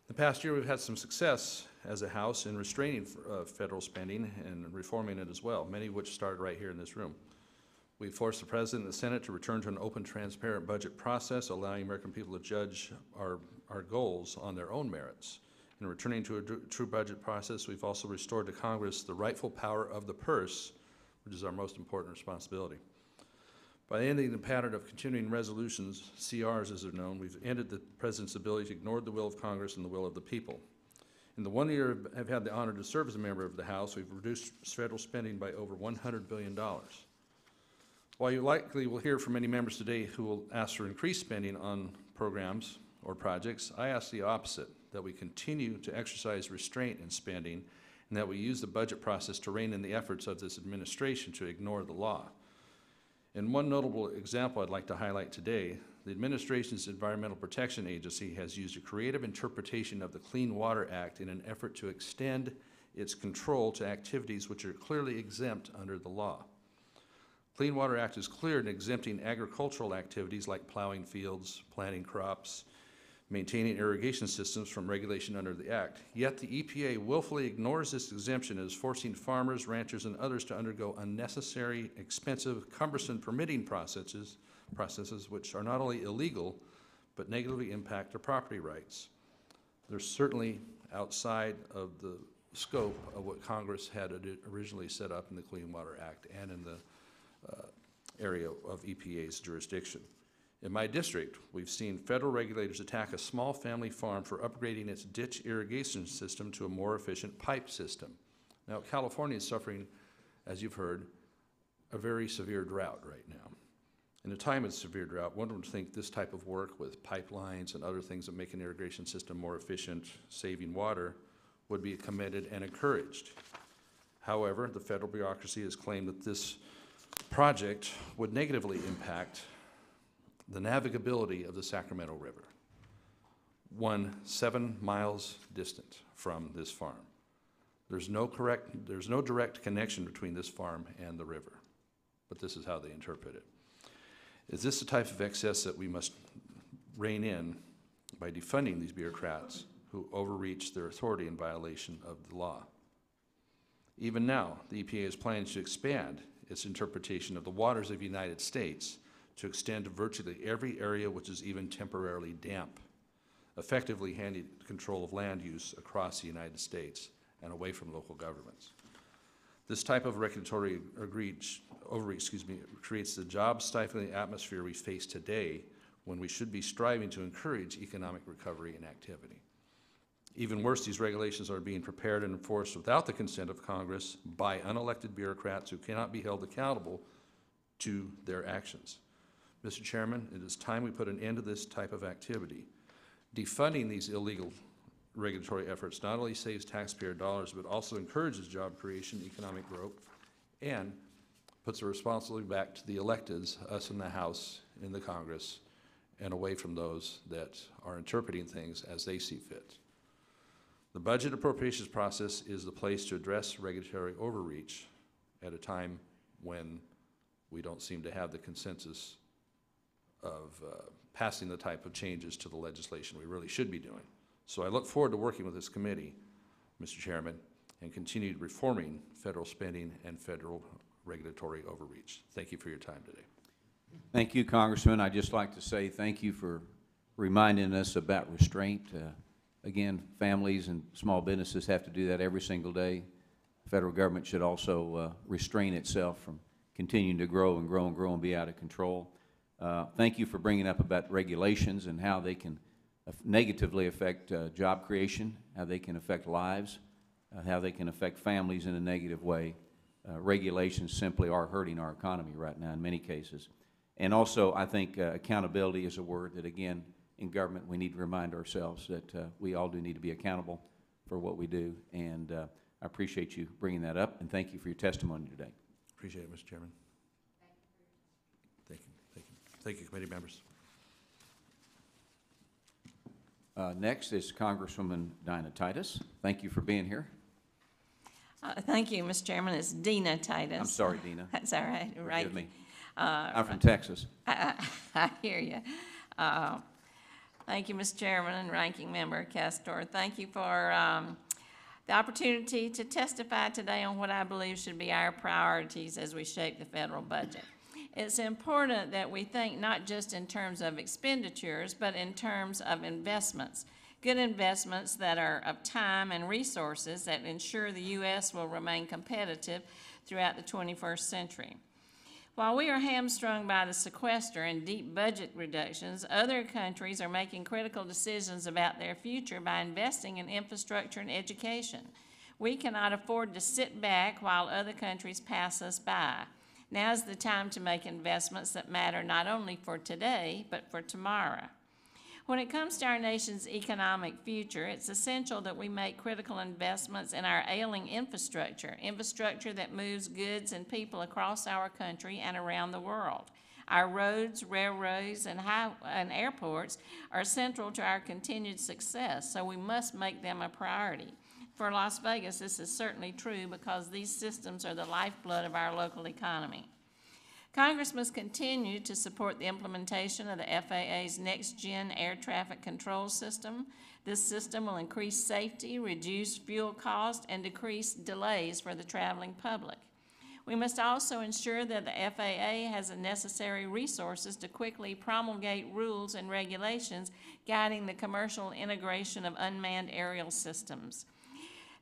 The past year, we've had some success as a House in restraining federal spending and reforming it as well, many of which started right here in this room. We forced the President and the Senate to return to an open, transparent budget process, allowing American people to judge our goals on their own merits. In returning to a true budget process, we've also restored to Congress the rightful power of the purse, which is our most important responsibility. By ending the pattern of continuing resolutions, CRs as they're known, we've ended the President's ability to ignore the will of Congress and the will of the people. In the 1 year I've had the honor to serve as a member of the House, we've reduced federal spending by over $100 billion. While you likely will hear from many members today who will ask for increased spending on programs or projects, I ask the opposite, that we continue to exercise restraint in spending and that we use the budget process to rein in the efforts of this administration to ignore the law. And one notable example I'd like to highlight today, the administration's Environmental Protection Agency has used a creative interpretation of the Clean Water Act in an effort to extend its control to activities which are clearly exempt under the law. Clean Water Act is clear in exempting agricultural activities like plowing fields, planting crops, maintaining irrigation systems from regulation under the Act. Yet the EPA willfully ignores this exemption and is forcing farmers, ranchers, and others to undergo unnecessary, expensive, cumbersome permitting processes which are not only illegal, but negatively impact their property rights. They're certainly outside of the
scope of what Congress had originally set up in the Clean Water Act and in the area of EPA's jurisdiction. In my district, we've seen federal regulators attack a small family farm for upgrading its ditch irrigation system to a more efficient pipe system. Now, California is suffering, as you've heard, a very severe drought right now. In a time of severe drought, one would think this type of work with pipelines and other things that make an irrigation system more efficient, saving water, would be commended and encouraged. However, the federal bureaucracy has claimed that this project would negatively impact the navigability of the Sacramento River, 7 miles distant from this farm. There's no direct connection between this farm and the river, but this is how they interpret it. Is this the type of excess that we must rein in by defunding these bureaucrats who overreach their authority in violation of the law? Even now, the EPA is planning to expand its interpretation of the waters of the United States to extend to virtually every area which is even temporarily damp, effectively handing control of land use across the United States and away from local governments. This type of regulatory overreach creates the job-stifling atmosphere we face today when we should be striving to encourage economic recovery and activity. Even worse, these regulations are being prepared and enforced without the consent of Congress by unelected bureaucrats who cannot be held accountable to their actions. Mr. Chairman, it is time we put an end to this type of activity. Defunding these illegal regulatory efforts not only saves taxpayer dollars, but also encourages job creation, economic growth, and puts the responsibility back to the electeds, us in the House, in the Congress, and away from those that are interpreting things as they see fit. The budget appropriations process is the place to address regulatory overreach at a time when we don't seem to have the consensus of passing the type of changes to the legislation we really should be doing. So I look forward to working with this committee, Mr. Chairman, and continued reforming federal spending and federal regulatory overreach. Thank you for your time today.
Thank you, Congressman. I'd just like to say thank you for reminding us about restraint. Again, families and small businesses have to do that every single day. The federal government should also restrain itself from continuing to grow and grow and grow and be out of control. Thank you for bringing up about regulations and how they can negatively affect job creation, how they can affect lives, how they can affect families in a negative way. Regulations simply are hurting our economy right now in many cases. And also, I think accountability is a word that, again, in government, we need to remind ourselves that we all do need to be accountable for what we do. And I appreciate you bringing that up, and thank you for your testimony today.
Appreciate it, Mr. Chairman. Thank you. Thank you. Thank you, committee members.
Next is Congresswoman Dina Titus. Thank you for being here.
Thank you, Mr. Chairman. It's Dina Titus.
I'm sorry, Dina.
That's all right.
Forgive me. I'm from Texas.
I hear you. Thank you, Mr. Chairman and Ranking Member Castor. Thank you for the opportunity to testify today on what I believe should be our priorities as we shape the federal budget. It's important that we think not just in terms of expenditures, but in terms of investments. Good investments that are of time and resources that ensure the U.S. will remain competitive throughout the 21st century. While we are hamstrung by the sequester and deep budget reductions, other countries are making critical decisions about their future by investing in infrastructure and education. We cannot afford to sit back while other countries pass us by. Now is the time to make investments that matter not only for today, but for tomorrow. When it comes to our nation's economic future, it's essential that we make critical investments in our ailing infrastructure that moves goods and people across our country and around the world. Our roads, railroads, and airports are central to our continued success, so we must make them a priority. For Las Vegas, this is certainly true because these systems are the lifeblood of our local economy. Congress must continue to support the implementation of the FAA's next-gen air traffic control system. This system will increase safety, reduce fuel costs, and decrease delays for the traveling public. We must also ensure that the FAA has the necessary resources to quickly promulgate rules and regulations guiding the commercial integration of unmanned aerial systems.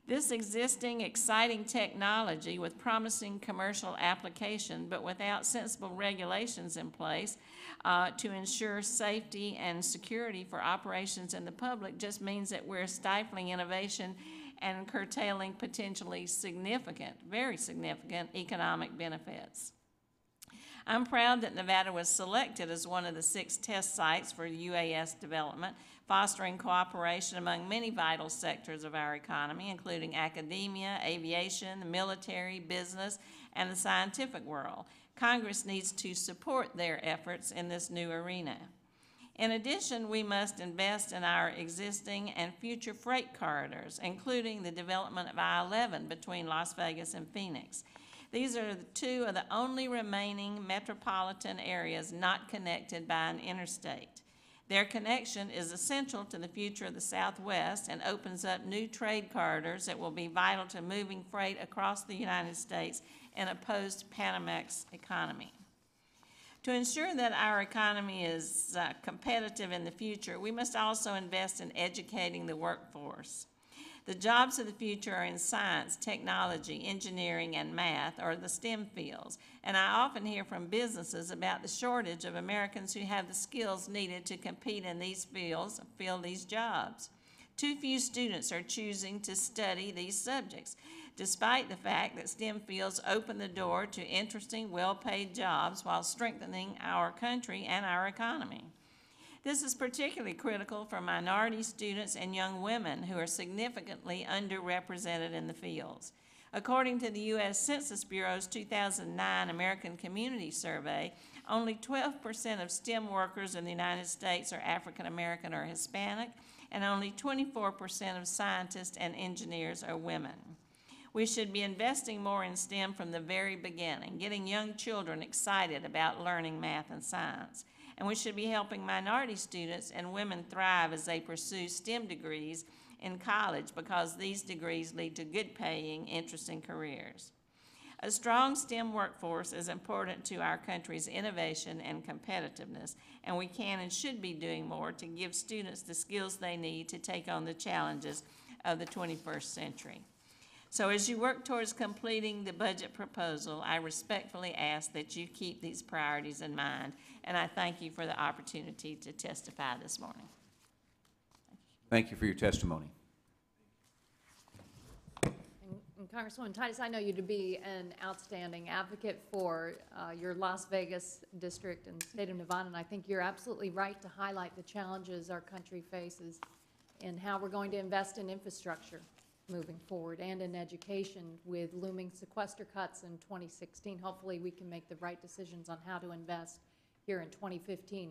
This existing exciting technology with promising commercial application, but without sensible regulations in place to ensure safety and security for operations in the public, just means that we're stifling innovation and curtailing potentially significant, very significant economic benefits. I'm proud that Nevada was selected as one of the 6 test sites for UAS development, fostering cooperation among many vital sectors of our economy, including academia, aviation, the military, business, and the scientific world. Congress needs to support their efforts in this new arena. In addition, we must invest in our existing and future freight corridors, including the development of I-11 between Las Vegas and Phoenix. These are 2 of the only remaining metropolitan areas not connected by an interstate. Their connection is essential to the future of the Southwest and opens up new trade corridors that will be vital to moving freight across the United States in a post-Panamex economy. To ensure that our economy is competitive in the future, we must also invest in educating the workforce. The jobs of the future are in science, technology, engineering, and math, or the STEM fields. And I often hear from businesses about the shortage of Americans who have the skills needed to compete in these fields, fill these jobs. Too few students are choosing to study these subjects, despite the fact that STEM fields open the door to interesting, well-paid jobs while strengthening our country and our economy. This is particularly critical for minority students and young women who are significantly underrepresented in the fields. According to the U.S. Census Bureau's 2009 American Community Survey, only 12% of STEM workers in the United States are African American or Hispanic, and only 24% of scientists and engineers are women. We should be investing more in STEM from the very beginning, getting young children excited about learning math and science. And we should be helping minority students and women thrive as they pursue STEM degrees in college, because these degrees lead to good paying, interesting careers. A strong STEM workforce is important to our country's innovation and competitiveness, and we can and should be doing more to give students the skills they need to take on the challenges of the 21st century. So as you work towards completing the budget proposal, I respectfully ask that you keep these priorities in mind, and I thank you for the opportunity to testify this morning.
Thank you for your testimony.
And Congresswoman Titus, I know you to be an outstanding advocate for your Las Vegas district and state of Nevada, and I think you're absolutely right to highlight the challenges our country faces and how we're going to invest in infrastructure moving forward and in education with looming sequester cuts in 2016. Hopefully we can make the right decisions on how to invest here in 2015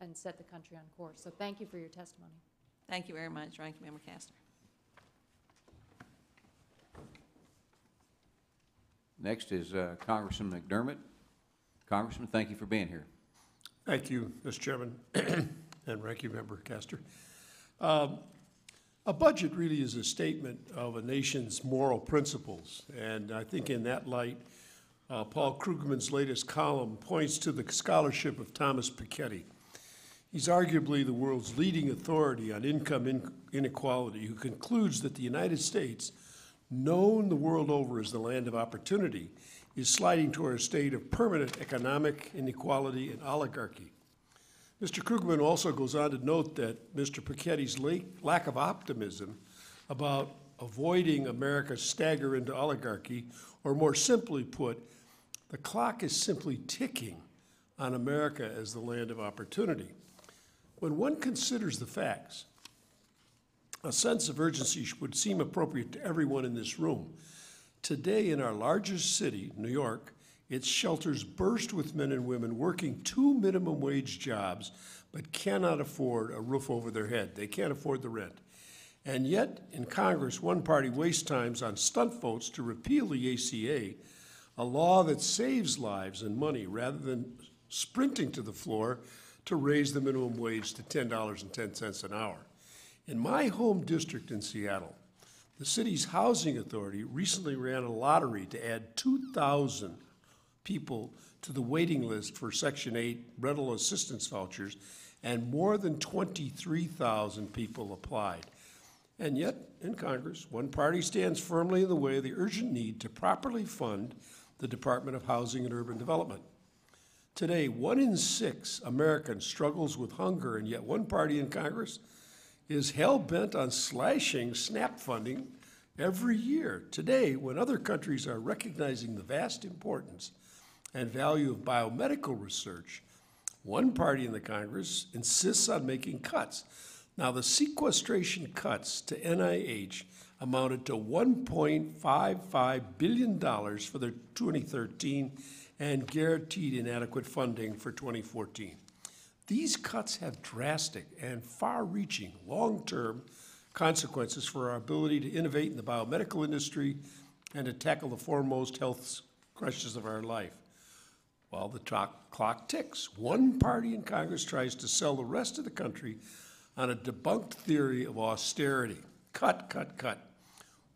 and set the country on course. So thank you for your testimony.
Thank you very much, Ranking Member Castor.
Next is Congressman McDermott. Congressman, thank you for being here.
Thank you, Mr. Chairman and Ranking Member Castor. A budget really is a statement of a nation's moral principles, and I think in that light, Paul Krugman's latest column points to the scholarship of Thomas Piketty. He's arguably the world's leading authority on income inequality, who concludes that the United States, known the world over as the land of opportunity, is sliding toward a state of permanent economic inequality and oligarchy. Mr. Krugman also goes on to note that Mr. Piketty's lack of optimism about avoiding America's stagger into oligarchy, or more simply put, the clock is simply ticking on America as the land of opportunity. When one considers the facts, a sense of urgency would seem appropriate to everyone in this room. Today in our largest city, New York, its shelters burst with men and women working 2 minimum wage jobs, but cannot afford a roof over their head. They can't afford the rent. And yet, in Congress, one party wastes time on stunt votes to repeal the ACA, a law that saves lives and money, rather than sprinting to the floor to raise the minimum wage to $10.10 an hour. In my home district in Seattle, the city's housing authority recently ran a lottery to add 2,000 people to the waiting list for Section 8 rental assistance vouchers, and more than 23,000 people applied. And yet, in Congress, one party stands firmly in the way of the urgent need to properly fund the Department of Housing and Urban Development. Today, 1 in 6 Americans struggles with hunger, and yet one party in Congress is hell-bent on slashing SNAP funding every year. Today, when other countries are recognizing the vast importance and value of biomedical research, one party in the Congress insists on making cuts. Now, the sequestration cuts to NIH amounted to $1.55 billion for their 2013 and guaranteed inadequate funding for 2014. These cuts have drastic and far-reaching long-term consequences for our ability to innovate in the biomedical industry and to tackle the foremost health questions of our life. While the clock ticks, one party in Congress tries to sell the rest of the country on a debunked theory of austerity. Cut, cut, cut.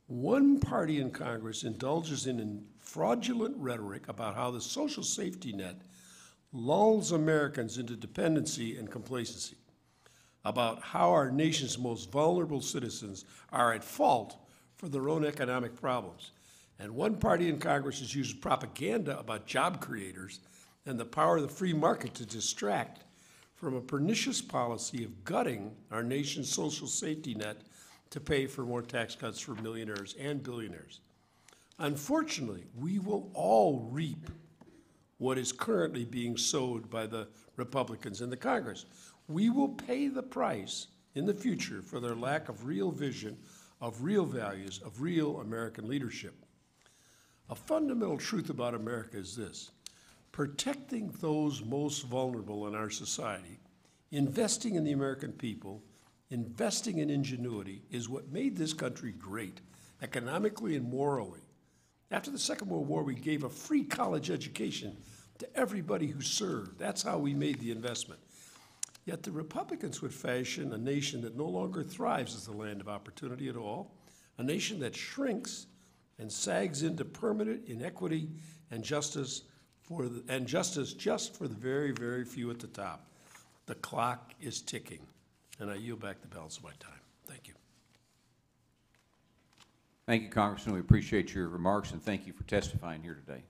One party in Congress indulges in fraudulent rhetoric about how the social safety net lulls Americans into dependency and complacency, about how our nation's most vulnerable citizens are at fault for their own economic problems. And one party in Congress has used propaganda about job creators and the power of the free market to distract from a pernicious policy of gutting our nation's social safety net to pay for more tax cuts for millionaires and billionaires. Unfortunately, we will all reap what is currently being sowed by the Republicans in the Congress. We will pay the price in the future for their lack of real vision, of real values, of real American leadership. A fundamental truth about America is this: protecting those most vulnerable in our society, investing in the American people, investing in ingenuity is what made this country great, economically and morally. After the Second World War, we gave a free college education to everybody who served. That's how we made the investment. Yet the Republicans would fashion a nation that no longer thrives as the land of opportunity at all, a nation that shrinks and sags into permanent inequity and justice just for the very, very few at the top. The clock is ticking, and I yield back the balance of my time. Thank you.
Thank you, Congressman. We appreciate your remarks, and thank you for testifying here today.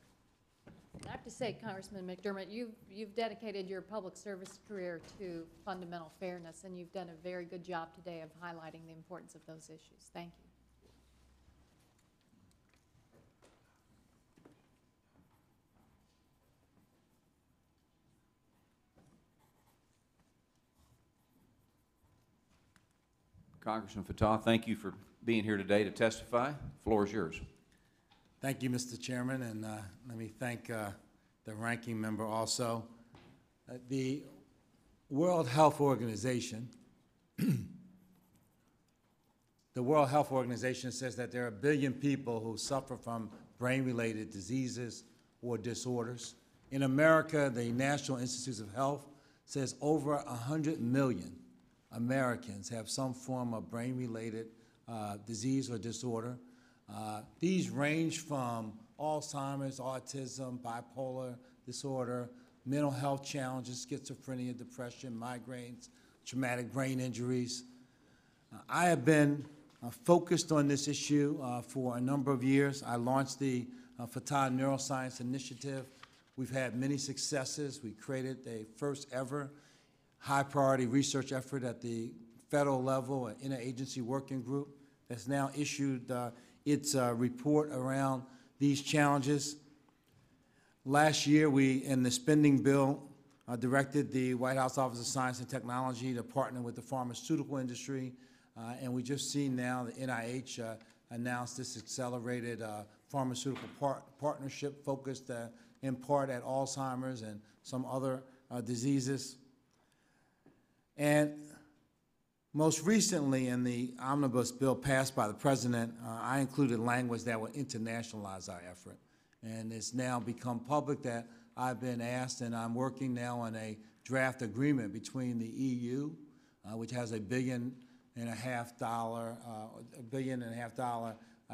I have to say, Congressman McDermott, you've dedicated your public service career to fundamental fairness, and you've done a very good job today of highlighting the importance of those issues. Thank you.
Congressman Fattah, thank you for being here today to testify. The floor is yours.
Thank you, Mr. Chairman, and let me thank the ranking member also. The World Health Organization, says that there are 1 billion people who suffer from brain-related diseases or disorders. In America, the National Institutes of Health says over 100 million Americans have some form of brain-related disease or disorder. These range from Alzheimer's, autism, bipolar disorder, mental health challenges, schizophrenia, depression, migraines, traumatic brain injuries. I have been focused on this issue for a number of years. I launched the Fattah Neuroscience Initiative. We've had many successes. We created a first ever high-priority research effort at the federal level, an interagency working group that's now issued its report around these challenges. Last year, we, in the spending bill, directed the White House Office of Science and Technology to partner with the pharmaceutical industry, and we just see now the NIH announced this accelerated pharmaceutical partnership focused in part at Alzheimer's and some other diseases. And most recently, in the omnibus bill passed by the President, I included language that would internationalize our effort. And it's now become public that I've been asked, and I'm working now on a draft agreement between the EU, which has $1.5 billion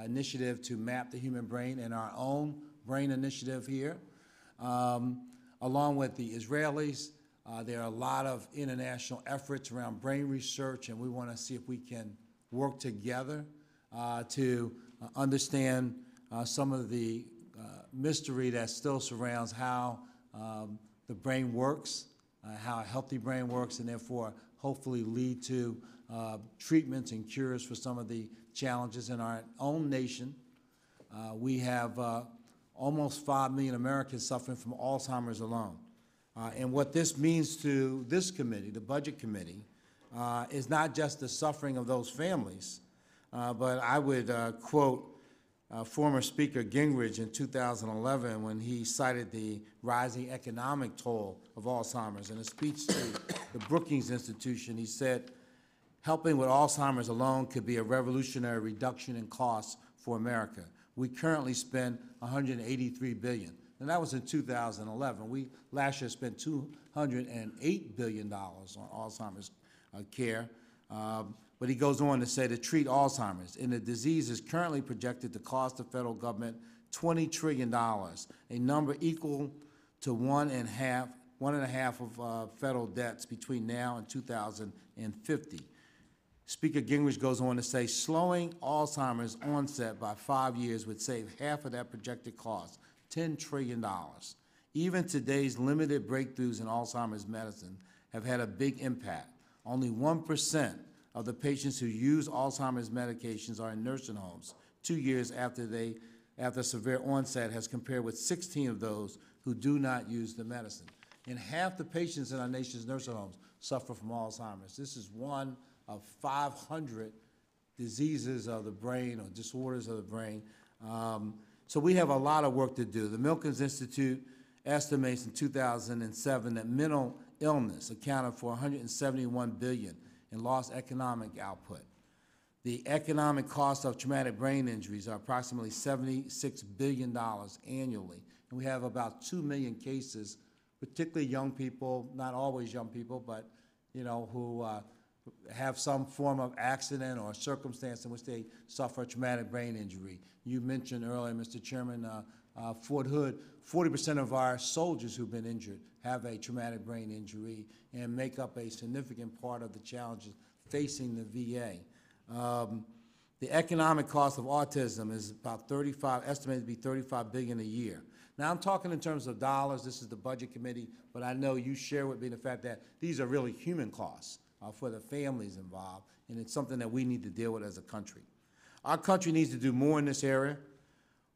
initiative to map the human brain, and our own brain initiative here, along with the Israelis. There are a lot of international efforts around brain research, and we want to see if we can work together to understand some of the mystery that still surrounds how the brain works, how a healthy brain works, and therefore hopefully lead to treatments and cures for some of the challenges in our own nation. We have almost 5 million Americans suffering from Alzheimer's alone. And what this means to this committee, the Budget Committee, is not just the suffering of those families, but I would quote former Speaker Gingrich in 2011 when he cited the rising economic toll of Alzheimer's. In a speech to the Brookings Institution, he said, helping with Alzheimer's alone could be a revolutionary reduction in costs for America. We currently spend $183 billion. And that was in 2011. We last year spent $208 billion on Alzheimer's care. But he goes on to say to treat Alzheimer's, and the disease is currently projected to cost the federal government $20 trillion, a number equal to one and a half of federal debts between now and 2050. Speaker Gingrich goes on to say, slowing Alzheimer's onset by 5 years would save half of that projected cost, $10 trillion. Even today's limited breakthroughs in Alzheimer's medicine have had a big impact. Only 1% of the patients who use Alzheimer's medications are in nursing homes 2 years after severe onset, as compared with 16 of those who do not use the medicine. And half the patients in our nation's nursing homes suffer from Alzheimer's. This is one of 500 diseases of the brain or disorders of the brain. So we have a lot of work to do. The Milken Institute estimates in 2007 that mental illness accounted for $171 billion in lost economic output. The economic cost of traumatic brain injuries are approximately $76 billion annually. And we have about 2 million cases, particularly young people, not always young people, but who have some form of accident or circumstance in which they suffer a traumatic brain injury. You mentioned earlier, Mr. Chairman, Fort Hood, 40% of our soldiers who've been injured have a traumatic brain injury and make up a significant part of the challenges facing the VA. The economic cost of autism is about estimated to be $35 billion a year. Now, I'm talking in terms of dollars. This is the Budget Committee, but I know you share with me the fact that these are really human costs for the families involved, and it's something that we need to deal with as a country. Our country needs to do more in this area.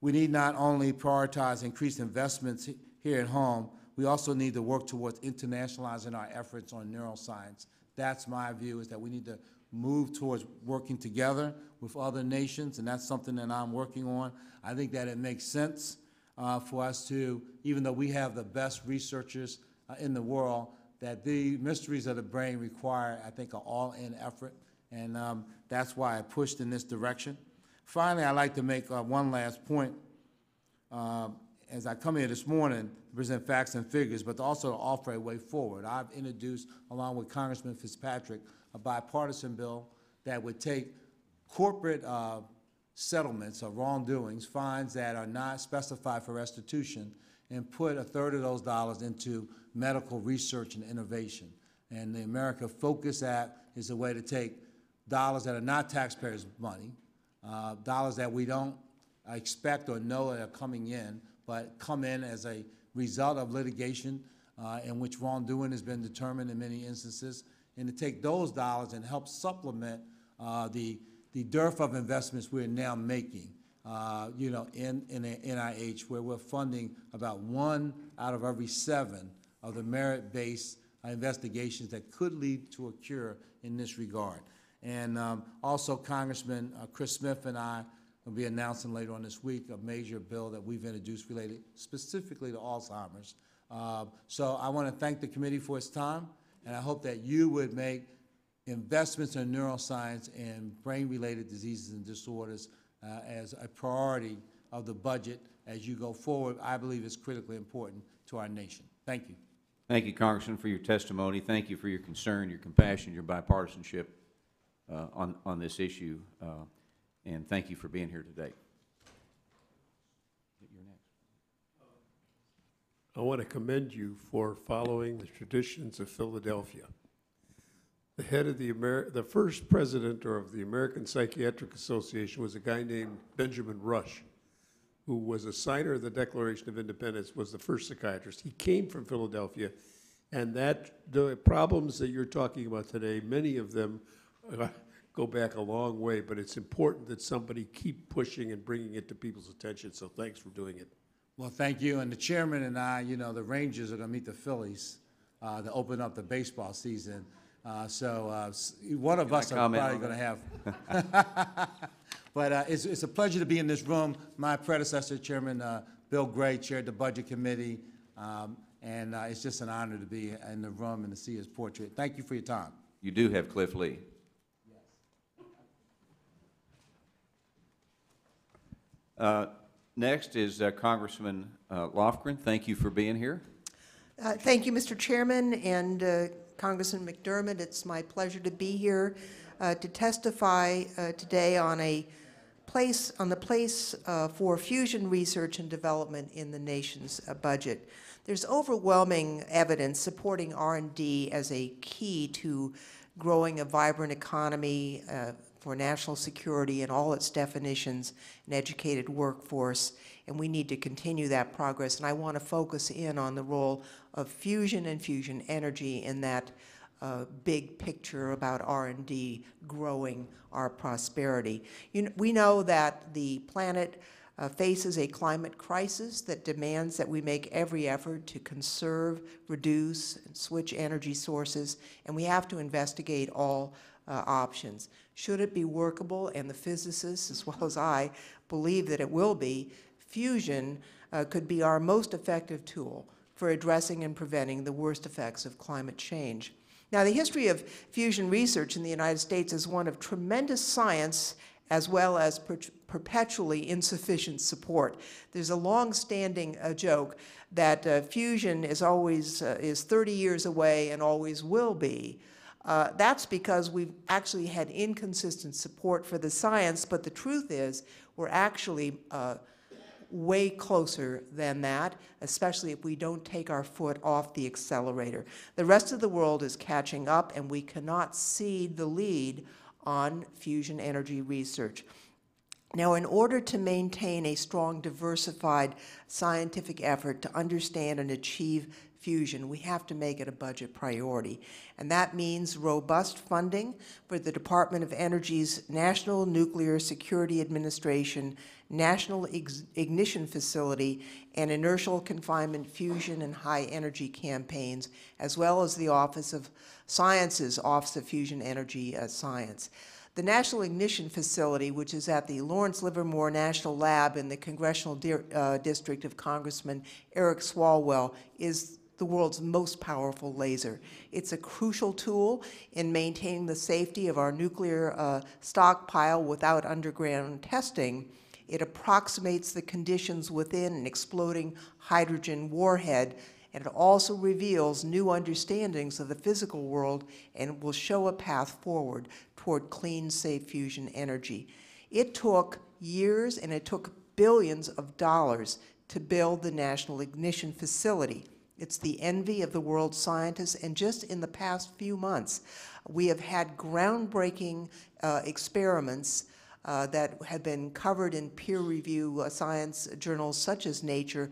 We need not only prioritize increased investments here at home, we also need to work towards internationalizing our efforts on neuroscience. That's my view, is that we need to move towards working together with other nations, and that's something that I'm working on. I think that it makes sense for us to, even though we have the best researchers in the world, that the mysteries of the brain require, I think, an all-in effort, and that's why I pushed in this direction. Finally, I'd like to make one last point. As I come here this morning to present facts and figures, but also to offer a way forward. I've introduced, along with Congressman Fitzpatrick, a bipartisan bill that would take corporate settlements of wrongdoings, fines that are not specified for restitution, and put a third of those dollars into medical research and innovation. And the America Focus Act is a way to take dollars that are not taxpayers' money, dollars that we don't expect or know that are coming in, but come in as a result of litigation in which wrongdoing has been determined in many instances, and to take those dollars and help supplement the dearth of investments we're now making, in the NIH, where we're funding about 1 out of every 7 of the merit-based investigations that could lead to a cure in this regard. And also, Congressman Chris Smith and I will be announcing later on this week a major bill that we've introduced related specifically to Alzheimer's. So I want to thank the committee for its time, and I hope that you would make investments in neuroscience and brain-related diseases and disorders as a priority of the budget as you go forward. I believe it's critically important to our nation. Thank you.
Thank you, Congressman, for your testimony. Thank you for your concern, your compassion, your bipartisanship on this issue, and thank you for being here today. You're next.
I want to commend you for following the traditions of Philadelphia. the head of the first president of the American Psychiatric Association was a guy named Benjamin Rush, who was a signer of the Declaration of Independence, was the first psychiatrist. He came from Philadelphia, and the problems that you're talking about today, many of them go back a long way, but it's important that somebody keep pushing and bringing it to people's attention, so thanks for doing it.
Well, thank you. And the chairman and I, you know, the Rangers are going to meet the Phillies to open up the baseball season. So one of us are probably going to have. But it's a pleasure to be in this room. My predecessor, Chairman Bill Gray, chaired the Budget Committee. And it's just an honor to be in the room and to see his portrait. Thank you for your time.
You do have Cliff Lee. Next is Congressman Lofgren. Thank you for being here.
Thank you, Mr. Chairman, and Congressman McDermott. It's my pleasure to be here to testify today on the place for fusion research and development in the nation's budget. There's overwhelming evidence supporting R&D as a key to growing a vibrant economy for national security in all its definitions, an educated workforce, and we need to continue that progress. And I want to focus in on the role of fusion and fusion energy in that big picture about R&D growing our prosperity. We know that the planet faces a climate crisis that demands that we make every effort to conserve, reduce, and switch energy sources, and we have to investigate all options. Should it be workable, and the physicists as well as I believe that it will be, fusion could be our most effective tool for addressing and preventing the worst effects of climate change. Now, the history of fusion research in the United States is one of tremendous science as well as perpetually insufficient support. There's a long-standing joke that fusion is always 30 years away and always will be. That's because we've actually had inconsistent support for the science, but the truth is we're actually way closer than that, especially if we don't take our foot off the accelerator. The rest of the world is catching up, and we cannot cede the lead on fusion energy research. Now, in order to maintain a strong, diversified scientific effort to understand and achieve fusion, we have to make it a budget priority. And that means robust funding for the Department of Energy's National Nuclear Security Administration, National Ignition Facility, and inertial confinement fusion and high energy campaigns, as well as the Office of Science's Office of Fusion Energy Science. The National Ignition Facility, which is at the Lawrence Livermore National Lab in the Congressional District of Congressman Eric Swalwell, is the world's most powerful laser. It's a crucial tool in maintaining the safety of our nuclear stockpile without underground testing. It approximates the conditions within an exploding hydrogen warhead, and it also reveals new understandings of the physical world and will show a path forward toward clean, safe fusion energy. It took years and it took billions of dollars to build the National Ignition Facility. It's the envy of the world's scientists, and just in the past few months, we have had groundbreaking experiments that have been covered in peer review science journals such as Nature.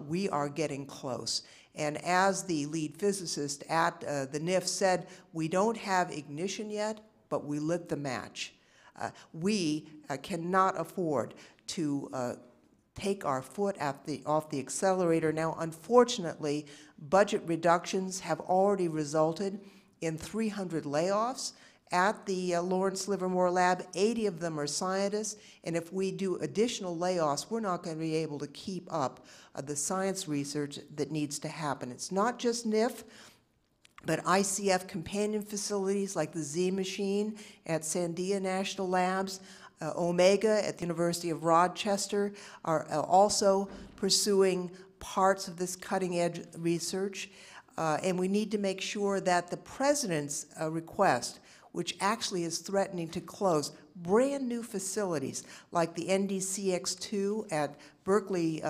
We are getting close. And as the lead physicist at the NIF said, we don't have ignition yet, but we lit the match. We cannot afford to take our foot off the accelerator. Now, unfortunately, budget reductions have already resulted in 300 layoffs at the Lawrence Livermore Lab. 80 of them are scientists, and if we do additional layoffs, we're not going to be able to keep up the science research that needs to happen. It's not just NIF, but ICF companion facilities like the Z machine at Sandia National Labs, Omega at the University of Rochester are also pursuing parts of this cutting-edge research, and we need to make sure that the President's request, which actually is threatening to close brand new facilities like the NDCX2 at Berkeley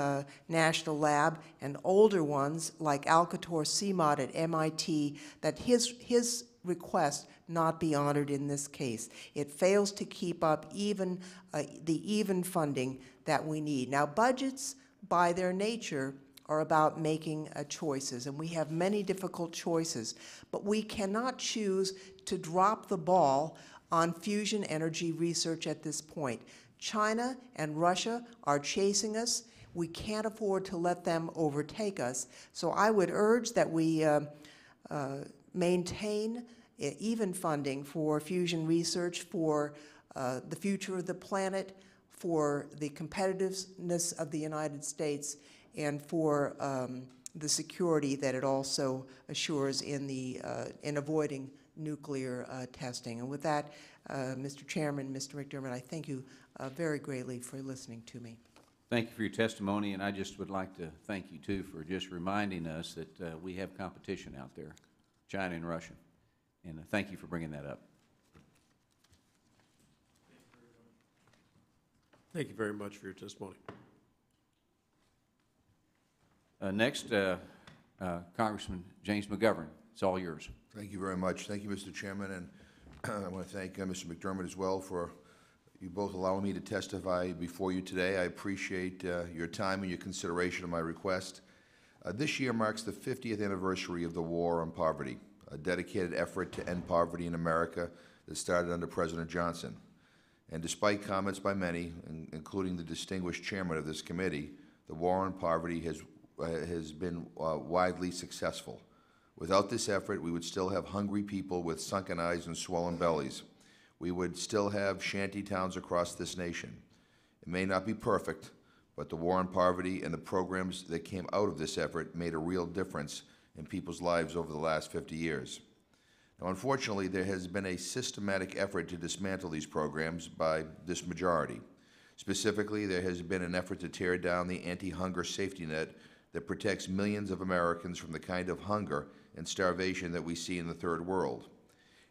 National Lab and older ones like Alcator CMOD at MIT, that his request not be honored in this case. It fails to keep up even the even funding that we need. Now, budgets, by their nature, are about making choices, and we have many difficult choices, but we cannot choose to drop the ball on fusion energy research at this point. China and Russia are chasing us. We can't afford to let them overtake us. So I would urge that we maintain even funding for fusion research, for the future of the planet, for the competitiveness of the United States, and for the security that it also assures in avoiding nuclear testing. And with that, Mr. Chairman, Mr. McDermott, I thank you very greatly for listening to me.
Thank you for your testimony, and I just would like to thank you, too, for just reminding us that we have competition out there, China and Russia, and thank you for bringing that up.
Thank you very much for your testimony.
Next, Congressman James McGovern. It's all yours.
Thank you very much. Thank you, Mr. Chairman, and I want to thank Mr. McDermott as well for you both allowing me to testify before you today. I appreciate your time and your consideration of my request. This year marks the 50th anniversary of the War on Poverty, a dedicated effort to end poverty in America that started under President Johnson. And despite comments by many, including the distinguished chairman of this committee, the War on Poverty has been widely successful. Without this effort, we would still have hungry people with sunken eyes and swollen bellies. We would still have shanty towns across this nation. It may not be perfect, but the War on Poverty and the programs that came out of this effort made a real difference in people's lives over the last 50 years. Now, unfortunately, there has been a systematic effort to dismantle these programs by this majority. Specifically, there has been an effort to tear down the anti-hunger safety net that protects millions of Americans from the kind of hunger and starvation that we see in the Third World.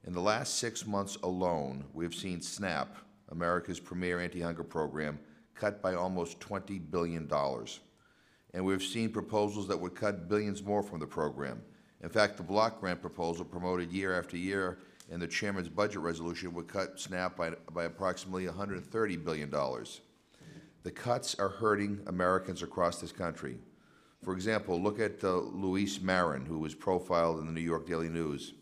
In the last 6 months alone, we've seen SNAP, America's premier anti-hunger program, cut by almost $20 billion. And we've seen proposals that would cut billions more from the program. In fact, the block grant proposal promoted year after year in the chairman's budget resolution would cut SNAP by approximately $130 billion. The cuts are hurting Americans across this country. For example, look at Luis Marin, who was profiled in the New York Daily News.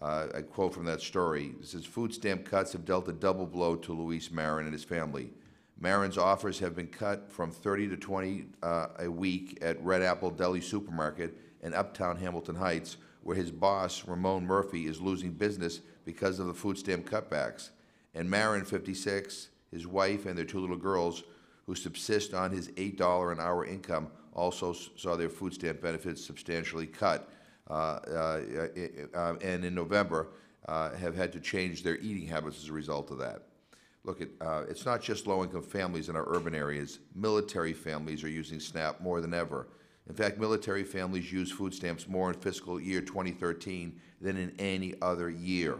I quote from that story. It says, "Food stamp cuts have dealt a double blow to Luis Marin and his family. Marin's offers have been cut from 30 to 20 a week at Red Apple Deli Supermarket in Uptown Hamilton Heights, where his boss, Ramon Murphy, is losing business because of the food stamp cutbacks. And Marin, 56, his wife, and their 2 little girls, who subsist on his $8 an hour income, also saw their food stamp benefits substantially cut, and in November have had to change their eating habits as a result of that. Look, it's not just low-income families in our urban areas. Military families are using SNAP more than ever. In fact, military families use food stamps more in fiscal year 2013 than in any other year.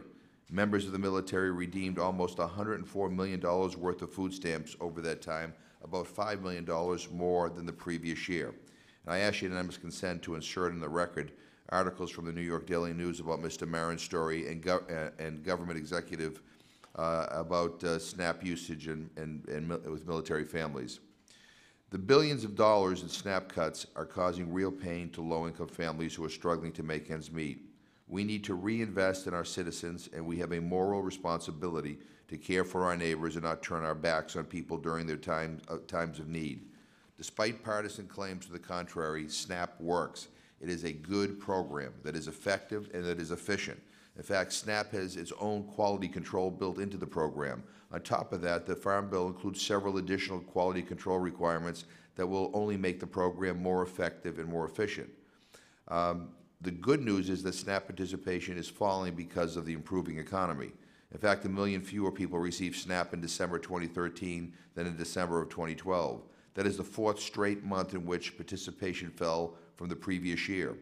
Members of the military redeemed almost $104 million worth of food stamps over that time, about $5 million more than the previous year. And I ask unanimous consent to insert in the record articles from the New York Daily News about Mr. Marin's story and government executive about SNAP usage with military families. The billions of dollars in SNAP cuts are causing real pain to low-income families who are struggling to make ends meet. We need to reinvest in our citizens, and we have a moral responsibility to care for our neighbors and not turn our backs on people during their times of need. Despite partisan claims to the contrary, SNAP works. It is a good program that is effective and that is efficient. In fact, SNAP has its own quality control built into the program. On top of that, the Farm Bill includes several additional quality control requirements that will only make the program more effective and more efficient. The good news is that SNAP participation is falling because of the improving economy. In fact, 1 million fewer people received SNAP in December 2013 than in December of 2012. That is the 4th straight month in which participation fell from the previous year.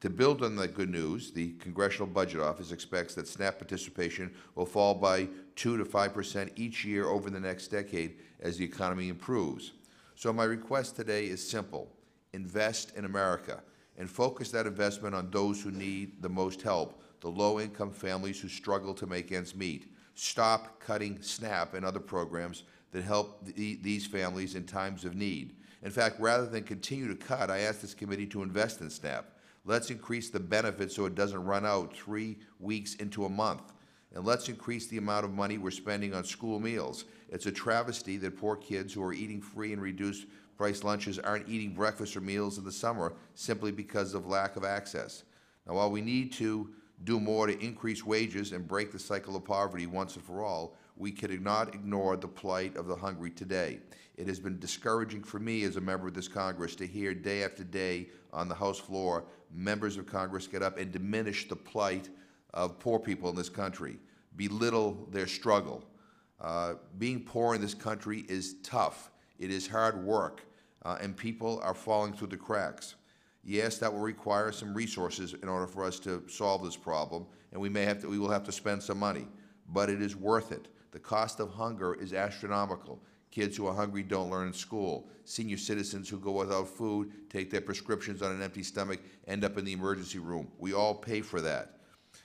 To build on that good news, the Congressional Budget Office expects that SNAP participation will fall by 2 to 5% each year over the next decade as the economy improves. So my request today is simple. Invest in America. and focus that investment on those who need the most help, the low-income families who struggle to make ends meet. Stop cutting SNAP and other programs that help these families in times of need. In fact, rather than continue to cut, I ask this committee to invest in SNAP. Let's increase the benefit so it doesn't run out 3 weeks into a month. And let's increase the amount of money we're spending on school meals. It's a travesty that poor kids who are eating free and reduced price lunches aren't eating breakfast or meals in the summer simply because of lack of access. Now, while we need to do more to increase wages and break the cycle of poverty once and for all, we cannot ignore the plight of the hungry today. It has been discouraging for me as a member of this Congress to hear day after day on the House floor members of Congress get up and diminish the plight of poor people in this country, belittle their struggle. Being poor in this country is tough. It is hard work, and people are falling through the cracks. Yes, that will require some resources in order for us to solve this problem, and we will have to spend some money, but it is worth it. The cost of hunger is astronomical. Kids who are hungry don't learn in school. Senior citizens who go without food, take their prescriptions on an empty stomach, end up in the emergency room. We all pay for that.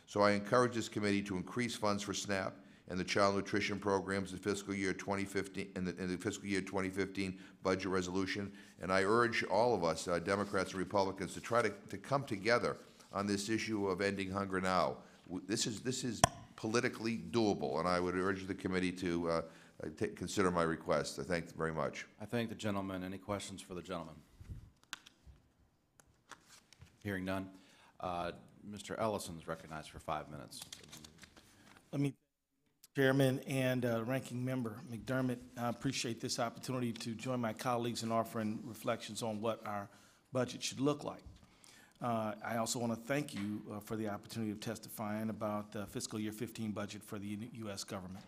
So I encourage this committee to increase funds for SNAP and the child nutrition programs in fiscal year 2015 in the fiscal year 2015 budget resolution. And I urge all of us, Democrats and Republicans, to try to come together on this issue of ending hunger now. This is politically doable, and I would urge the committee to consider my request. I thank you very much.
I thank the gentleman. Any questions for the gentleman? Hearing none. Mr. Ellison is recognized for 5 minutes.
Let me, Chairman and Ranking Member McDermott, I appreciate this opportunity to join my colleagues in offering reflections on what our budget should look like. I also want to thank you for the opportunity of testifying about the fiscal year 15 budget for the U.S. government.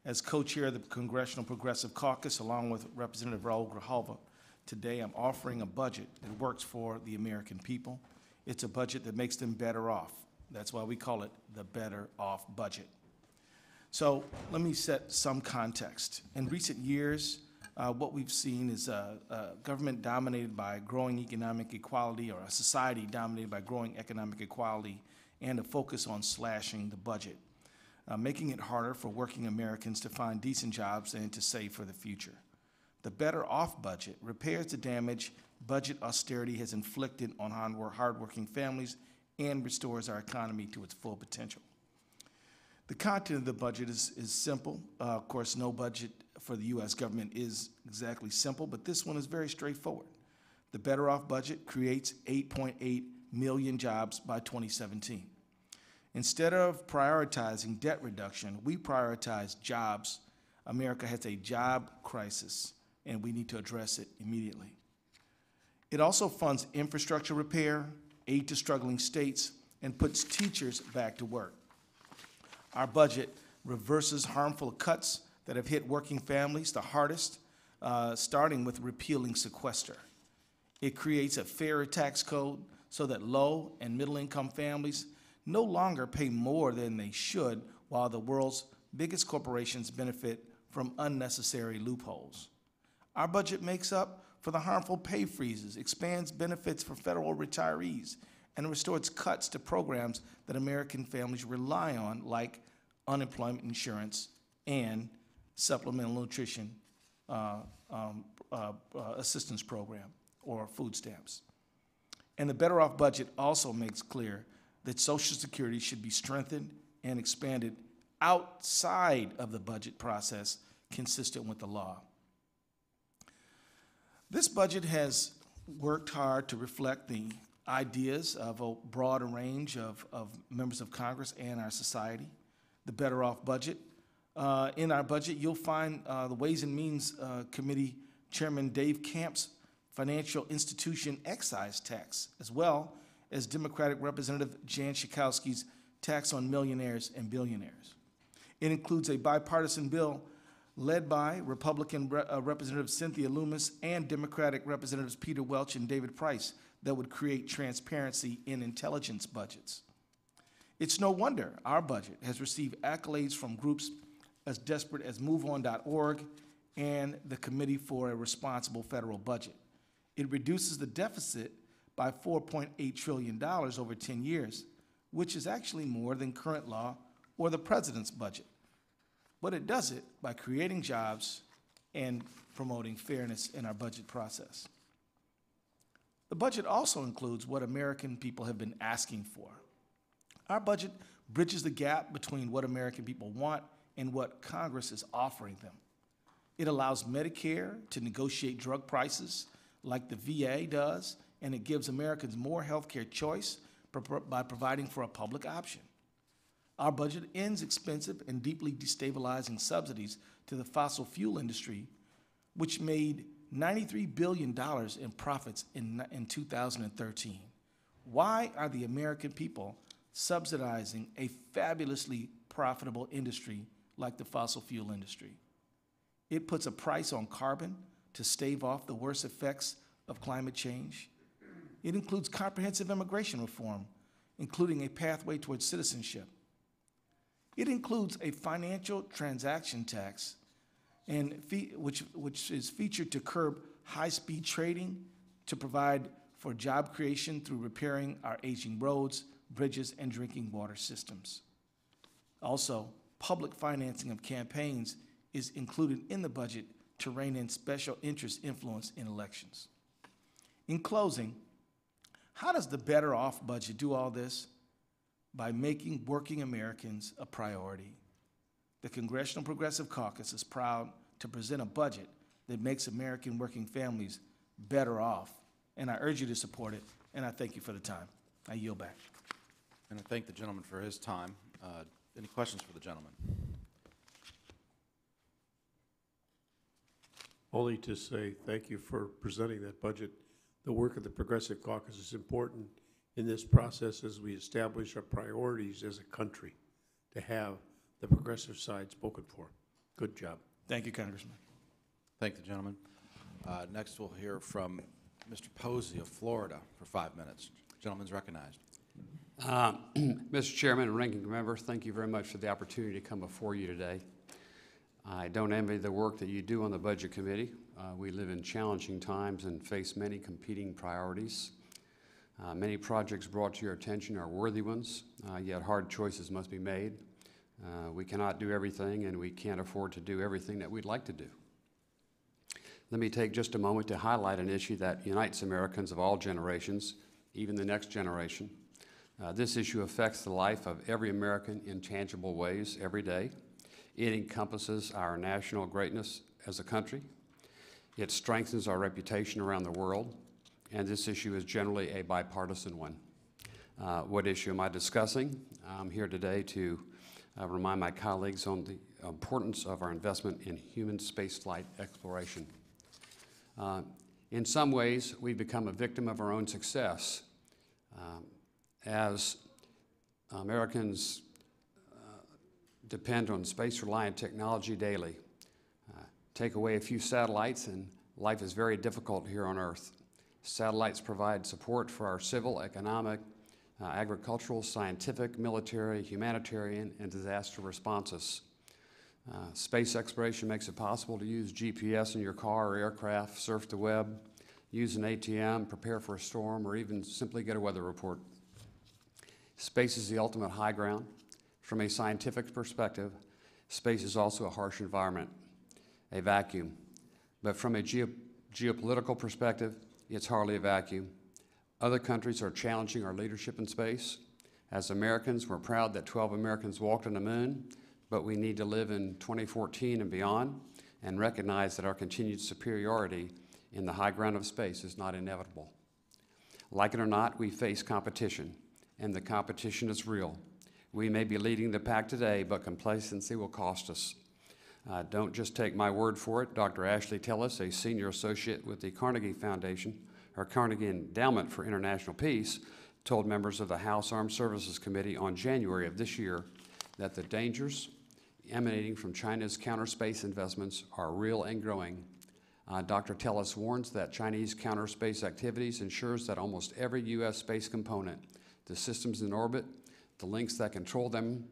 As co-chair of the Congressional Progressive Caucus, along with Representative Raul Grijalva, today I'm offering a budget that works for the American people. It's a budget that makes them better off. That's why we call it the Better Off budget. So let me set some context. In recent years, what we've seen is a government dominated by growing economic equality, or a society dominated by growing economic equality, and a focus on slashing the budget, making it harder for working Americans to find decent jobs and to save for the future. The Better Off budget repairs the damage budget austerity has inflicted on hardworking families and restores our economy to its full potential. The content of the budget is simple. Of course, no budget for the U.S. government is exactly simple, but this one is very straightforward. The Better Off budget creates 8.8 million jobs by 2017. Instead of prioritizing debt reduction, we prioritize jobs. America has a job crisis, and we need to address it immediately. It also funds infrastructure repair, aid to struggling states, and puts teachers back to work. Our budget reverses harmful cuts that have hit working families the hardest, starting with repealing sequester. It creates a fairer tax code so that low and middle-income families no longer pay more than they should, while the world's biggest corporations benefit from unnecessary loopholes. Our budget makes up for the harmful pay freezes, expands benefits for federal retirees, and restores cuts to programs that American families rely on, like unemployment insurance and supplemental nutrition assistance program, or food stamps. And the Better Off budget also makes clear that Social Security should be strengthened and expanded outside of the budget process, consistent with the law. This budget has worked hard to reflect the ideas of a broad range of members of Congress and our society. The Better Off budget. In our budget, you'll find the Ways and Means Committee Chairman Dave Camp's financial institution excise tax, as well as Democratic Representative Jan Schakowsky's tax on millionaires and billionaires. It includes a bipartisan bill led by Republican Representative Cynthia Lummis and Democratic Representatives Peter Welch and David Price that would create transparency in intelligence budgets. It's no wonder our budget has received accolades from groups as desperate as MoveOn.org and the Committee for a Responsible Federal Budget. It reduces the deficit by $4.8 trillion over 10 years, which is actually more than current law or the president's budget. But it does it by creating jobs and promoting fairness in our budget process. The budget also includes what American people have been asking for. Our budget bridges the gap between what American people want and what Congress is offering them. It allows Medicare to negotiate drug prices like the VA does, and it gives Americans more health care choice by providing for a public option. Our budget ends expensive and deeply destabilizing subsidies to the fossil fuel industry, which made $93 billion in profits in 2013. Why are the American people subsidizing a fabulously profitable industry like the fossil fuel industry? It puts a price on carbon to stave off the worst effects of climate change. It includes comprehensive immigration reform, including a pathway towards citizenship. It includes a financial transaction tax, which is featured to curb high-speed trading, to provide for job creation through repairing our aging roads, bridges, and drinking water systems. Also, public financing of campaigns is included in the budget to rein in special interest influence in elections. In closing, how does the Better Off budget do all this? By making working Americans a priority. The Congressional Progressive Caucus is proud to present a budget that makes American working families better off, and I urge you to support it, and I thank you for the time. I yield back.
And I thank the gentleman for his time. Any questions for the gentleman?
Only to say thank you for presenting that budget. The work of the Progressive Caucus is important in this process as we establish our priorities as a country to have the progressive side spoken for. Good job.
Thank you, Congressman.
Thank the gentleman. Next, we'll hear from Mr. Posey of Florida for 5 minutes. Gentleman's recognized.
Mr. Chairman and Ranking Member, thank you very much for the opportunity to come before you today. I don't envy the work that you do on the Budget Committee. We live in challenging times and face many competing priorities. Many projects brought to your attention are worthy ones, yet hard choices must be made. We cannot do everything, and we can't afford to do everything that we'd like to do. Let me take just a moment to highlight an issue that unites Americans of all generations, even the next generation. This issue affects the life of every American in tangible ways every day. It encompasses our national greatness as a country. It strengthens our reputation around the world, and this issue is generally a bipartisan one. What issue am I discussing? I'm here today to remind my colleagues on the importance of our investment in human spaceflight exploration. In some ways, we've become a victim of our own success. As Americans depend on space-reliant technology daily. Take away a few satellites and life is very difficult here on Earth. Satellites provide support for our civil, economic, agricultural, scientific, military, humanitarian, and disaster responses. Space exploration makes it possible to use GPS in your car or aircraft, surf the web, use an ATM, prepare for a storm, or even simply get a weather report. Space is the ultimate high ground. From a scientific perspective, space is also a harsh environment, a vacuum. But from a geopolitical perspective, it's hardly a vacuum. Other countries are challenging our leadership in space. As Americans, we're proud that 12 Americans walked on the moon, but we need to live in 2014 and beyond and recognize that our continued superiority in the high ground of space is not inevitable. Like it or not, we face competition, and the competition is real. We may be leading the pack today, but complacency will cost us. Don't just take my word for it. Dr. Ashley Tillis, a senior associate with the Carnegie Foundation, or Carnegie Endowment for International Peace, told members of the House Armed Services Committee on January of this year that the dangers emanating from China's counter space investments are real and growing. Dr. Tillis warns that Chinese counter space activities ensures that almost every U.S. space component, the systems in orbit, the links that control them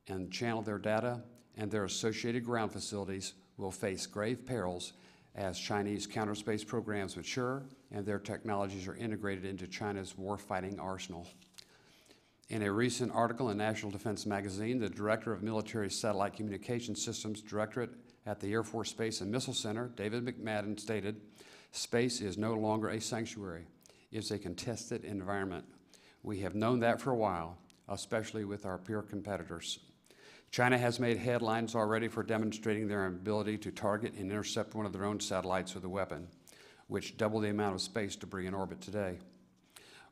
and channel their data, and their associated ground facilities will face grave perils as Chinese counter space programs mature and their technologies are integrated into China's warfighting arsenal. In a recent article in National Defense Magazine, the Director of Military Satellite Communication Systems Directorate at the Air Force Space and Missile Center, David McMadden, stated, "Space is no longer a sanctuary. It's a contested environment. We have known that for a while, especially with our peer competitors." China has made headlines already for demonstrating their ability to target and intercept one of their own satellites with a weapon, which double the amount of space debris in orbit today.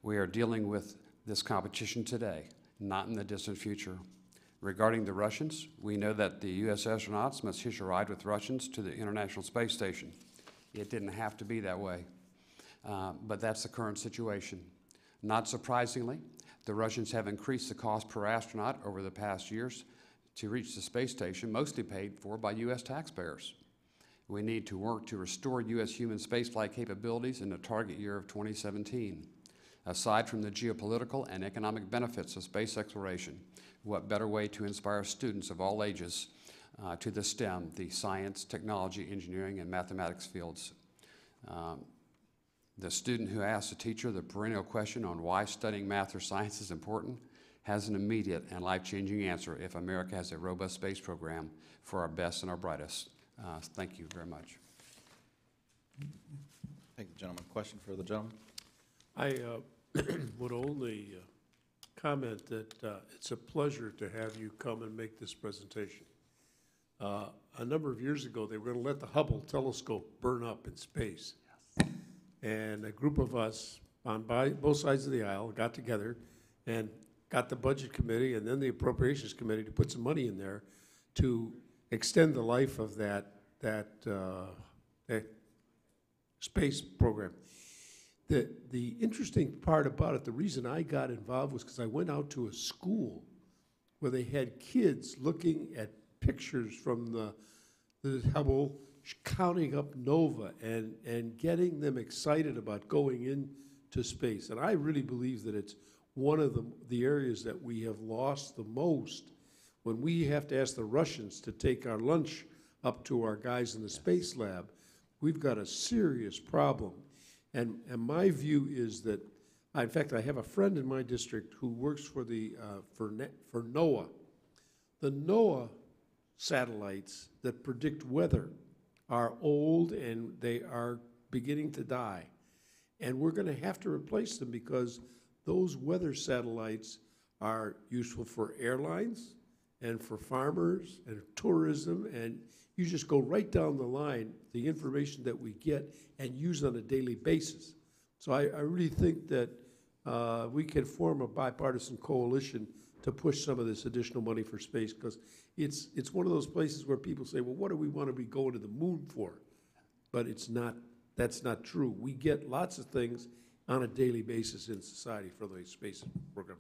We are dealing with this competition today, not in the distant future. Regarding the Russians, we know that the U.S. astronauts must hitch a ride with Russians to the International Space Station. It didn't have to be that way, but that's the current situation. Not surprisingly, the Russians have increased the cost per astronaut over the past years to reach the space station, mostly paid for by U.S. taxpayers. We need to work to restore U.S. human spaceflight capabilities in the target year of 2017. Aside from the geopolitical and economic benefits of space exploration, what better way to inspire students of all ages to the STEM, the science, technology, engineering, and mathematics fields. The student who asks the teacher the perennial question on why studying math or science is important has an immediate and life-changing answer if America has a robust space program for our best and our brightest. Thank you very much.
Thank the gentleman. Question for the gentleman?
I would only comment that it's a pleasure to have you come and make this presentation. A number of years ago, they were going to let the Hubble telescope burn up in space. Yes. And a group of us on both sides of the aisle got together and got the Budget Committee and then the Appropriations Committee to put some money in there to extend the life of that space program. The interesting part about it, the reason I got involved was because I went out to a school where they had kids looking at pictures from the Hubble, counting up nova and getting them excited about going into space. And I really believe that it's one of the areas that we have lost the most when we have to ask the Russians to take our lunch up to our guys in the space lab. We've got a serious problem. And my view is that, in fact, I have a friend in my district who works for for NOAA. The NOAA satellites that predict weather are old and they are beginning to die. And we're going to have to replace them because those weather satellites are useful for airlines and for farmers and tourism, and you just go right down the line, the information that we get and use on a daily basis. So I really think that we can form a bipartisan coalition to push some of this additional money for space, because it's one of those places where people say, well, what do we want to be going to the moon for? But that's not true. We get lots of things on a daily basis in society for the space program.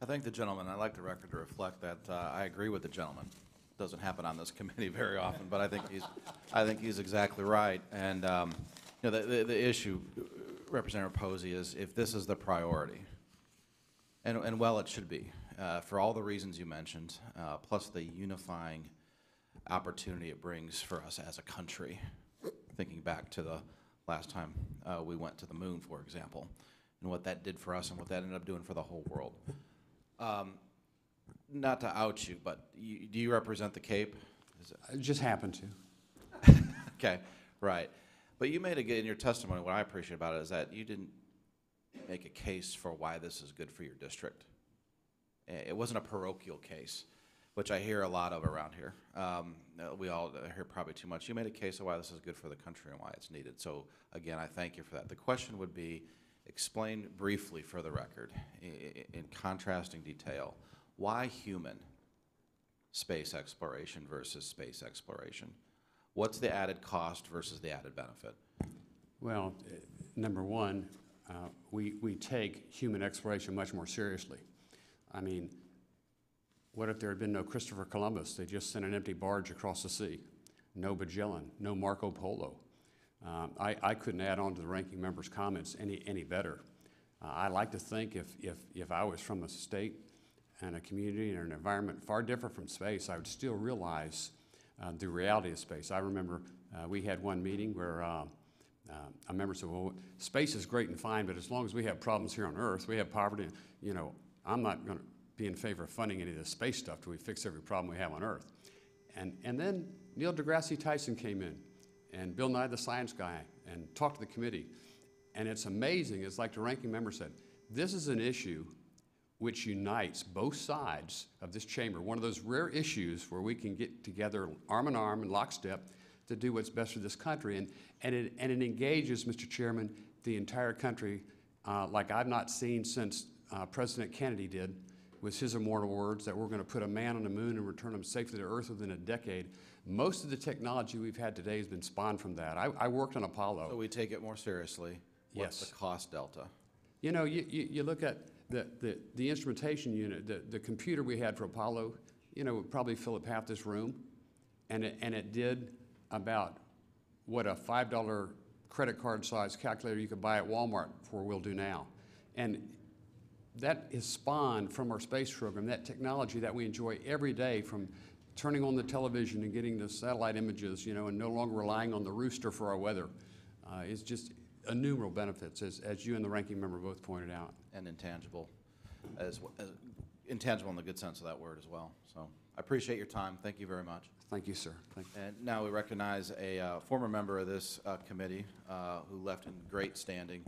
I thank the gentleman. I'd like the record to reflect that I agree with the gentleman. Doesn't happen on this committee very often, but I think he's exactly right. And you know, the issue, Representative Posey, is if this is the priority, and well, it should be for all the reasons you mentioned, plus the unifying opportunity it brings for us as a country. Thinking back to the last time we went to the moon, for example, and what that did for us and what that ended up doing for the whole world. Not to out you, but do you represent the Cape?
I just happen to.
Okay, right. But you made in your testimony, what I appreciate about it is that you didn't make a case for why this is good for your district. It wasn't a parochial case, which I hear a lot of around here. We all hear probably too much. You made a case of why this is good for the country and why it's needed. So again, I thank you for that. The question would be, explain briefly for the record, in contrasting detail, why human space exploration versus space exploration? What's the added cost versus the added benefit?
Well, number one, we take human exploration much more seriously. I mean, what if there had been no Christopher Columbus? They just sent an empty barge across the sea. No Magellan, no Marco Polo. I couldn't add on to the ranking member's comments any better. I like to think if I was from a state and a community and an environment far different from space, I would still realize the reality of space. I remember We had one meeting where a member said, well, space is great and fine, but as long as we have problems here on Earth, we have poverty, you know, I'm not going to be in favor of funding any of this space stuff till we fix every problem we have on Earth. And then Neil deGrasse Tyson came in, and Bill Nye the Science Guy, and talked to the committee. And it's amazing, it's like the ranking member said, this is an issue which unites both sides of this chamber, one of those rare issues where we can get together arm in arm and lockstep to do what's best for this country. And it engages, Mr. Chairman, the entire country like I've not seen since President Kennedy did, with his immortal words that we're going to put a man on the moon and return him safely to Earth within a decade. Most of the technology we've had today has been spawned from that. I worked on Apollo.
So we take it more seriously. What's
Yes.
the cost delta?
You know, you look at the instrumentation unit, the computer we had for Apollo, you know, would probably fill up half this room, and it did about what a $5 credit card size calculator you could buy at Walmart for will do now. And that is spawned from our space program, that technology that we enjoy every day, from turning on the television and getting the satellite images, you know, and no longer relying on the rooster for our weather. It's just innumerable benefits, as you and the ranking member both pointed out.
And intangible, as intangible in the good sense of that word as well. So I appreciate your time. Thank you very much.
Thank you, sir. Thank you.
And now we recognize a former member of this committee who left in great standing,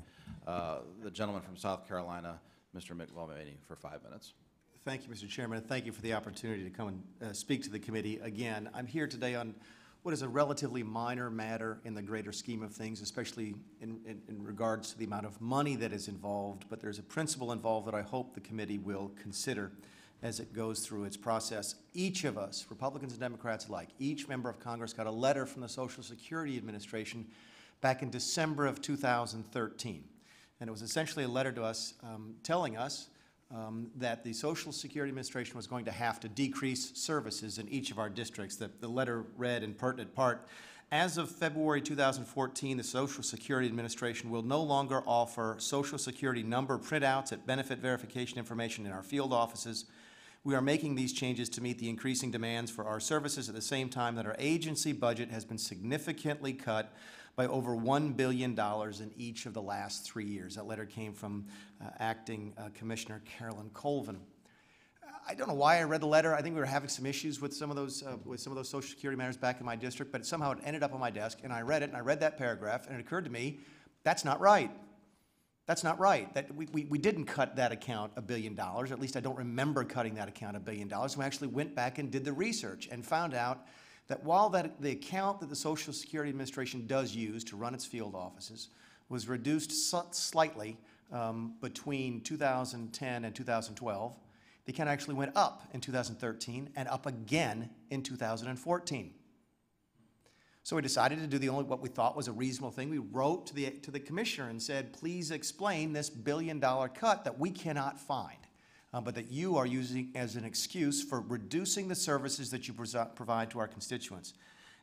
the gentleman from South Carolina, Mr. Mick Mulvaney, for 5 minutes.
Thank you, Mr. Chairman, and thank you for the opportunity to come and speak to the committee again. I'm here today on what is a relatively minor matter in the greater scheme of things, especially in regards to the amount of money that is involved, but there's a principle involved that I hope the committee will consider as it goes through its process. Each of us, Republicans and Democrats alike, each member of Congress got a letter from the Social Security Administration back in December of 2013. And it was essentially a letter to us telling us that the Social Security Administration was going to have to decrease services in each of our districts. The letter read in pertinent part, as of February 2014, the Social Security Administration will no longer offer Social Security number printouts at benefit verification information in our field offices. We are making these changes to meet the increasing demands for our services at the same time that our agency budget has been significantly cut by over $1 billion in each of the last 3 years. That letter came from Acting Commissioner Carolyn Colvin. I don't know why I read the letter. I think we were having some issues with some of those Social Security matters back in my district, but somehow it ended up on my desk, and I read it, and I read that paragraph, and it occurred to me, that's not right. That's not right. That we didn't cut that account $1 billion, or at least I don't remember cutting that account $1 billion. We actually went back and did the research and found out that while the account that the Social Security Administration does use to run its field offices was reduced slightly between 2010 and 2012, the account actually went up in 2013 and up again in 2014. So we decided to do what we thought was a reasonable thing. We wrote to the commissioner and said, please explain this $1 billion cut that we cannot find, but that you are using as an excuse for reducing the services that you provide to our constituents.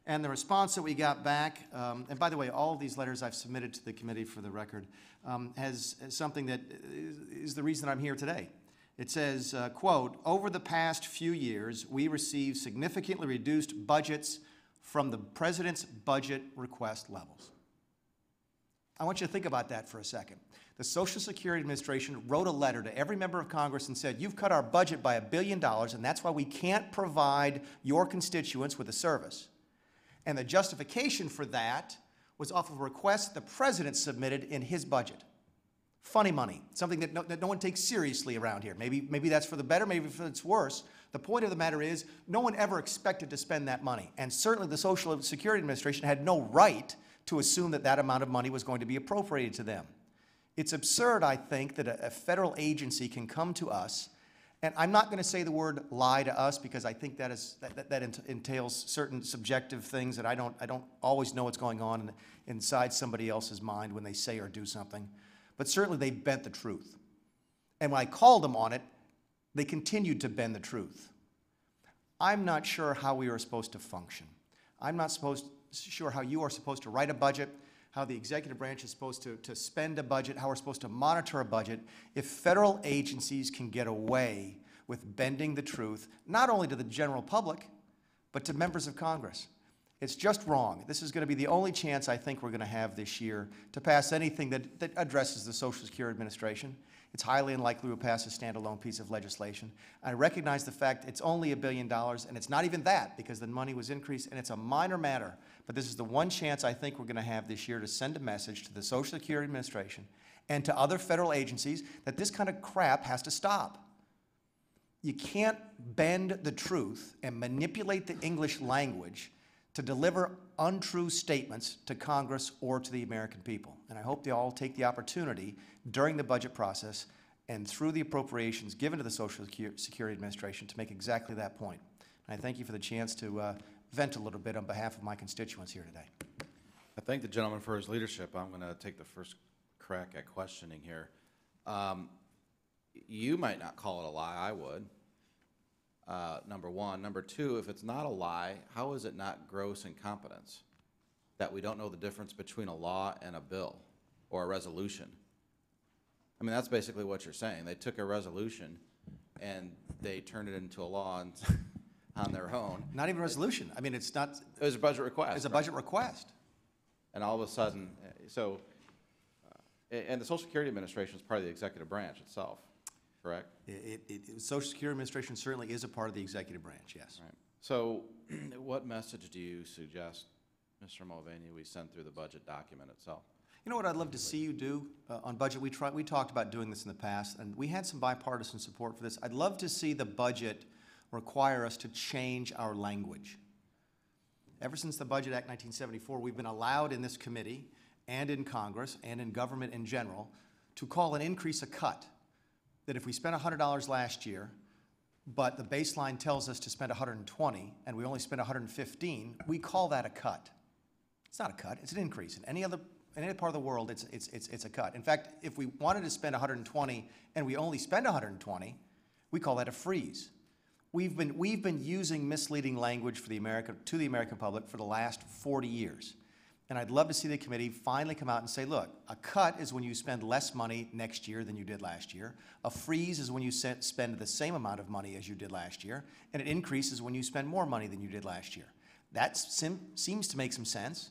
And the response that we got back, and by the way, all of these letters I've submitted to the committee for the record, has something that is the reason I'm here today. It says, quote, over the past few years, we received significantly reduced budgets from the President's budget request levels. I want you to think about that for a second. The Social Security Administration wrote a letter to every member of Congress and said, you've cut our budget by $1 billion, and that's why we can't provide your constituents with a service. And the justification for that was off of a request the President submitted in his budget. Funny money, something that no one takes seriously around here. Maybe that's for the better, maybe for it's worse. The point of the matter is, no one ever expected to spend that money. And certainly the Social Security Administration had no right to assume that that amount of money was going to be appropriated to them. It's absurd, I think, that a federal agency can come to us, and I'm not going to say the word lie to us because I think that entails certain subjective things that I don't always know what's going on inside somebody else's mind when they say or do something. But certainly they bent the truth. And when I called them on it, they continued to bend the truth. I'm not sure how we are supposed to function. I'm not sure how you are supposed to write a budget, how the executive branch is supposed to spend a budget, how we're supposed to monitor a budget, if federal agencies can get away with bending the truth, not only to the general public, but to members of Congress. It's just wrong. This is going to be the only chance I think we're going to have this year to pass anything that addresses the Social Security Administration. It's highly unlikely we'll pass a standalone piece of legislation. I recognize the fact it's only $1 billion, and it's not even that because the money was increased, and it's a minor matter. But this is the one chance I think we're going to have this year to send a message to the Social Security Administration and to other federal agencies that this kind of crap has to stop. You can't bend the truth and manipulate the English language to deliver untrue statements to Congress or to the American people. And I hope they all take the opportunity during the budget process and through the appropriations given to the Social Security Administration to make exactly that point. And I thank you for the chance to vent a little bit on behalf of my constituents here today.
I thank the gentleman for his leadership. I'm going to take the first crack at questioning here. You might not call it a lie, I would. Number one. Number two, if it's not a lie, how is it not gross incompetence that we don't know the difference between a law and a bill or a resolution? I mean, that's basically what you're saying. They took a resolution and they turned it into a law on their own.
Not even a resolution. I mean, it's not.
It was a budget request.
It's a budget request.
And all of a sudden, and the Social Security Administration is part of the executive branch itself, correct?
Social Security Administration certainly is a part of the executive branch, yes.
Right. So what message do you suggest, Mr. Mulvaney, we send through the budget document itself?
You know what I'd love to see you do on budget? We talked about doing this in the past, and we had some bipartisan support for this. I'd love to see the budget require us to change our language. Ever since the Budget Act 1974, we've been allowed in this committee and in Congress and in government in general to call an increase a cut. That if we spent $100 last year, but the baseline tells us to spend $120 and we only spent $115, we call that a cut. It's not a cut, it's an increase. In any other part of the world, it's a cut. In fact, if we wanted to spend $120 and we only spend $120, we call that a freeze. We've been using misleading language to the American public for the last 40 years. And I'd love to see the committee finally come out and say, look, a cut is when you spend less money next year than you did last year. A freeze is when you spend the same amount of money as you did last year. And an increase is when you spend more money than you did last year. That seems to make some sense.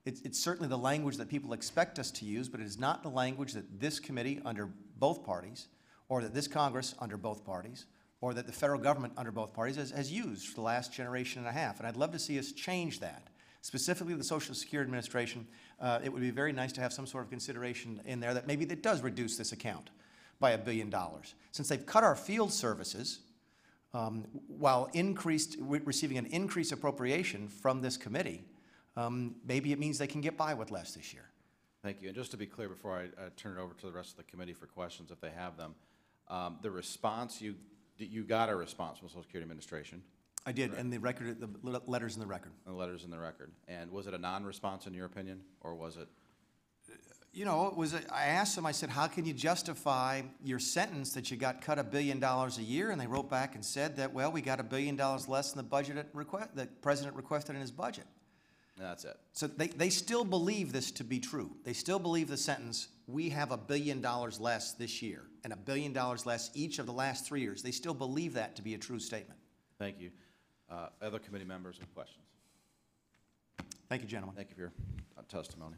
It's certainly the language that people expect us to use, but it is not the language that this committee under both parties, or that this Congress under both parties, or that the federal government under both parties has used for the last generation and a half. And I'd love to see us change that. Specifically the Social Security Administration, it would be very nice to have some sort of consideration in there that maybe that does reduce this account by $1 billion. Since they've cut our field services while receiving an increased appropriation from this committee, maybe it means they can get by with less this year.
Thank you. And just to be clear before I turn it over to the rest of the committee for questions if they have them, the response, you got a response from the Social Security Administration?
I did, and the letters in the record.
The letters in the record. And was it a non-response in your opinion, or was it?
You know, I asked them, I said, how can you justify your sentence that you got cut $1 billion a year? And they wrote back and said that, well, we got $1 billion less than the budget that the president requested in his budget.
That's it.
So they still believe this to be true. They still believe the sentence, we have $1 billion less this year and $1 billion less each of the last 3 years. They still believe that to be a true statement.
Thank you. Other committee members have questions?
Thank you, gentlemen.
Thank you for your testimony.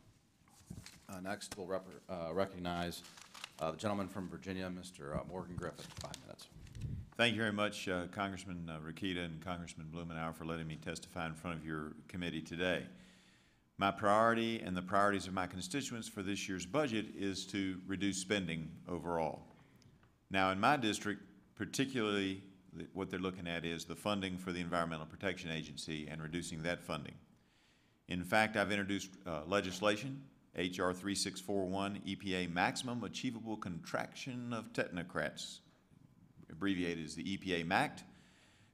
Next, we'll recognize the gentleman from Virginia, Mr. Morgan Griffith, 5 minutes.
Thank you very much, Congressman Rokita and Congressman Blumenauer, for letting me testify in front of your committee today. My priority and the priorities of my constituents for this year's budget is to reduce spending overall. Now, in my district, particularly what they're looking at is the funding for the Environmental Protection Agency and reducing that funding. In fact, I've introduced legislation, H.R. 3641, EPA Maximum Achievable Contraction of Technocrats, abbreviated as the EPA MACT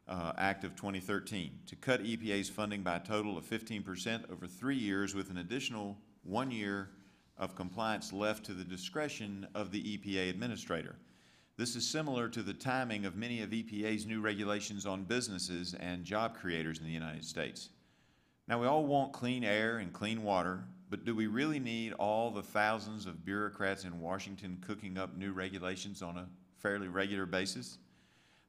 Act of 2013, to cut EPA's funding by a total of 15% over 3 years with an additional 1 year of compliance left to the discretion of the EPA administrator. This is similar to the timing of many of EPA's new regulations on businesses and job creators in the United States. Now, we all want clean air and clean water, but do we really need all the thousands of bureaucrats in Washington cooking up new regulations on a fairly regular basis?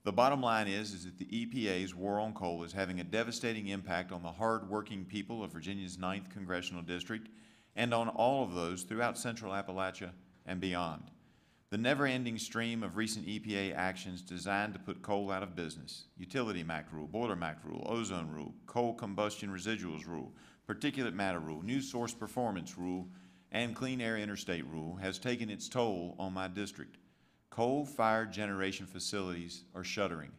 The bottom line is that the EPA's war on coal is having a devastating impact on the hard-working people of Virginia's 9th Congressional District and on all of those throughout Central Appalachia and beyond. The never-ending stream of recent EPA actions designed to put coal out of business, Utility MACT rule, Boiler MACT rule, Ozone rule, Coal Combustion Residuals rule, Particulate Matter rule, New Source Performance rule, and Clean Air Interstate rule has taken its toll on my district. Coal-fired generation facilities are shuttering.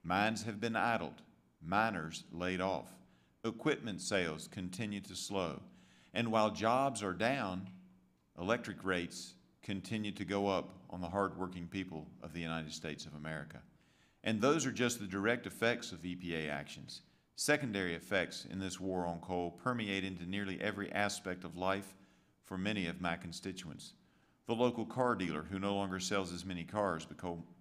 Mines have been idled, miners laid off, equipment sales continue to slow, and while jobs are down, electric rates continue to go up on the hardworking people of the United States of America. And those are just the direct effects of EPA actions. Secondary effects in this war on coal permeate into nearly every aspect of life for many of my constituents. The local car dealer who no longer sells as many cars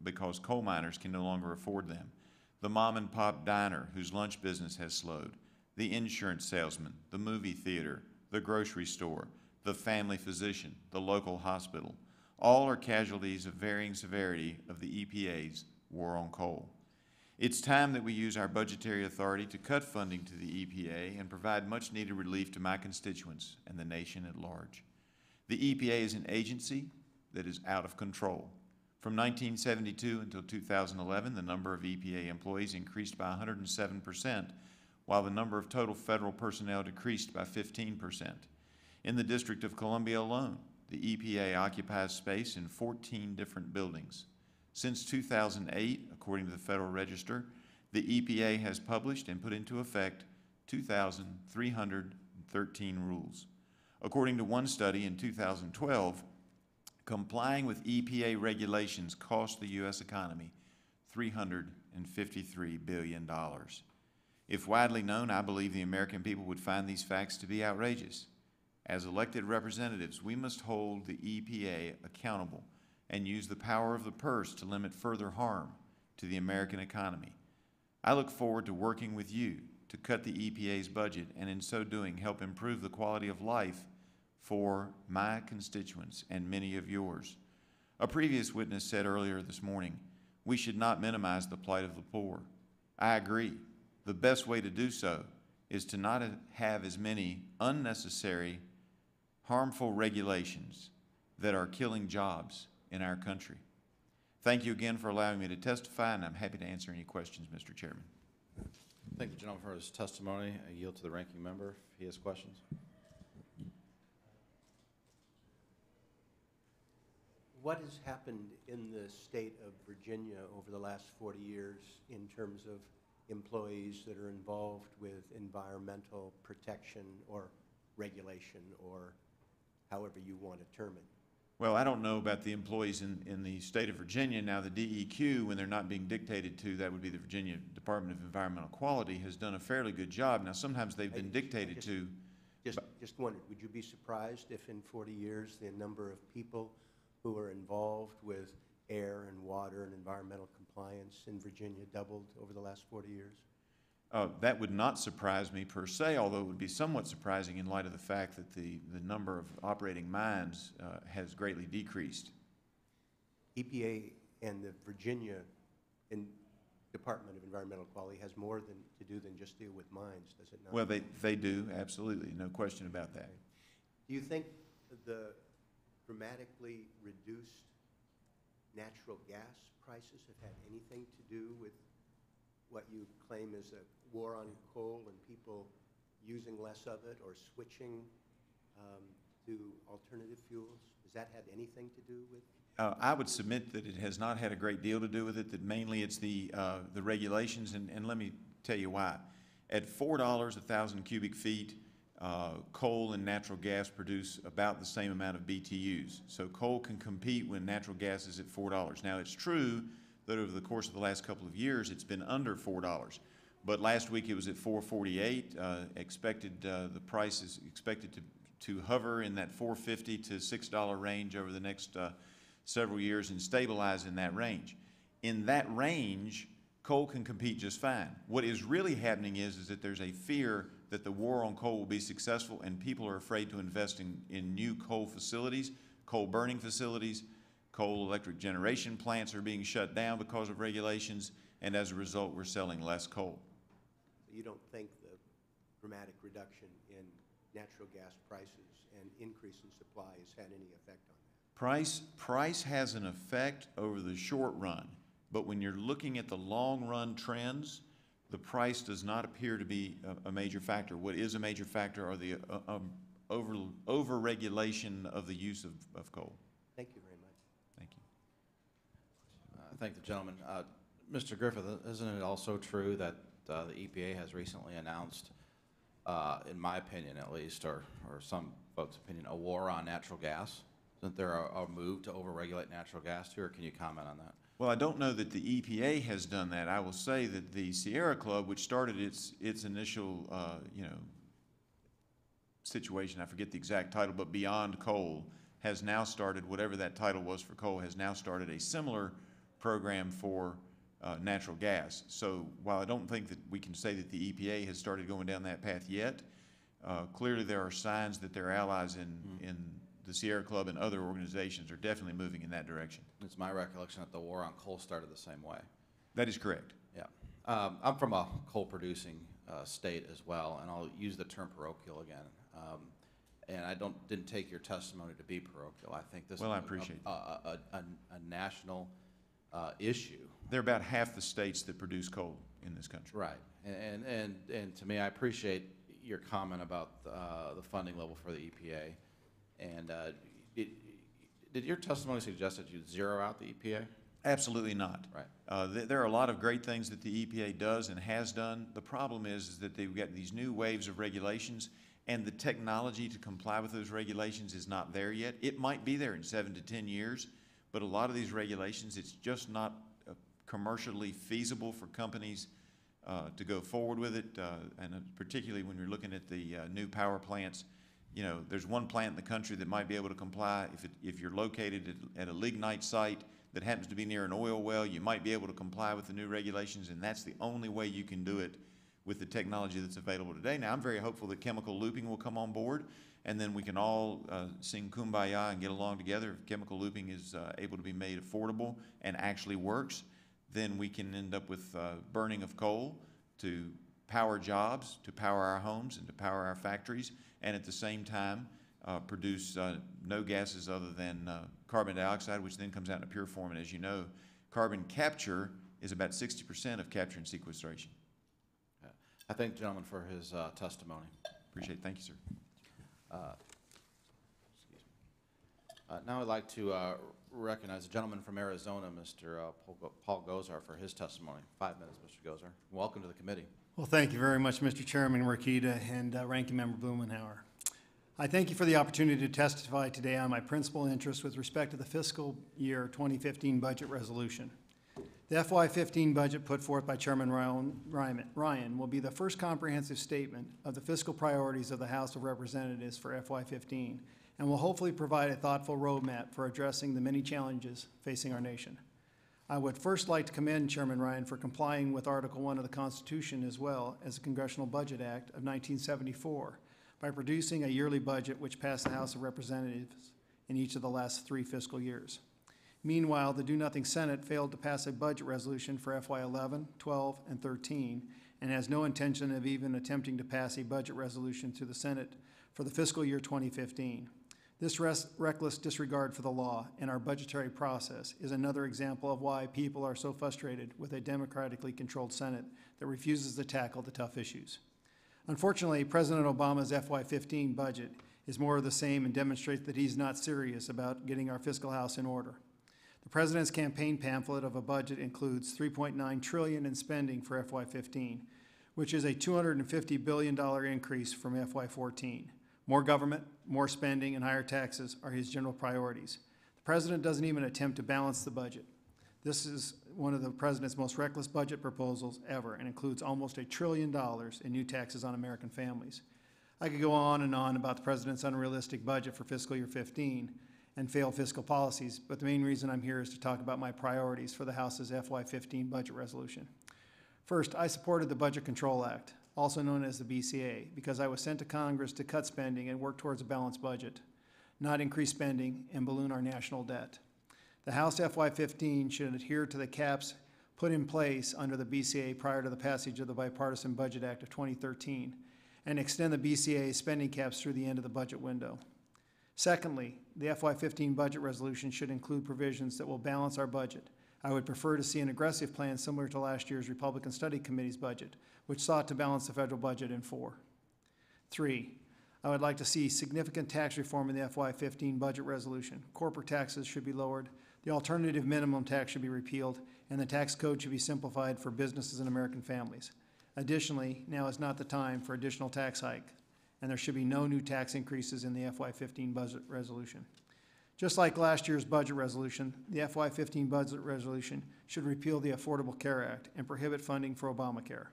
because coal miners can no longer afford them. The mom and pop diner whose lunch business has slowed. The insurance salesman, the movie theater, the grocery store, the family physician, the local hospital. All are casualties of varying severity of the EPA's war on coal. It's time that we use our budgetary authority to cut funding to the EPA and provide much needed relief to my constituents and the nation at large. The EPA is an agency that is out of control. From 1972 until 2011, the number of EPA employees increased by 107%, while the number of total federal personnel decreased by 15%. In the District of Columbia alone, the EPA occupies space in 14 different buildings. Since 2008, according to the Federal Register, the EPA has published and put into effect 2,313 rules. According to one study in 2012, complying with EPA regulations cost the U.S. economy $353 billion. If widely known, I believe the American people would find these facts to be outrageous. As elected representatives, we must hold the EPA accountable and use the power of the purse to limit further harm to the American economy. I look forward to working with you to cut the EPA's budget and in so doing help improve the quality of life for my constituents and many of yours. A previous witness said earlier this morning, we should not minimize the plight of the poor. I agree. The best way to do so is to not have as many unnecessary, harmful regulations that are killing jobs in our country. Thank you again for allowing me to testify, and I'm happy to answer any questions, Mr. Chairman.
Thank the gentleman for his testimony. I yield to the ranking member if he has questions.
What has happened in the state of Virginia over the last 40 years in terms of employees that are involved with environmental protection or regulation, or however you want to term it?
Well, I don't know about the employees in the state of Virginia. Now, the DEQ, when they're not being dictated to, that would be the Virginia Department of Environmental Quality, has done a fairly good job. Now, sometimes they've been dictated to.
Just wondered, would you be surprised if in 40 years the number of people who are involved with air and water and environmental compliance in Virginia doubled over the last 40 years?
That would not surprise me per se, although it would be somewhat surprising in light of the fact that the number of operating mines has greatly decreased.
EPA and the Virginia Department of Environmental Quality has more to do than just deal with mines, does it not?
Well, they do, absolutely, no question about that.
Do you think the dramatically reduced natural gas prices have had anything to do with what you claim is a war on coal and people using less of it or switching to alternative fuels? Has that had anything to do with?
I would submit that it has not had a great deal to do with it, that mainly it's the regulations, and let me tell you why. At $4 a 1,000 cubic feet, coal and natural gas produce about the same amount of BTUs. So coal can compete when natural gas is at $4. Now, it's true that over the course of the last couple of years, it's been under $4. But last week it was at $4.48. The price is expected to hover in that $4.50 to $6 range over the next several years and stabilize in that range. In that range, coal can compete just fine. What is really happening is that there's a fear that the war on coal will be successful, and people are afraid to invest in new coal facilities, coal burning facilities, Coal electric generation plants are being shut down because of regulations, and as a result, we're selling less coal.
You don't think the dramatic reduction in natural gas prices and increase in supply has had any effect on that?
Price has an effect over the short run, but when you're looking at the long run trends, the price does not appear to be a major factor. What is a major factor are the over-regulation of the use of coal.
Thank you very much.
Thank you.
Thank the gentleman. Mr. Griffith, isn't it also true that the EPA has recently announced, in my opinion at least, or some folks' opinion, a war on natural gas? Isn't there a move to overregulate natural gas too, or can you comment on that?
Well, I don't know that the EPA has done that. I will say that the Sierra Club, which started its initial, situation, I forget the exact title, but Beyond Coal, has now started, whatever that title was for coal, has now started a similar program for natural gas. So while I don't think that we can say that the EPA has started going down that path yet, clearly there are signs that their allies in the Sierra Club and other organizations are definitely moving in that direction.
It's my recollection that the war on coal started the same way.
That is correct.
Yeah. I'm from a coal-producing state as well, and I'll use the term parochial again. And I didn't take your testimony to be parochial. I think this
Well, I
is
appreciate
a national issue.
There are about half the states that produce coal in this country.
Right. And to me, I appreciate your comment about the funding level for the EPA. And did your testimony suggest that you'd zero out the EPA?
Absolutely not.
Right.
There are a lot of great things that the EPA does and has done. The problem is that they've got these new waves of regulations, and the technology to comply with those regulations is not there yet. It might be there in 7 to 10 years, but a lot of these regulations, it's just not commercially feasible for companies to go forward with it, and particularly when you're looking at the new power plants. You know, there's one plant in the country that might be able to comply. If you're located at a lignite site that happens to be near an oil well, you might be able to comply with the new regulations, and that's the only way you can do it with the technology that's available today. Now, I'm very hopeful that chemical looping will come on board, and then we can all sing Kumbaya and get along together. If chemical looping is able to be made affordable and actually works, then we can end up with burning of coal to power jobs, to power our homes, and to power our factories, and at the same time produce no gases other than carbon dioxide, which then comes out in a pure form. And as you know, carbon capture is about 60% of capture and sequestration.
I thank the gentleman for his testimony.
Appreciate it. Thank you, sir.
Now I'd like to recognize the gentleman from Arizona, Mr. Paul Gosar, for his testimony. 5 minutes, Mr. Gosar. Welcome to the committee.
Well, thank you very much, Mr. Chairman Rakita and Ranking Member Blumenauer. I thank you for the opportunity to testify today on my principal interest with respect to the fiscal year 2015 budget resolution. The FY15 budget put forth by Chairman Ryan will be the first comprehensive statement of the fiscal priorities of the House of Representatives for FY15 and will hopefully provide a thoughtful roadmap for addressing the many challenges facing our nation. I would first like to commend Chairman Ryan for complying with Article 1 of the Constitution as well as the Congressional Budget Act of 1974 by producing a yearly budget which passed the House of Representatives in each of the last 3 fiscal years. Meanwhile, the Do-Nothing Senate failed to pass a budget resolution for FY11, 12, and 13, and has no intention of even attempting to pass a budget resolution to the Senate for the fiscal year 2015. This reckless disregard for the law and our budgetary process is another example of why people are so frustrated with a democratically controlled Senate that refuses to tackle the tough issues. Unfortunately, President Obama's FY15 budget is more of the same and demonstrates that he's not serious about getting our fiscal house in order. The President's campaign pamphlet of a budget includes $3.9 trillion in spending for FY15, which is a $250 billion increase from FY14. More government, more spending, and higher taxes are his general priorities. The President doesn't even attempt to balance the budget. This is one of the President's most reckless budget proposals ever and includes almost $1 trillion in new taxes on American families. I could go on and on about the President's unrealistic budget for fiscal year 15 and failed fiscal policies, but the main reason I'm here is to talk about my priorities for the House's FY15 budget resolution. First, I supported the Budget Control Act, also known as the BCA, because I was sent to Congress to cut spending and work towards a balanced budget, not increase spending and balloon our national debt. The House FY15 should adhere to the caps put in place under the BCA prior to the passage of the Bipartisan Budget Act of 2013 and extend the BCA spending caps through the end of the budget window. Secondly, the FY15 budget resolution should include provisions that will balance our budget. I would prefer to see an aggressive plan similar to last year's Republican Study Committee's budget, which sought to balance the federal budget in four. 3, I would like to see significant tax reform in the FY15 budget resolution. Corporate taxes should be lowered, the alternative minimum tax should be repealed, and the tax code should be simplified for businesses and American families. Additionally, now is not the time for additional tax hike, and there should be no new tax increases in the FY15 budget resolution. Just like last year's budget resolution, the FY15 budget resolution should repeal the Affordable Care Act and prohibit funding for Obamacare.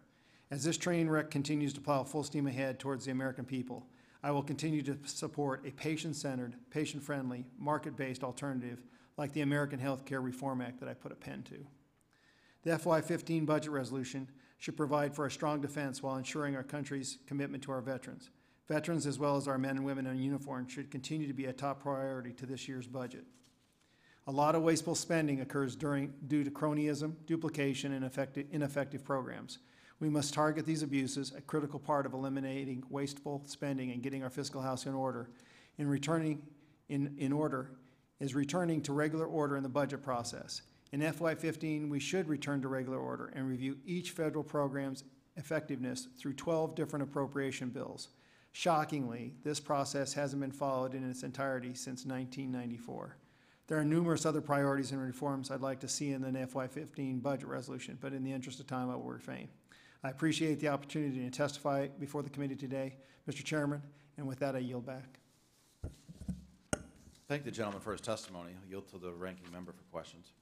As this train wreck continues to plow full steam ahead towards the American people, I will continue to support a patient-centered, patient-friendly, market-based alternative like the American Health Care Reform Act that I put a pen to. The FY15 budget resolution should provide for a strong defense while ensuring our country's commitment to our veterans. Veterans, as well as our men and women in uniform, should continue to be a top priority to this year's budget. A lot of wasteful spending occurs due to cronyism, duplication, and ineffective programs. We must target these abuses, a critical part of eliminating wasteful spending and getting our fiscal house in order. Returning to regular order in the budget process. In FY15, we should return to regular order and review each federal program's effectiveness through 12 different appropriation bills. Shockingly, this process hasn't been followed in its entirety since 1994. There are numerous other priorities and reforms I'd like to see in the FY15 budget resolution, but in the interest of time, I will refrain. I appreciate the opportunity to testify before the committee today, Mr. Chairman, and with that, I yield back.
Thank the gentleman for his testimony. I'll yield to the ranking member for questions.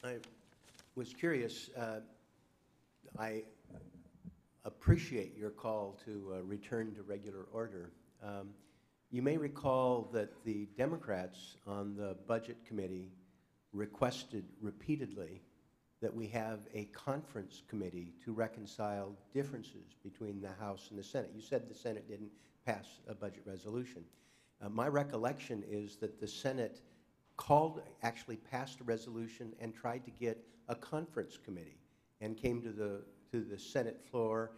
I was curious. I appreciate your call to return to regular order. You may recall that the Democrats on the Budget Committee requested repeatedly that we have a conference committee to reconcile differences between the House and the Senate. You said the Senate didn't pass a budget resolution. My recollection is that the Senate actually passed a resolution and tried to get a conference committee and came to the Senate floor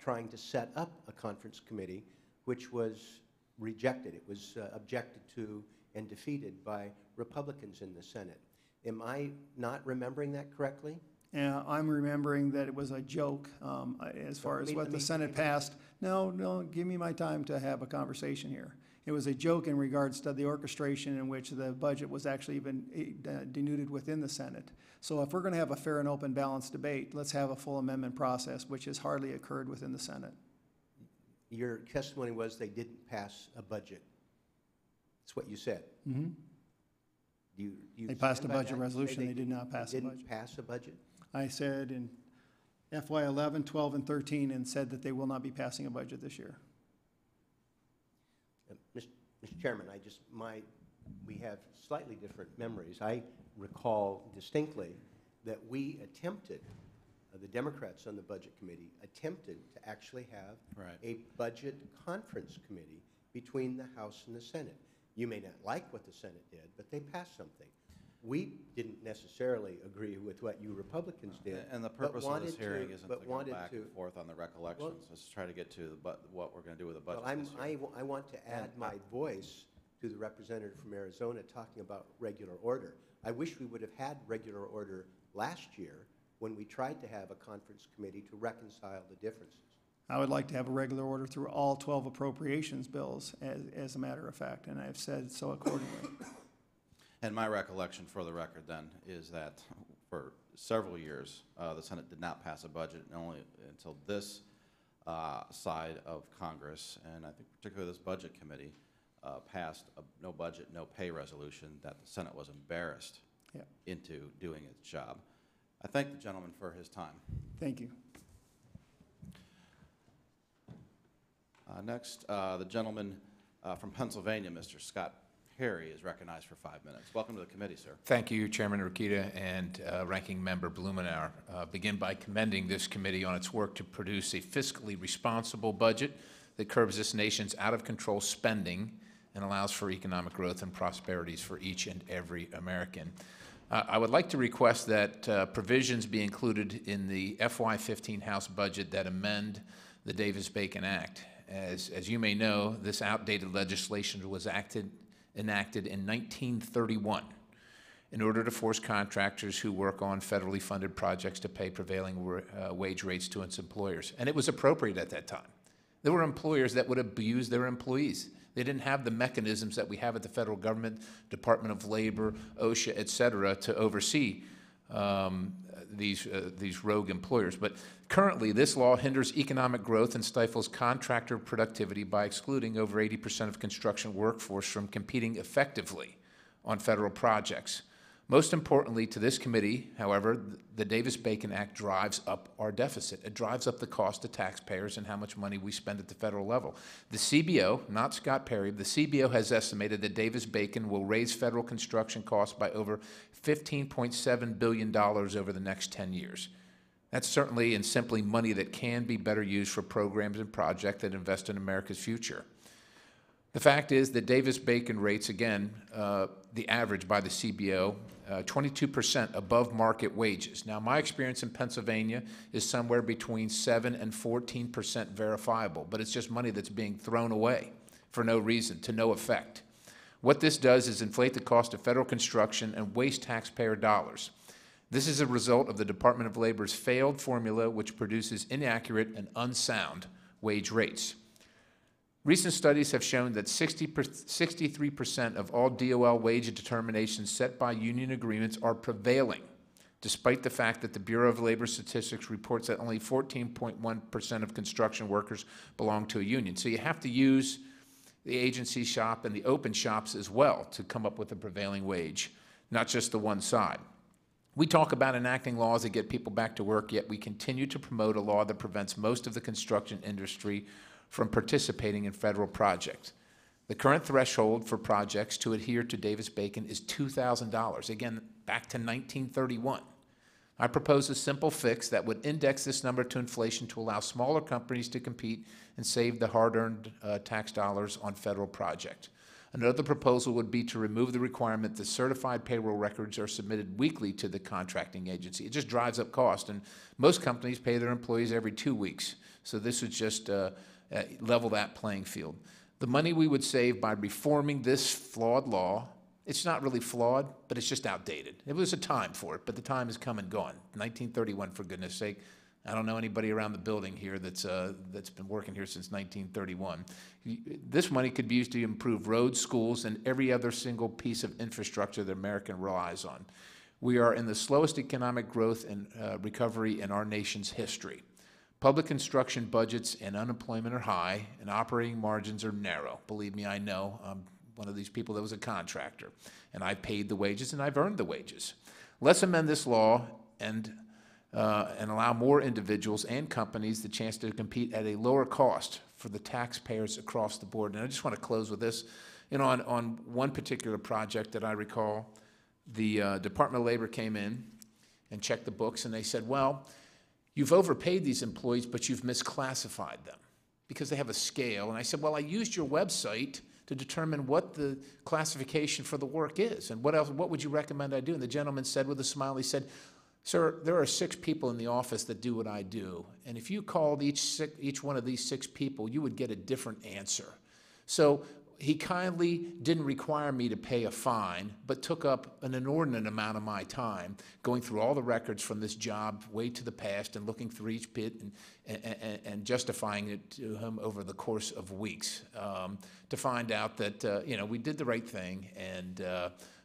trying to set up a conference committee, which was rejected. It was objected to and defeated by Republicans in the Senate. Am I not remembering that correctly?
Yeah, I'm remembering that it was a joke as far as what the Senate passed. No, give me my time to have a conversation here. It was a joke in regards to the orchestration in which the budget was actually even denuded within the Senate. So if we're going to have a fair and open, balanced debate, let's have a full amendment process, which has hardly occurred within the Senate.
Your testimony was they didn't pass a budget. That's what you said.
Mm-hmm. They passed a budget resolution. They did not pass a budget.
Didn't pass a budget?
I said in FY 11, 12, and 13, and said that they will not be passing a budget this year.
Mr. Chairman, we have slightly different memories. I recall distinctly that we attempted, the Democrats on the Budget Committee attempted to actually have a budget conference committee between the House and the Senate. You may not like what the Senate did, but they passed something. We didn't necessarily agree with what you Republicans did.
And the purpose of this hearing isn't to go back and forth on the recollections. Let's try to get to what we're going to do with the budget this year.
I want to add my voice to the representative from Arizona talking about regular order. I wish we would have had regular order last year when we tried to have a conference committee to reconcile the differences.
I would like to have a regular order through all 12 appropriations bills, as a matter of fact, and I've said so accordingly.
And my recollection, for the record, then, is that for several years, the Senate did not pass a budget, and only until this side of Congress, and I think particularly this Budget Committee, passed a no budget, no pay resolution that the Senate was embarrassed into doing its job. I thank the gentleman for his time.
Thank you.
Next, the gentleman from Pennsylvania, Mr. Scott Perry, is recognized for 5 minutes. Welcome to the committee, sir.
Thank you, Chairman Rokita and Ranking Member Blumenauer. Begin by commending this committee on its work to produce a fiscally responsible budget that curbs this nation's out-of-control spending and allows for economic growth and prosperities for each and every American. I would like to request that provisions be included in the FY15 House budget that amend the Davis-Bacon Act. As you may know, this outdated legislation was enacted in 1931 in order to force contractors who work on federally funded projects to pay prevailing wage rates to its employers. And it was appropriate at that time. There were employers that would abuse their employees. They didn't have the mechanisms that we have at the federal government, Department of Labor, OSHA, et cetera, to oversee these rogue employers. But currently, this law hinders economic growth and stifles contractor productivity by excluding over 80% of construction workforce from competing effectively on federal projects. Most importantly to this committee, however, the Davis-Bacon Act drives up our deficit. It drives up the cost to taxpayers and how much money we spend at the federal level. The CBO, not Scott Perry, the CBO has estimated that Davis-Bacon will raise federal construction costs by over $15.7 billion over the next 10 years. That's certainly and simply money that can be better used for programs and projects that invest in America's future. The fact is that Davis-Bacon rates, again, the average by the CBO, 22% above market wages. Now, my experience in Pennsylvania is somewhere between 7 and 14% verifiable, but it's just money that's being thrown away for no reason, to no effect. What this does is inflate the cost of federal construction and waste taxpayer dollars. This is a result of the Department of Labor's failed formula, which produces inaccurate and unsound wage rates. Recent studies have shown that 63% of all DOL wage determinations set by union agreements are prevailing, despite the fact that the Bureau of Labor Statistics reports that only 14.1% of construction workers belong to a union. So you have to use the agency shop and the open shops as well to come up with a prevailing wage, not just the one side. We talk about enacting laws that get people back to work, yet we continue to promote a law that prevents most of the construction industry from participating in federal projects. The current threshold for projects to adhere to Davis-Bacon is $2,000, again, back to 1931. I propose a simple fix that would index this number to inflation to allow smaller companies to compete and save the hard-earned tax dollars on federal projects. Another proposal would be to remove the requirement that certified payroll records are submitted weekly to the contracting agency. It just drives up cost, and most companies pay their employees every 2 weeks. So this would just level that playing field. The money we would save by reforming this flawed law, it's not really flawed, but it's just outdated. It was a time for it, but the time has come and gone. 1931, for goodness sake. I don't know anybody around the building here that's been working here since 1931. This money could be used to improve roads, schools, and every other single piece of infrastructure that America relies on. We are in the slowest economic growth and recovery in our nation's history. Public construction budgets and unemployment are high, and operating margins are narrow. Believe me, I know. I'm one of these people that was a contractor, and I paid the wages, and I've earned the wages. Let's amend this law and allow more individuals and companies the chance to compete at a lower cost for the taxpayers across the board. And I just want to close with this. You know, on one particular project that I recall, the Department of Labor came in and checked the books, and they said, well, you've overpaid these employees, but you've misclassified them because they have a scale. And I said, well, I used your website to determine what the classification for the work is. And what would you recommend I do? And the gentleman said with a smile, he said, sir, there are 6 people in the office that do what I do. And if you called each one of these 6 people, you would get a different answer. So he kindly didn't require me to pay a fine, but took up an inordinate amount of my time going through all the records from this job way to the past and looking through each bit and justifying it to him over the course of weeks to find out that, you know, we did the right thing, and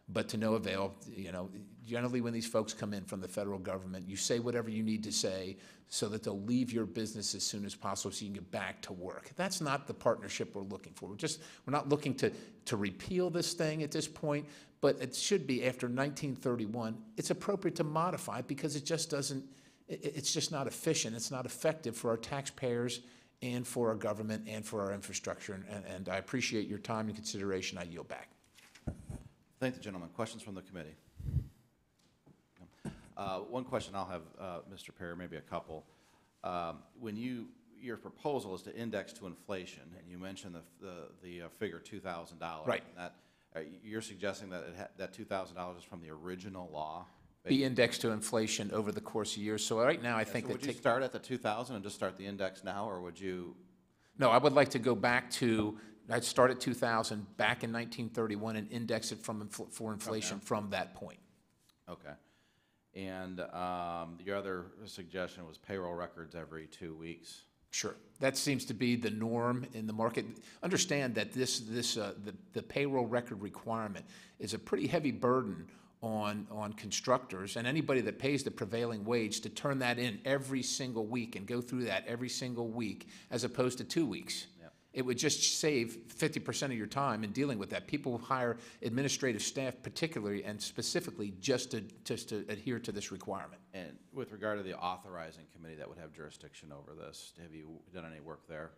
but to no avail. You know, generally when these folks come in from the federal government, you say whatever you need to say so that they'll leave your business as soon as possible so you can get back to work. That's not the partnership we're looking for. We're not looking to repeal this thing at this point, but it should be after 1931. It's appropriate to modify it because it just doesn't, it's just not efficient. It's not effective for our taxpayers and for our government and for our infrastructure. And I appreciate your time and consideration. I yield back.
Thank the gentleman. Questions from the committee? One question I'll have, Mr. Perry, maybe a couple. When you your proposal is to index to inflation, and you mentioned the figure $2,000.
Right.
That, you're suggesting that that $2,000 is from the original law?
Be indexed to inflation over the course of years. So right now, I think
so
that
would you start at the 2,000 and just start the index now, or would you?
No, I would like to go back to, I'd start at 2000, back in 1931, and index it for inflation from that point.
Okay. And your other suggestion was payroll records every 2 weeks.
Sure. That seems to be the norm in the market. Understand that the payroll record requirement is a pretty heavy burden on constructors and anybody that pays the prevailing wage to turn that in every single week and go through that every single week as opposed to 2 weeks.
Yep.
It would just save 50% of your time in dealing with that. People hire administrative staff particularly and specifically just to adhere to this requirement.
And with regard to the authorizing committee that would have jurisdiction over this, have you done any work there?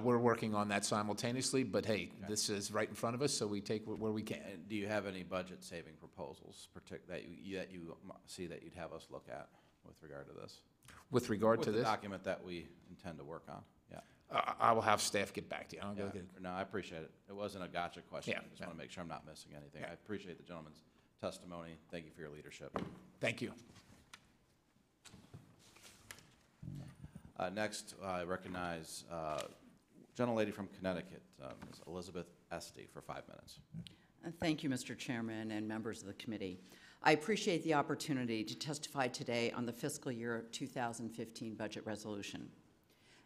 We're working on that simultaneously, but hey, this is right in front of us, so we take where we can.
And do you have any budget-saving proposals that you see that you'd have us look at with regard to this?
With regard to
the
this?
document that we intend to work on, yeah.
I will have staff get back to you. I'll go get it.
No, I appreciate it. It wasn't a gotcha question.
Yeah,
I just want to make sure I'm not missing anything.
Yeah.
I appreciate the gentleman's testimony. Thank you for your leadership.
Thank you.
Next, I recognize gentlelady from Connecticut, Ms. Elizabeth Esty, for 5 minutes.
Thank you, Mr. Chairman and members of the committee. I appreciate the opportunity to testify today on the fiscal year 2015 budget resolution.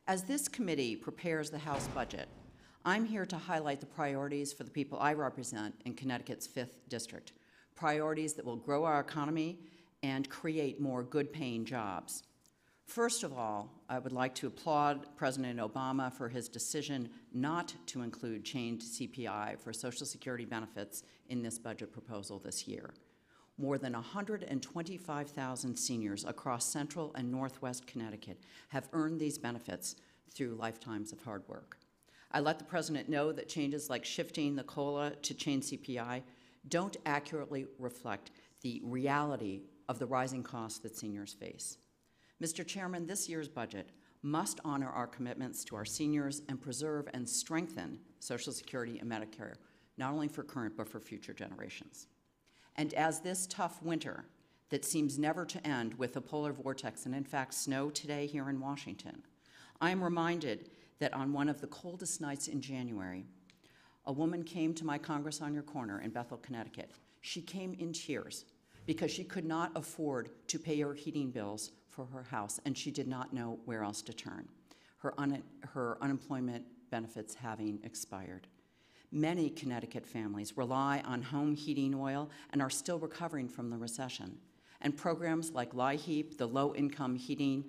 As this committee prepares the House budget, I'm here to highlight the priorities for the people I represent in Connecticut's 5th District, priorities that will grow our economy and create more good-paying jobs. First of all, I would like to applaud President Obama for his decision not to include chained CPI for Social Security benefits in this budget proposal this year. More than 125,000 seniors across Central and Northwest Connecticut have earned these benefits through lifetimes of hard work. I let the President know that changes like shifting the COLA to chained CPI don't accurately reflect the reality of the rising costs that seniors face. Mr. Chairman, this year's budget must honor our commitments to our seniors and preserve and strengthen Social Security and Medicare, not only for current but for future generations. And as this tough winter that seems never to end with a polar vortex and in fact snow today here in Washington, I am reminded that on one of the coldest nights in January, a woman came to my Congress on Your Corner in Bethel, Connecticut. She came in tears because she could not afford to pay her heating bills for her house, and she did not know where else to turn, her unemployment benefits having expired. Many Connecticut families rely on home heating oil and are still recovering from the recession. And programs like LIHEAP, the Low Income Heating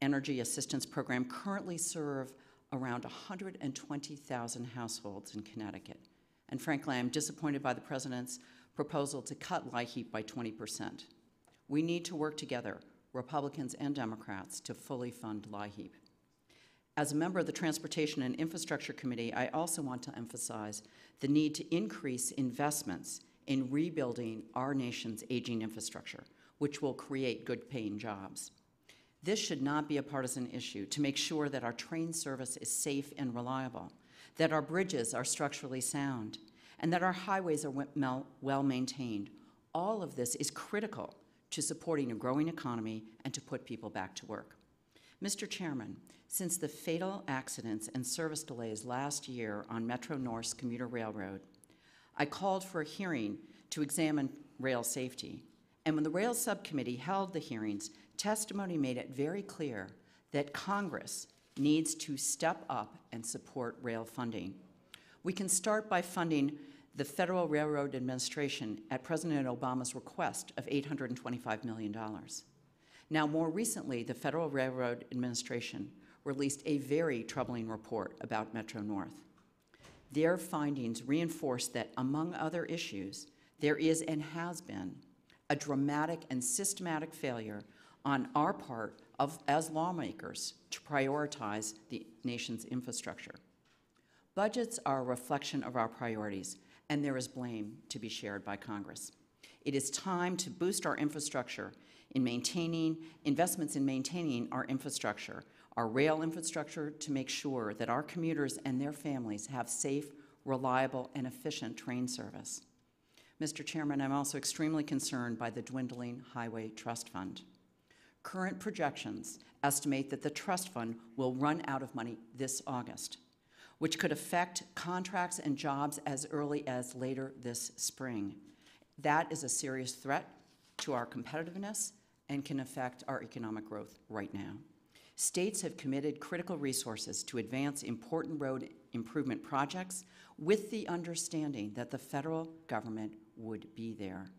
Energy Assistance Program, currently serve around 120,000 households in Connecticut. And frankly, I'm disappointed by the President's proposal to cut LIHEAP by 20%. We need to work together, Republicans and Democrats, to fully fund LIHEAP. As a member of the Transportation and Infrastructure Committee, I also want to emphasize the need to increase investments in rebuilding our nation's aging infrastructure, which will create good-paying jobs. This should not be a partisan issue to make sure that our train service is safe and reliable, that our bridges are structurally sound, and that our highways are well maintained. All of this is critical to supporting a growing economy and to put people back to work. Mr. Chairman, since the fatal accidents and service delays last year on Metro-North's commuter railroad, I called for a hearing to examine rail safety. And when the Rail Subcommittee held the hearings, testimony made it very clear that Congress needs to step up and support rail funding. We can start by funding the Federal Railroad Administration at President Obama's request of $825 million. Now, more recently, the Federal Railroad Administration released a very troubling report about Metro-North. Their findings reinforce that, among other issues, there is and has been a dramatic and systematic failure on our part as lawmakers to prioritize the nation's infrastructure. Budgets are a reflection of our priorities, and there is blame to be shared by Congress. It is time to boost our infrastructure in investments in maintaining our infrastructure our rail infrastructure to make sure that our commuters and their families have safe, reliable, and efficient train service. Mr. Chairman, I'm also extremely concerned by the dwindling Highway Trust Fund. Current projections estimate that the trust fund will run out of money this August, which could affect contracts and jobs as early as later this spring. That is a serious threat to our competitiveness and can affect our economic growth right now. States have committed critical resources to advance important road improvement projects with the understanding that the federal government would be there.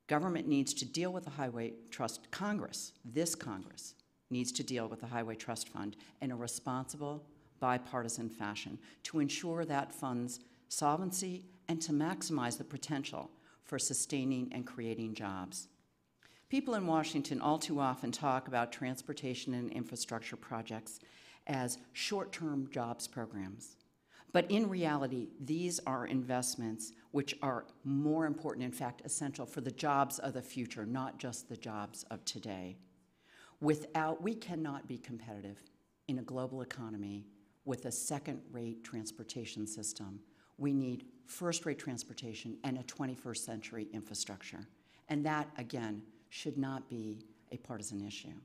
Government needs to deal with the Highway Trust, this Congress needs to deal with the Highway Trust Fund in a responsible, bipartisan fashion to ensure that fund's solvency and to maximize the potential for sustaining and creating jobs. People in Washington all too often talk about transportation and infrastructure projects as short-term jobs programs. But in reality, these are investments which are more important, in fact, essential for the jobs of the future, not just the jobs of today. We cannot be competitive in a global economy with a second-rate transportation system. We need first-rate transportation and a 21st century infrastructure. And that, again, should not be a partisan issue.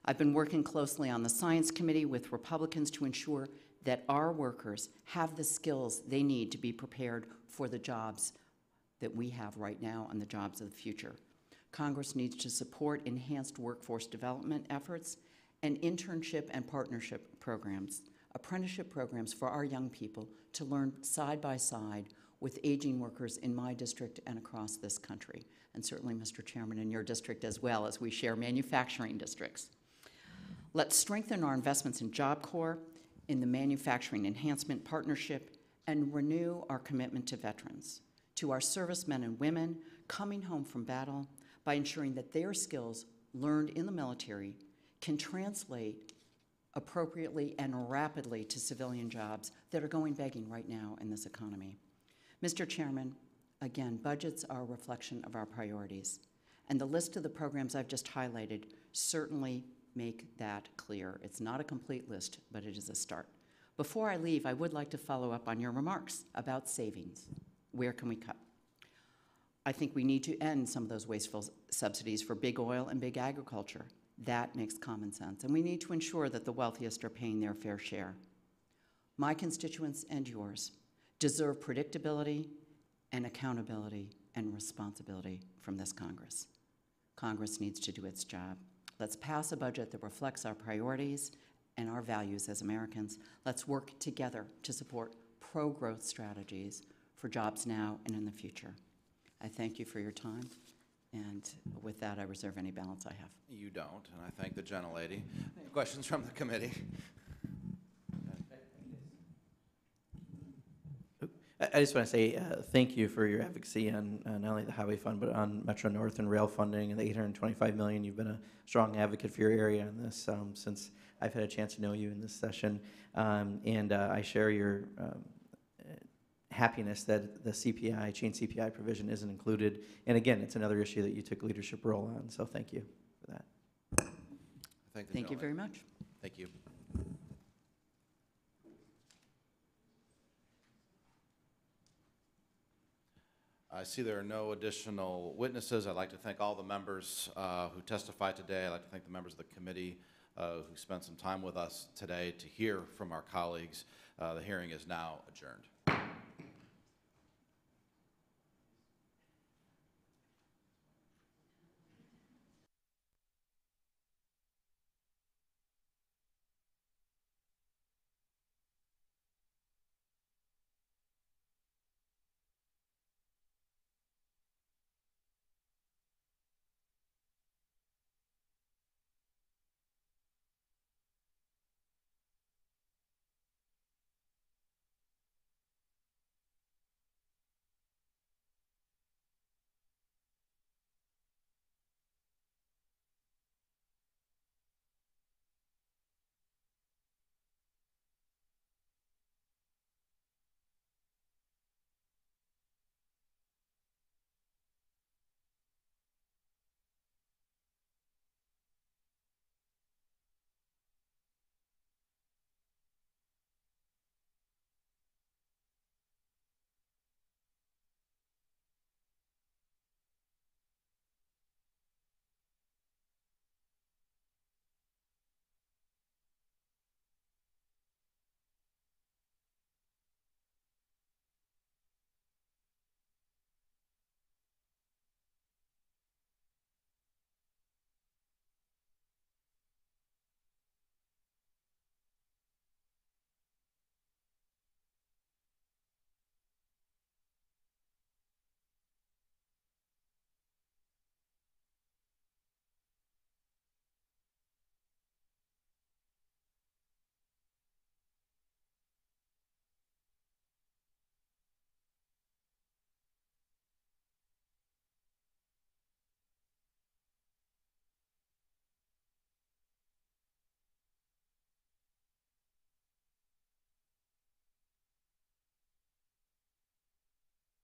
I've been working closely on the Science Committee with Republicans to ensure that our workers have the skills they need to be prepared for the jobs that we have right now and the jobs of the future. Congress needs to support enhanced workforce development efforts and internship and partnership programs, apprenticeship programs for our young people to learn side by side with aging workers in my district and across this country, and certainly, Mr. Chairman, in your district as well, as we share manufacturing districts. Let's strengthen our investments in Job Corps, in the Manufacturing Enhancement Partnership, and renew our commitment to veterans, to our servicemen and women coming home from battle, by ensuring that their skills learned in the military can translate appropriately and rapidly to civilian jobs that are going begging right now in this economy. Mr. Chairman, again, budgets are a reflection of our priorities, and the list of the programs I've just highlighted certainly make that clear. It's not a complete list, but it is a start. Before I leave, I would like to follow up on your remarks about savings. Where can we cut? I think we need to end some of those wasteful subsidies for big oil and big agriculture. That makes common sense, and we need to ensure that the wealthiest are paying their fair share. My constituents and yours deserve predictability and accountability and responsibility from this Congress. Congress needs to do its job. Let's pass a budget that reflects our priorities and our values as Americans. Let's work together to support pro-growth strategies for jobs now and in the future. I thank you for your time, and with that, I reserve any balance I have.
You don't, and I thank the gentlelady. Questions from the committee?
I just want to say thank you for your advocacy on not only the Highway Fund, but on Metro North and rail funding and the $825 million. You've been a strong advocate for your area on this since I've had a chance to know you in this session. And I share your happiness that the CPI, chain CPI provision isn't included. And again, it's another issue that you took leadership role on, so thank you for that.
Thank you very much.
Thank you. I see there are no additional witnesses. I'd like to thank all the members who testified today. I'd like to thank the members of the committee who spent some time with us today to hear from our colleagues. The hearing is now adjourned.